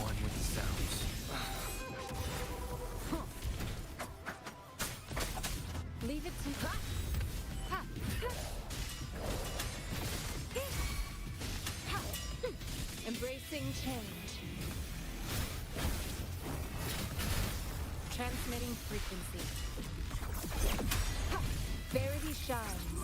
[SPEAKER 2] One with the sounds.
[SPEAKER 11] Leave it to me. Embracing change. Transmitting frequency. Verity shines.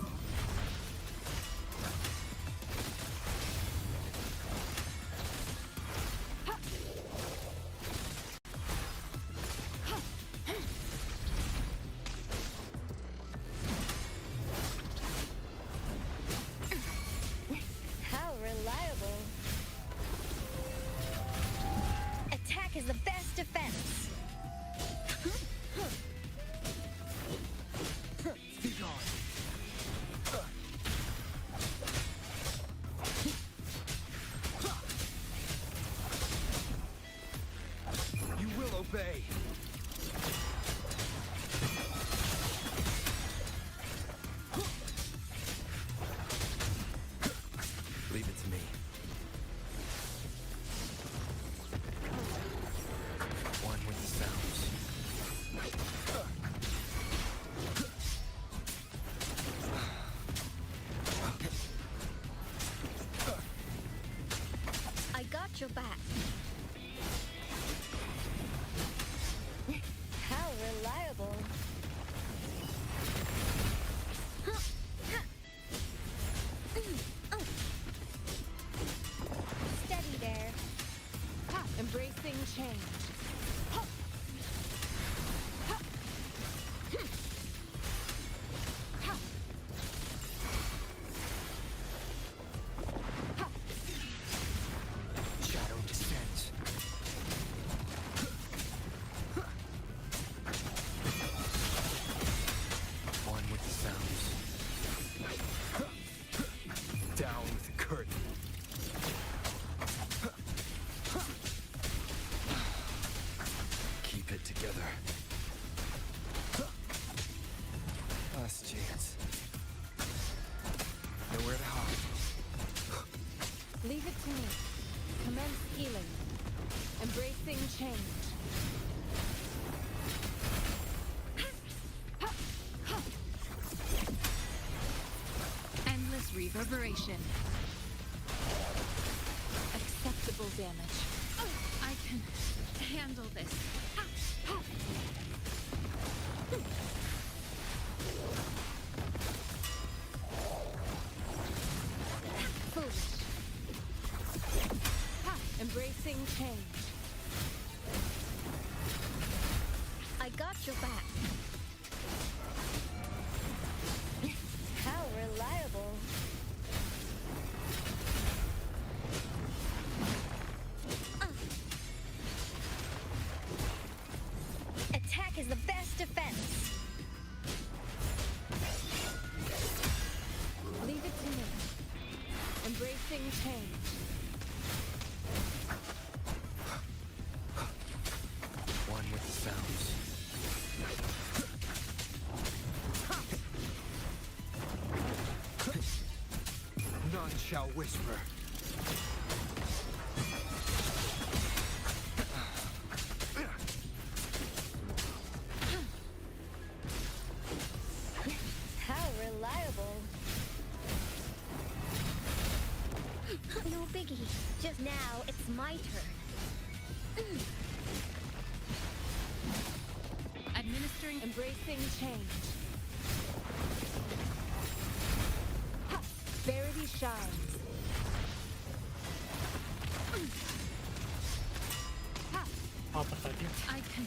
[SPEAKER 7] How reliable. Attack is the best defense.
[SPEAKER 2] Be gone. You will obey. Leave it to me. One with the sounds.
[SPEAKER 7] I got your back. How reliable. Steady there.
[SPEAKER 11] Embracing change.
[SPEAKER 2] Shadow descends. One with the sounds. Down with the curtain. Keep it together. Last chance. Nowhere to hide.
[SPEAKER 11] Leave it to me. Commence healing. Embracing change. Endless reverberation. Acceptable damage. I can handle this. Foolish. Embracing change.
[SPEAKER 7] I got your back. How reliable. Attack is the best defense.
[SPEAKER 11] Leave it to me. Embracing change.
[SPEAKER 2] One with the sounds. None shall whisper.
[SPEAKER 7] How reliable. No biggie. Just now, it's my turn.
[SPEAKER 11] Administering embracing change. Verity shines.
[SPEAKER 3] वापस आ गया.
[SPEAKER 11] I can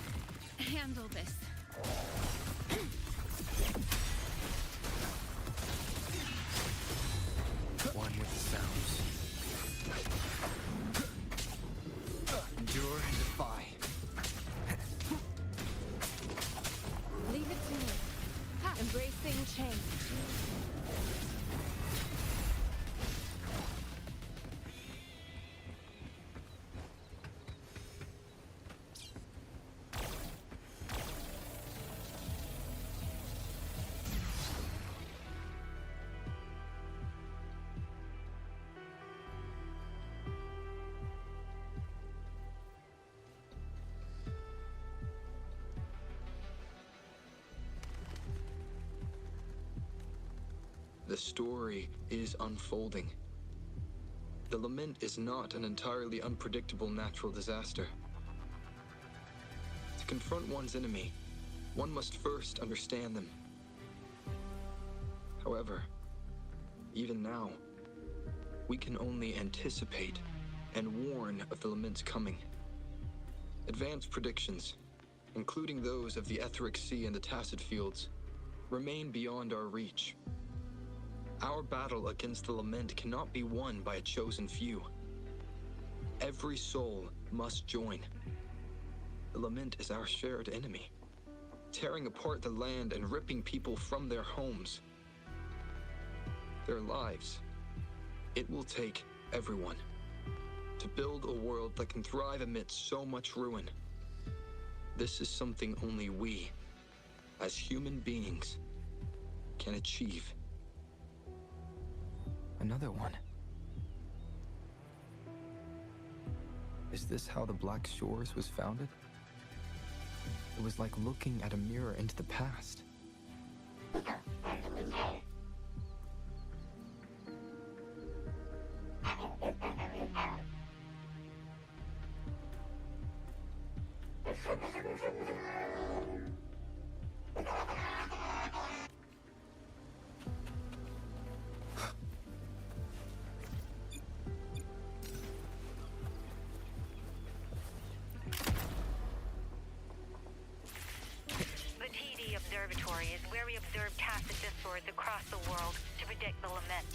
[SPEAKER 11] handle this.
[SPEAKER 2] One with the sounds. Endure and defy.
[SPEAKER 11] Leave it to me. Embracing change.
[SPEAKER 2] the story is unfolding. The lament is not an entirely unpredictable natural disaster. To confront one's enemy, one must first understand them. However, even now, we can only anticipate and warn of the lament's coming. Advanced predictions, including those of the Etheric Sea and the Tacet Fields, remain beyond our reach. Our battle against the lament cannot be won by a chosen few. Every soul must join. The lament is our shared enemy, tearing apart the land and ripping people from their homes, their lives. It will take everyone to build a world that can thrive amidst so much ruin. This is something only we, as human beings, can achieve. Another one. Is this how the Black Shores was founded? It was like looking at a mirror into the past.
[SPEAKER 14] Observatory is where we observe tacit discords across the world to predict the lament.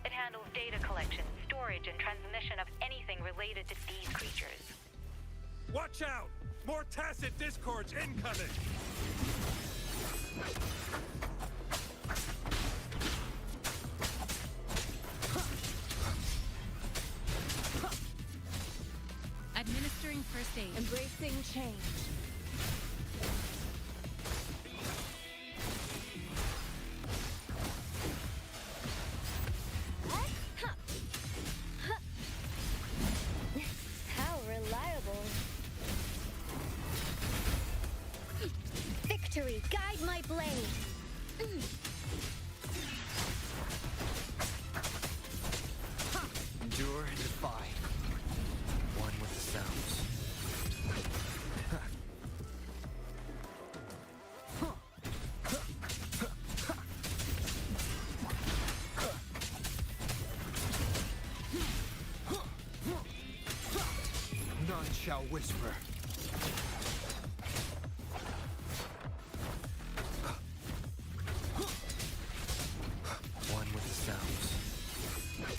[SPEAKER 14] It handles data collection, storage, and transmission of anything related to these creatures.
[SPEAKER 10] Watch out! More tacit discords incoming!
[SPEAKER 16] Administering first aid.
[SPEAKER 1] Embracing change.
[SPEAKER 4] How reliable. Victory, guide my blade.
[SPEAKER 2] Endure and defy. One with the sounds. None shall whisper. One with the sounds.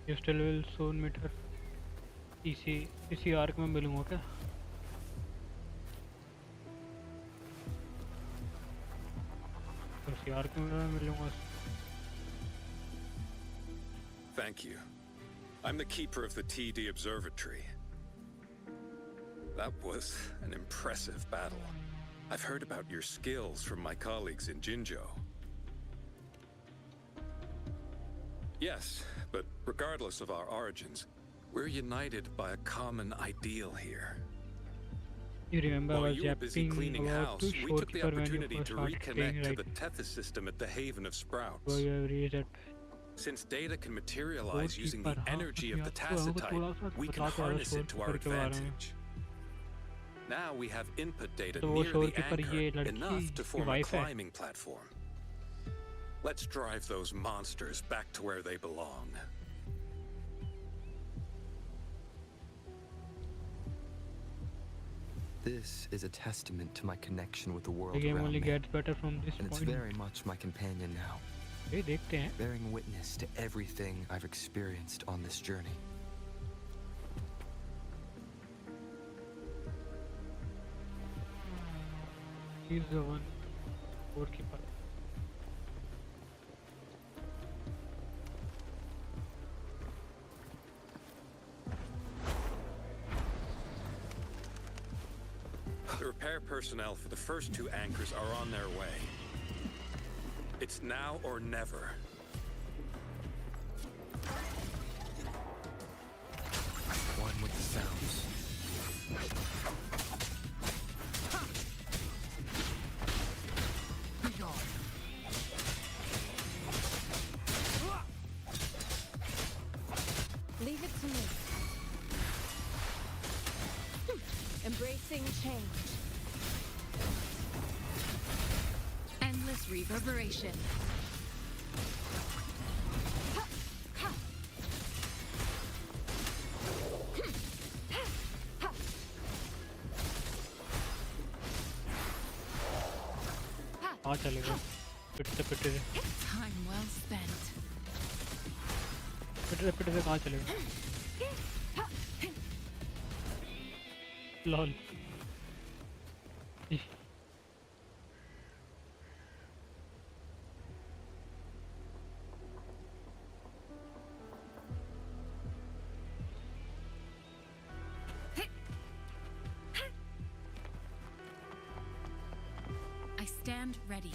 [SPEAKER 3] You still will soon meet her. इसी arc में मिलूंगा क्या? इसी arc में मिलूंगा.
[SPEAKER 10] Thank you. I'm the keeper of the TD Observatory. That was an impressive battle. I've heard about your skills from my colleagues in Jinzhou. Yes, but regardless of our origins, we're united by a common ideal here.
[SPEAKER 3] You remember
[SPEAKER 10] While
[SPEAKER 3] I was
[SPEAKER 10] you were busy
[SPEAKER 3] yapping
[SPEAKER 10] cleaning
[SPEAKER 3] about
[SPEAKER 10] house,
[SPEAKER 3] to
[SPEAKER 10] we took the
[SPEAKER 3] shortcut when you
[SPEAKER 10] opportunity
[SPEAKER 3] first
[SPEAKER 10] to
[SPEAKER 3] started playing,
[SPEAKER 10] reconnect to
[SPEAKER 3] right?
[SPEAKER 10] the Tethys system at the Haven of Sprouts.
[SPEAKER 3] So you have reached that.
[SPEAKER 10] Since data can materialize using the
[SPEAKER 3] Shortkeeper, हाँ,
[SPEAKER 10] energy
[SPEAKER 3] कुछ
[SPEAKER 10] of the
[SPEAKER 3] याद हुआ होगा थोड़ा
[SPEAKER 10] Tacetite,
[SPEAKER 3] सा,
[SPEAKER 10] we can
[SPEAKER 3] बता दो
[SPEAKER 10] harness it to our
[SPEAKER 3] shortkeeper के बारे में.
[SPEAKER 10] advantage. Now we have input data
[SPEAKER 3] तो वो
[SPEAKER 10] near the
[SPEAKER 3] shortkeeper ये
[SPEAKER 10] anchor,
[SPEAKER 3] लड़की
[SPEAKER 10] enough to
[SPEAKER 3] की
[SPEAKER 10] form a
[SPEAKER 3] wife है.
[SPEAKER 10] climbing platform. Let's drive those monsters back to where they belong.
[SPEAKER 2] This is a testament to my connection with the world
[SPEAKER 3] The game
[SPEAKER 2] around
[SPEAKER 3] only
[SPEAKER 2] me.
[SPEAKER 3] gets better from this
[SPEAKER 2] And it's
[SPEAKER 3] point.
[SPEAKER 2] very much my companion now,
[SPEAKER 3] ये देखते हैं.
[SPEAKER 2] bearing witness to everything I've experienced on this journey.
[SPEAKER 3] He's the one. Shortkeeper.
[SPEAKER 10] The repair personnel for the first two anchors are on their way. It's now or never.
[SPEAKER 2] One with the sounds.
[SPEAKER 5] Be gone.
[SPEAKER 17] Leave it to me. Embracing change.
[SPEAKER 16] Endless reverberation.
[SPEAKER 3] कहाँ चले गए पिटते पिटते से
[SPEAKER 16] Time well spent.
[SPEAKER 3] पिटते पिटते से कहाँ चले गए lol
[SPEAKER 16] I stand ready.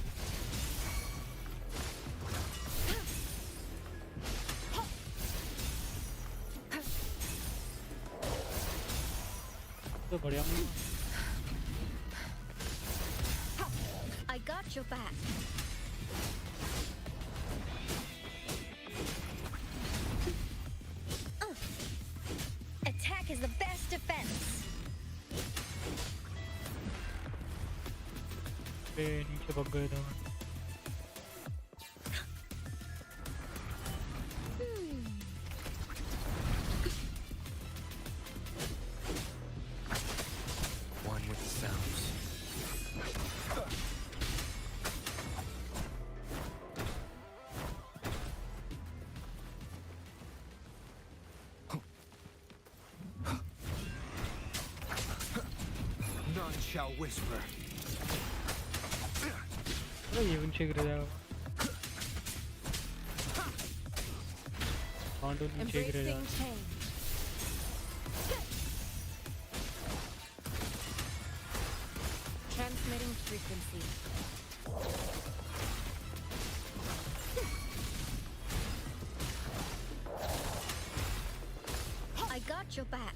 [SPEAKER 3] तो बढ़िया
[SPEAKER 4] I got your back. Attack is the best defense.
[SPEAKER 3] पे नीचे भाग गए थे
[SPEAKER 2] One with the sounds.
[SPEAKER 5] None shall whisper.
[SPEAKER 3] अरे ये भी नीचे गिर जाएगा कौन तो नीचे गिर जाएगा
[SPEAKER 17] Embracing change. Transmitting frequency.
[SPEAKER 4] I got your back.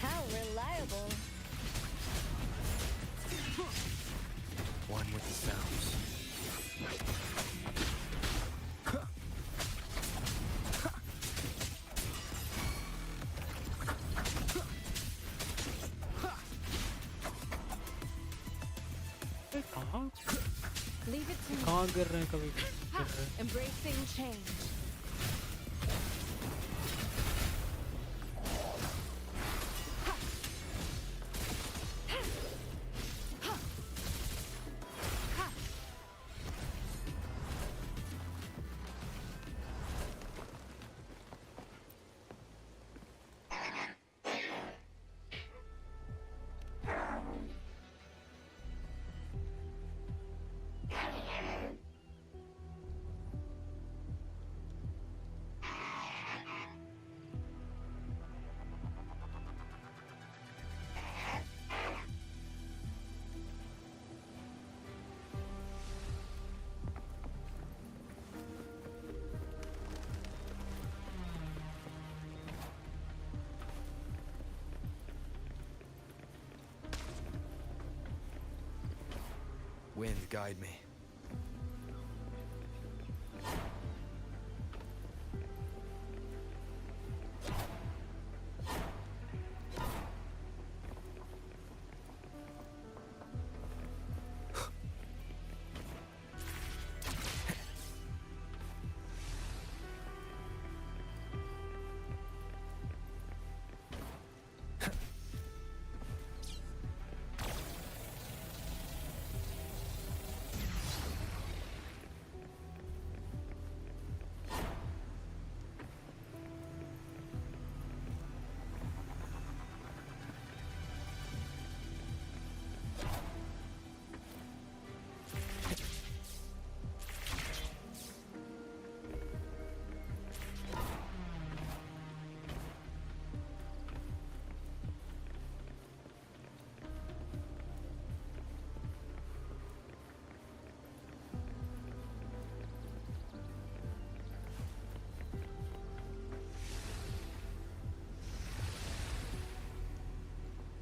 [SPEAKER 4] How reliable.
[SPEAKER 2] One with the sounds.
[SPEAKER 3] कहाँ
[SPEAKER 17] Leave it to me.
[SPEAKER 3] कहाँ गिर रहे हैं कभी गिर रहे हैं
[SPEAKER 17] Embracing change.
[SPEAKER 2] Wind, guide me.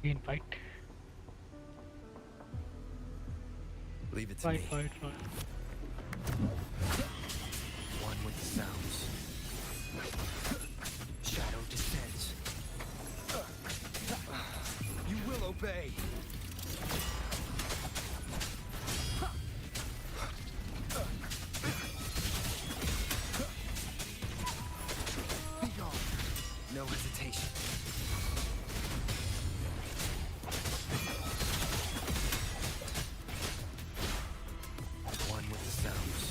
[SPEAKER 3] Green fight.
[SPEAKER 2] Leave it to
[SPEAKER 3] Fight,
[SPEAKER 2] me.
[SPEAKER 3] fight, fight.
[SPEAKER 2] One with the sounds. Shadow descends. You will obey. Be gone. No hesitation. One with the sounds.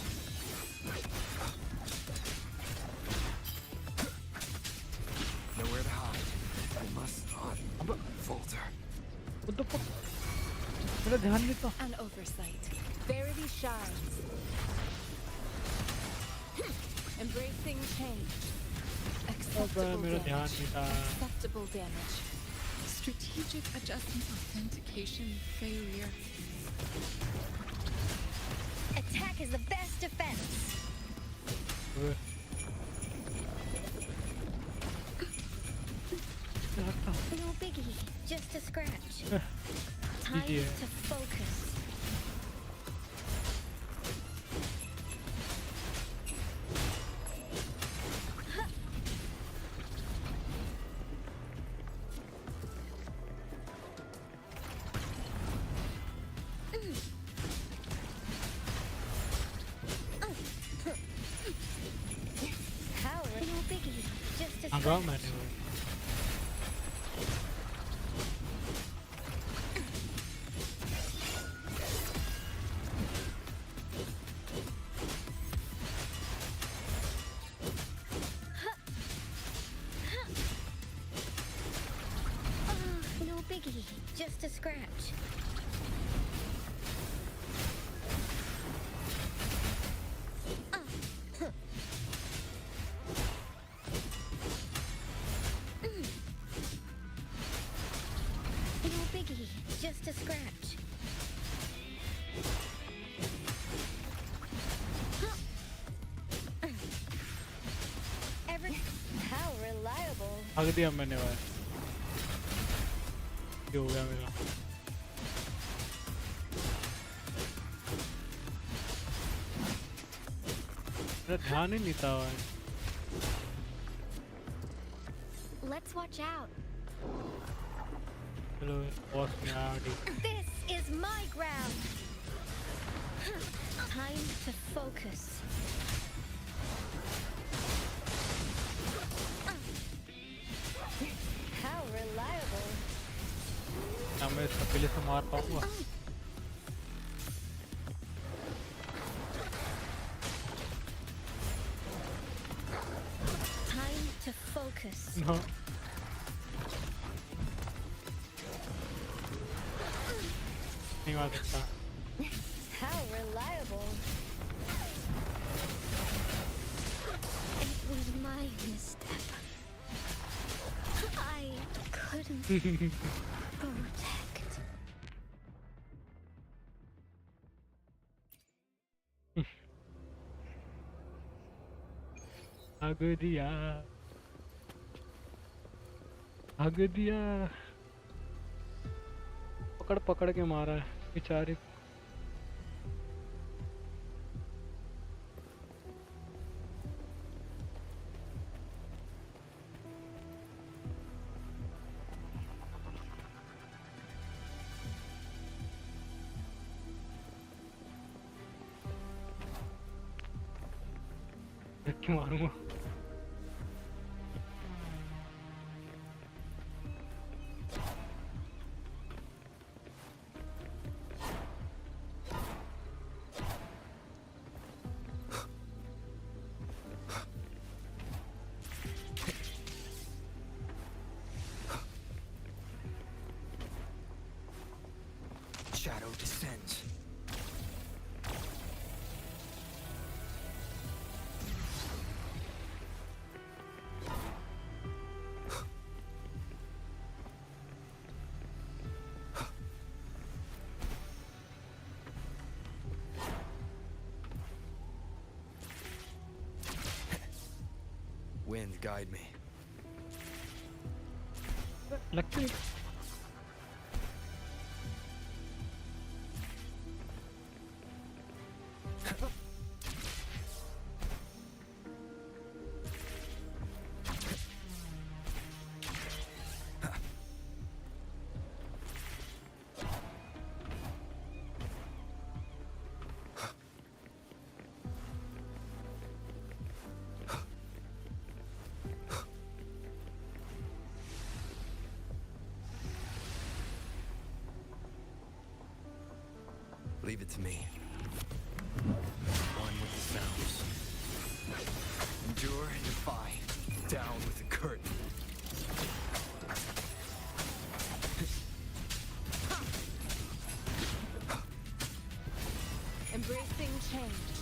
[SPEAKER 2] Nowhere to hide. I must not falter.
[SPEAKER 3] What the fuck? मेरा ध्यान नहीं था.
[SPEAKER 17] An oversight. Verity shines. Embracing change. Acceptable
[SPEAKER 3] मेरा ध्यान
[SPEAKER 17] damage.
[SPEAKER 3] नहीं था.
[SPEAKER 17] Acceptable damage.
[SPEAKER 16] Strategic adjustment authentication failure.
[SPEAKER 14] Attack is the best defense. No biggie, just a scratch. Time to focus. Power, no biggie, just a
[SPEAKER 3] हाँ मैंने
[SPEAKER 14] scratch.
[SPEAKER 3] वो.
[SPEAKER 14] No biggie, just a scratch. No biggie, just a scratch. Every how reliable.
[SPEAKER 3] भाग दिया मैंने वो. ये हो गया मेरा. मेरा ध्यान ही नहीं था.
[SPEAKER 14] Let's watch out.
[SPEAKER 3] चलो बॉस में आ गई.
[SPEAKER 14] This is my ground. Time to focus. How reliable.
[SPEAKER 3] क्या मैं इसका पहले से मार पाऊंगा?
[SPEAKER 14] Time to focus.
[SPEAKER 3] No. नहीं मार सकता.
[SPEAKER 14] How reliable. It was my misstep. I couldn't protect.
[SPEAKER 3] भाग दिया. भाग दिया. पकड़ पकड़ के मारा है बेचारे को. क्यों मारूंगा?
[SPEAKER 2] Shadow descends. Wind, guide me.
[SPEAKER 3] लगता है
[SPEAKER 2] Leave it to me. One with the sounds. Endure and defy. Down with the curtain.
[SPEAKER 17] Embracing change.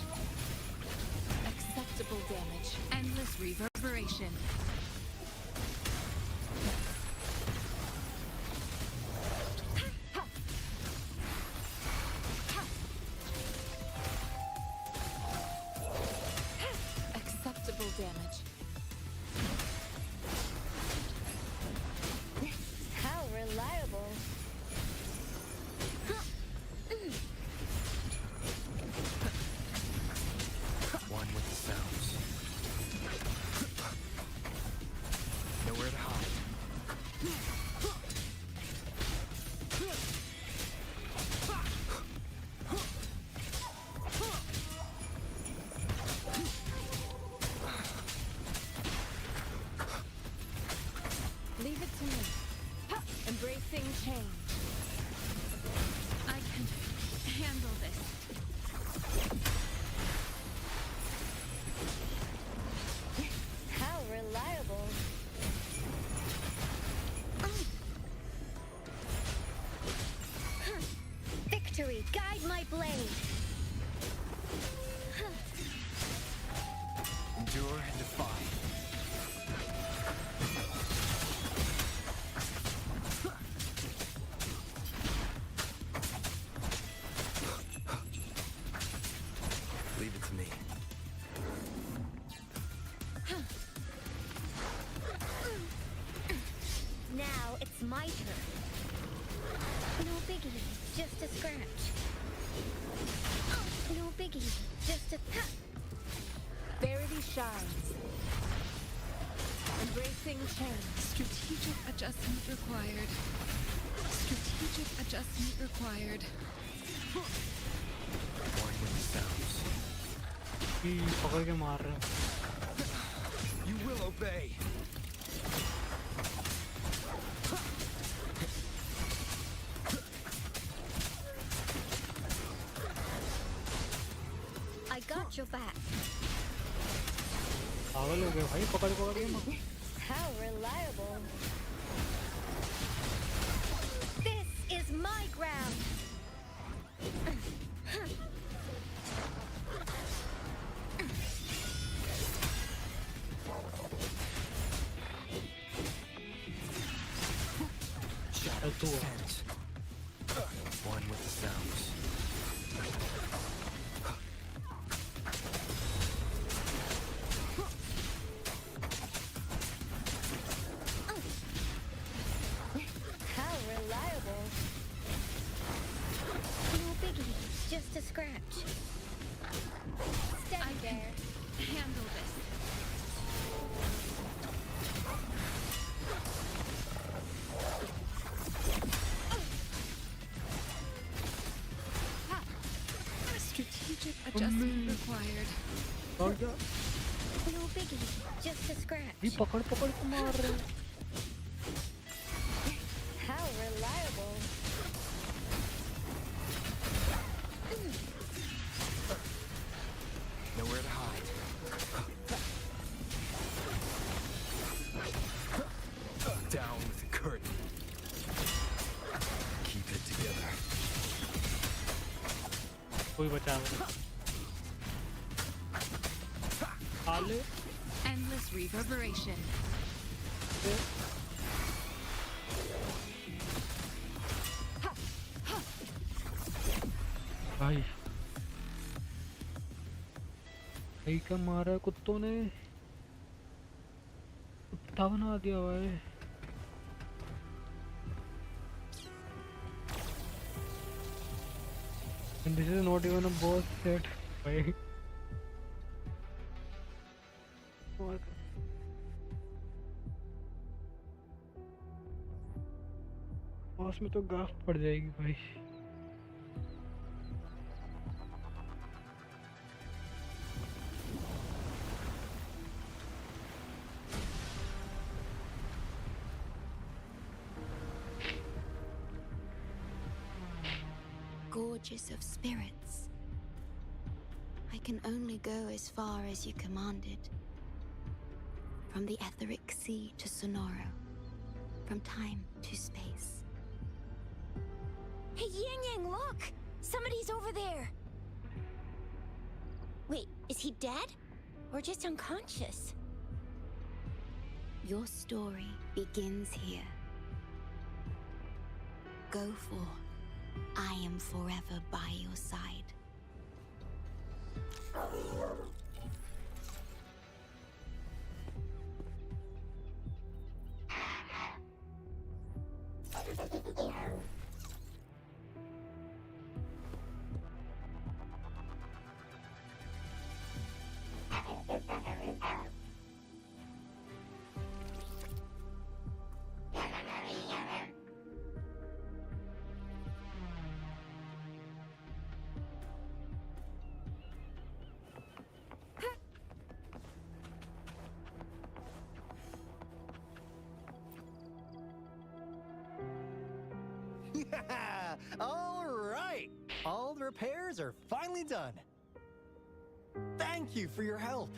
[SPEAKER 17] Acceptable damage. Endless reverberation. Acceptable damage.
[SPEAKER 7] How reliable.
[SPEAKER 2] One with the sounds. Nowhere to hide.
[SPEAKER 17] Leave it to me. Embracing change.
[SPEAKER 12] I can handle this.
[SPEAKER 7] How reliable. Victory, guide my blade.
[SPEAKER 2] Endure and defy. Leave it to me.
[SPEAKER 7] Now it's my turn. No biggie, just a scratch. No biggie, just a...
[SPEAKER 17] Verity shines. Embracing change.
[SPEAKER 16] Strategic adjustment required. Strategic adjustment required.
[SPEAKER 2] One with the sounds.
[SPEAKER 3] पकड़ के मार रहे हैं।
[SPEAKER 2] You will obey.
[SPEAKER 7] I got your back.
[SPEAKER 3] पागल हो गए भाई, पकड़ पकड़ के मार।
[SPEAKER 7] How reliable. This is my ground.
[SPEAKER 2] Shadow descends. One with the sounds.
[SPEAKER 7] How reliable. No biggie, just a scratch. Steady there.
[SPEAKER 12] Handle this.
[SPEAKER 16] Strategic adjustment required.
[SPEAKER 3] और क्या?
[SPEAKER 7] No biggie, just a scratch.
[SPEAKER 3] ये पकड़ पकड़ के मार रहे हैं।
[SPEAKER 7] How reliable.
[SPEAKER 2] Nowhere to hide. Down with the curtain. Keep it together.
[SPEAKER 3] कोई बचा नहीं। आले।
[SPEAKER 12] Endless reverberation.
[SPEAKER 3] भाई भाई क्या मारा है कुत्तों ने, कुत्ता बना दिया भाई। And this is not even a boss set भाई। बॉस में तो गाफ पड़ जाएगी भाई।
[SPEAKER 4] mages of spirits. I can only go as far as you commanded. From the etheric sea to Sonoro. From time to space.
[SPEAKER 7] Hey, Yang Yang, look! Somebody's over there! Wait, is he dead? Or just unconscious?
[SPEAKER 4] Your story begins here. Go forth. I am forever by your side.
[SPEAKER 13] Yeah! All right! All the repairs are finally done. Thank you for your help.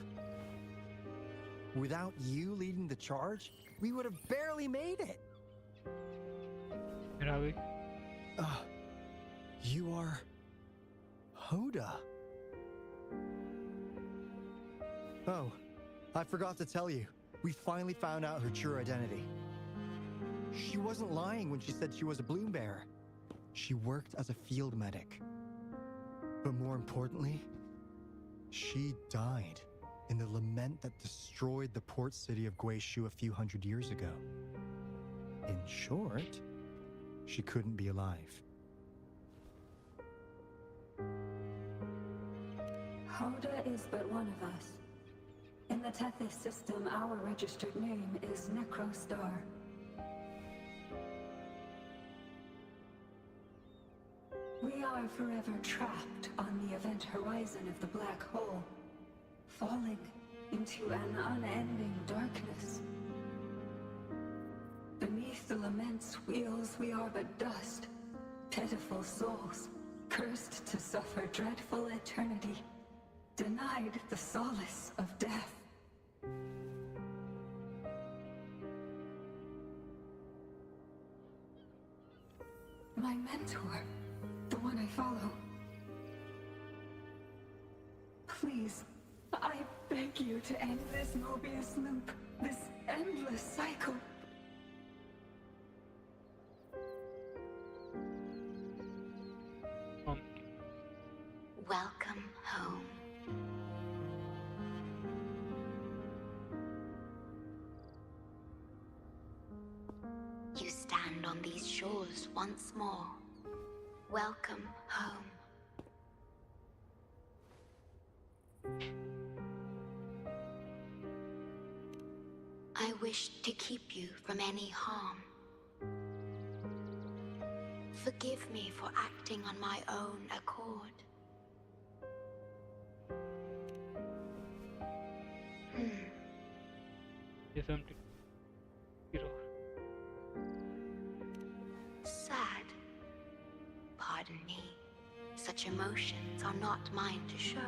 [SPEAKER 13] Without you leading the charge, we would have barely made it.
[SPEAKER 3] Where are we?
[SPEAKER 13] You are Hoda. Oh, I forgot to tell you. We finally found out her true identity. She wasn't lying when she said she was a bloom bearer. She worked as a field medic. But more importantly, she died in the lament that destroyed the port city of Guishu a few hundred years ago. In short, she couldn't be alive.
[SPEAKER 12] Hoda is but one of us. In the Tethys system, our registered name is Necrostar. We are forever trapped on the event horizon of the black hole, falling into an unending darkness. Beneath the lament's wheels, we are but dust, pitiful souls, cursed to suffer dreadful eternity, denied the solace of death. My mentor, the one I follow. Please, I beg you to end this Mobius loop, this endless cycle.
[SPEAKER 4] Welcome home. You stand on these shores once more. Welcome home. I wish to keep you from any harm. Forgive me for acting on my own accord. Sad. Pardon me. Such emotions are not mine to show.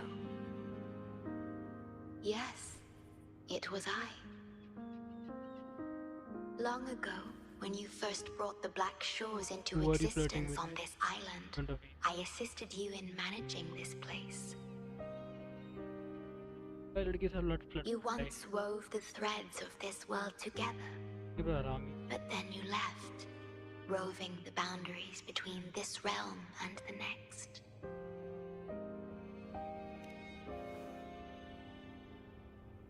[SPEAKER 4] Yes, it was I. Long ago, when you first brought the Black Shores into existence on this island, I assisted you in managing this place. You once wove the threads of this world together, but then you left, roving the boundaries between this realm and the next.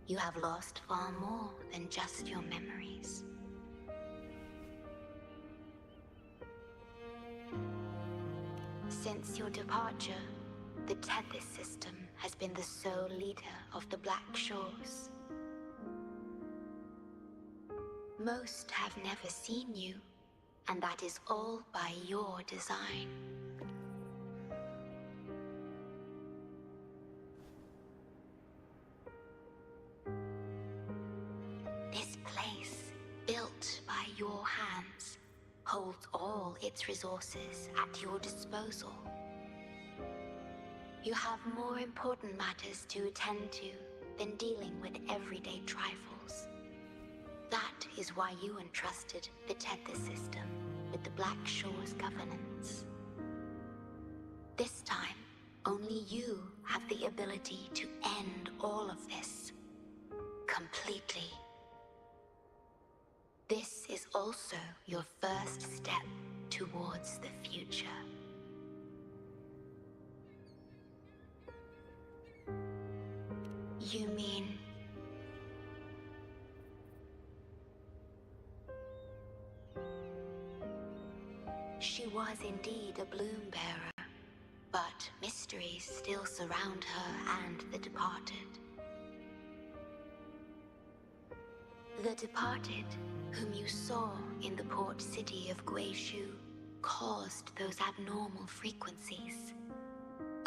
[SPEAKER 4] You have lost far more than just your memories. Since your departure, the Tethys system has been the sole leader of the Black Shores. Most have never seen you, and that is all by your design. This place, built by your hands, holds all its resources at your disposal.
[SPEAKER 14] You have more important matters to attend to than dealing with everyday trifles. That is why you entrusted the Tether system with the Black Shore's governance. This time, only you have the ability to end all of this. Completely. This is also your first step towards the future. You mean... She was indeed a bloom bearer, but mysteries still surround her and the departed. The departed, whom you saw in the port city of Guishu, caused those abnormal frequencies.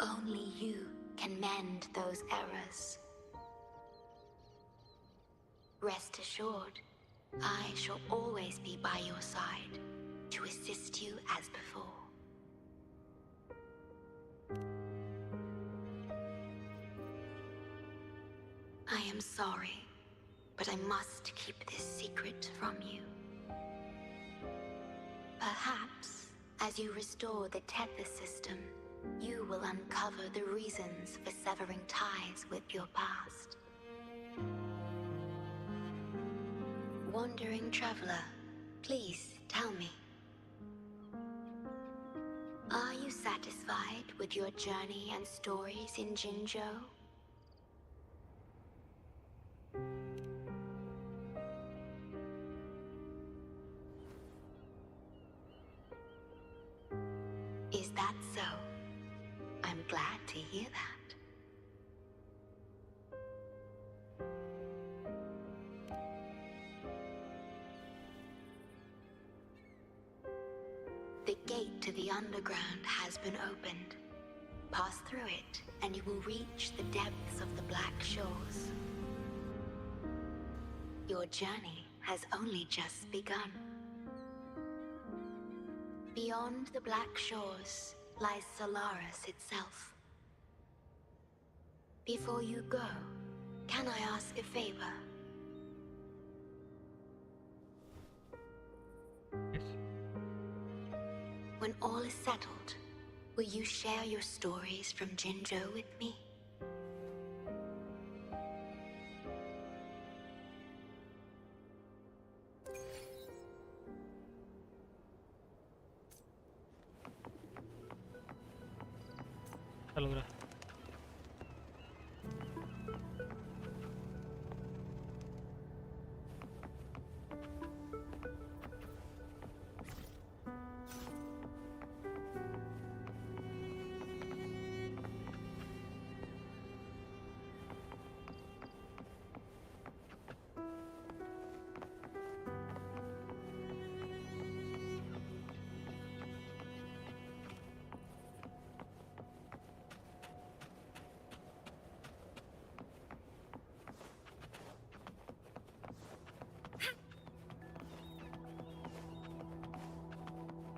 [SPEAKER 14] Only you can mend those errors. Rest assured, I shall always be by your side to assist you as before. I am sorry, but I must keep this secret from you. Perhaps, as you restore the Tether system, you will uncover the reasons for severing ties with your past. Wandering traveler, please tell me. Are you satisfied with your journey and stories in Jinzhou? Is that so? I'm glad to hear that. The gate to the underground has been opened. Pass through it, and you will reach the depths of the Black Shores. Your journey has only just begun. Beyond the Black Shores lies Solaris itself. Before you go, can I ask a favor?
[SPEAKER 3] Yes.
[SPEAKER 14] When all is settled, will you share your stories from Jinzhou with me?
[SPEAKER 3] अच्छा लग रहा है.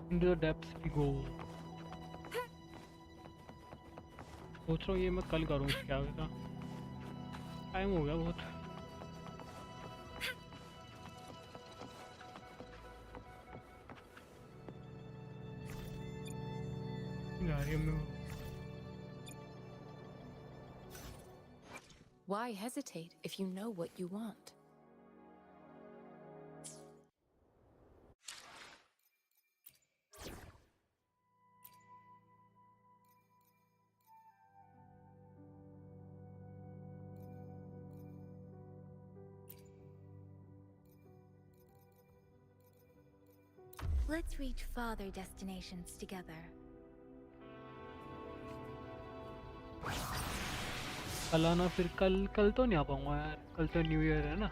[SPEAKER 3] Into the depths we go. सोच रहा हूँ ये मैं कल करूँ इसके आगे का. टाइम हो गया बहुत. यार ये मैं
[SPEAKER 16] Why hesitate if you know what you want?
[SPEAKER 11] Let's reach farther destinations together.
[SPEAKER 3] कल आना फिर कल तो नहीं आ पाऊंगा यार. कल तो न्यू ईयर है ना.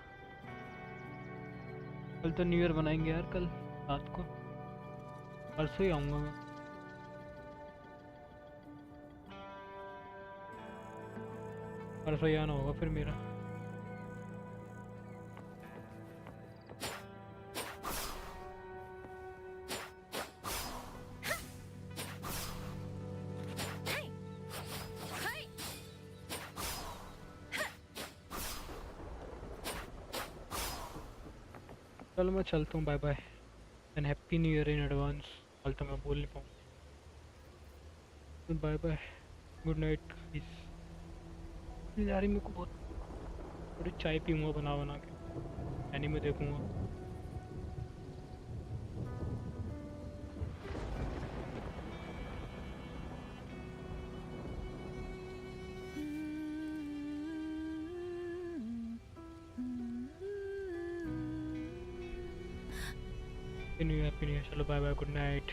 [SPEAKER 3] कल तो न्यू ईयर बनाएंगे यार. कल रात को परसों ही आऊंगा मैं. परसों ही आना होगा फिर मेरा. चलो मैं चलता हूँ, bye bye and happy new year in advance. कल तो मैं बोल नहीं पाऊँ। Bye bye, good night guys. जा रही मेरे को बहुत, थोड़ी चाय पीऊँगा बना बना के, एनीमे देखूँगा। हैप्पी न्यू ईयर, चलो बाय बाय, गुड नाइट।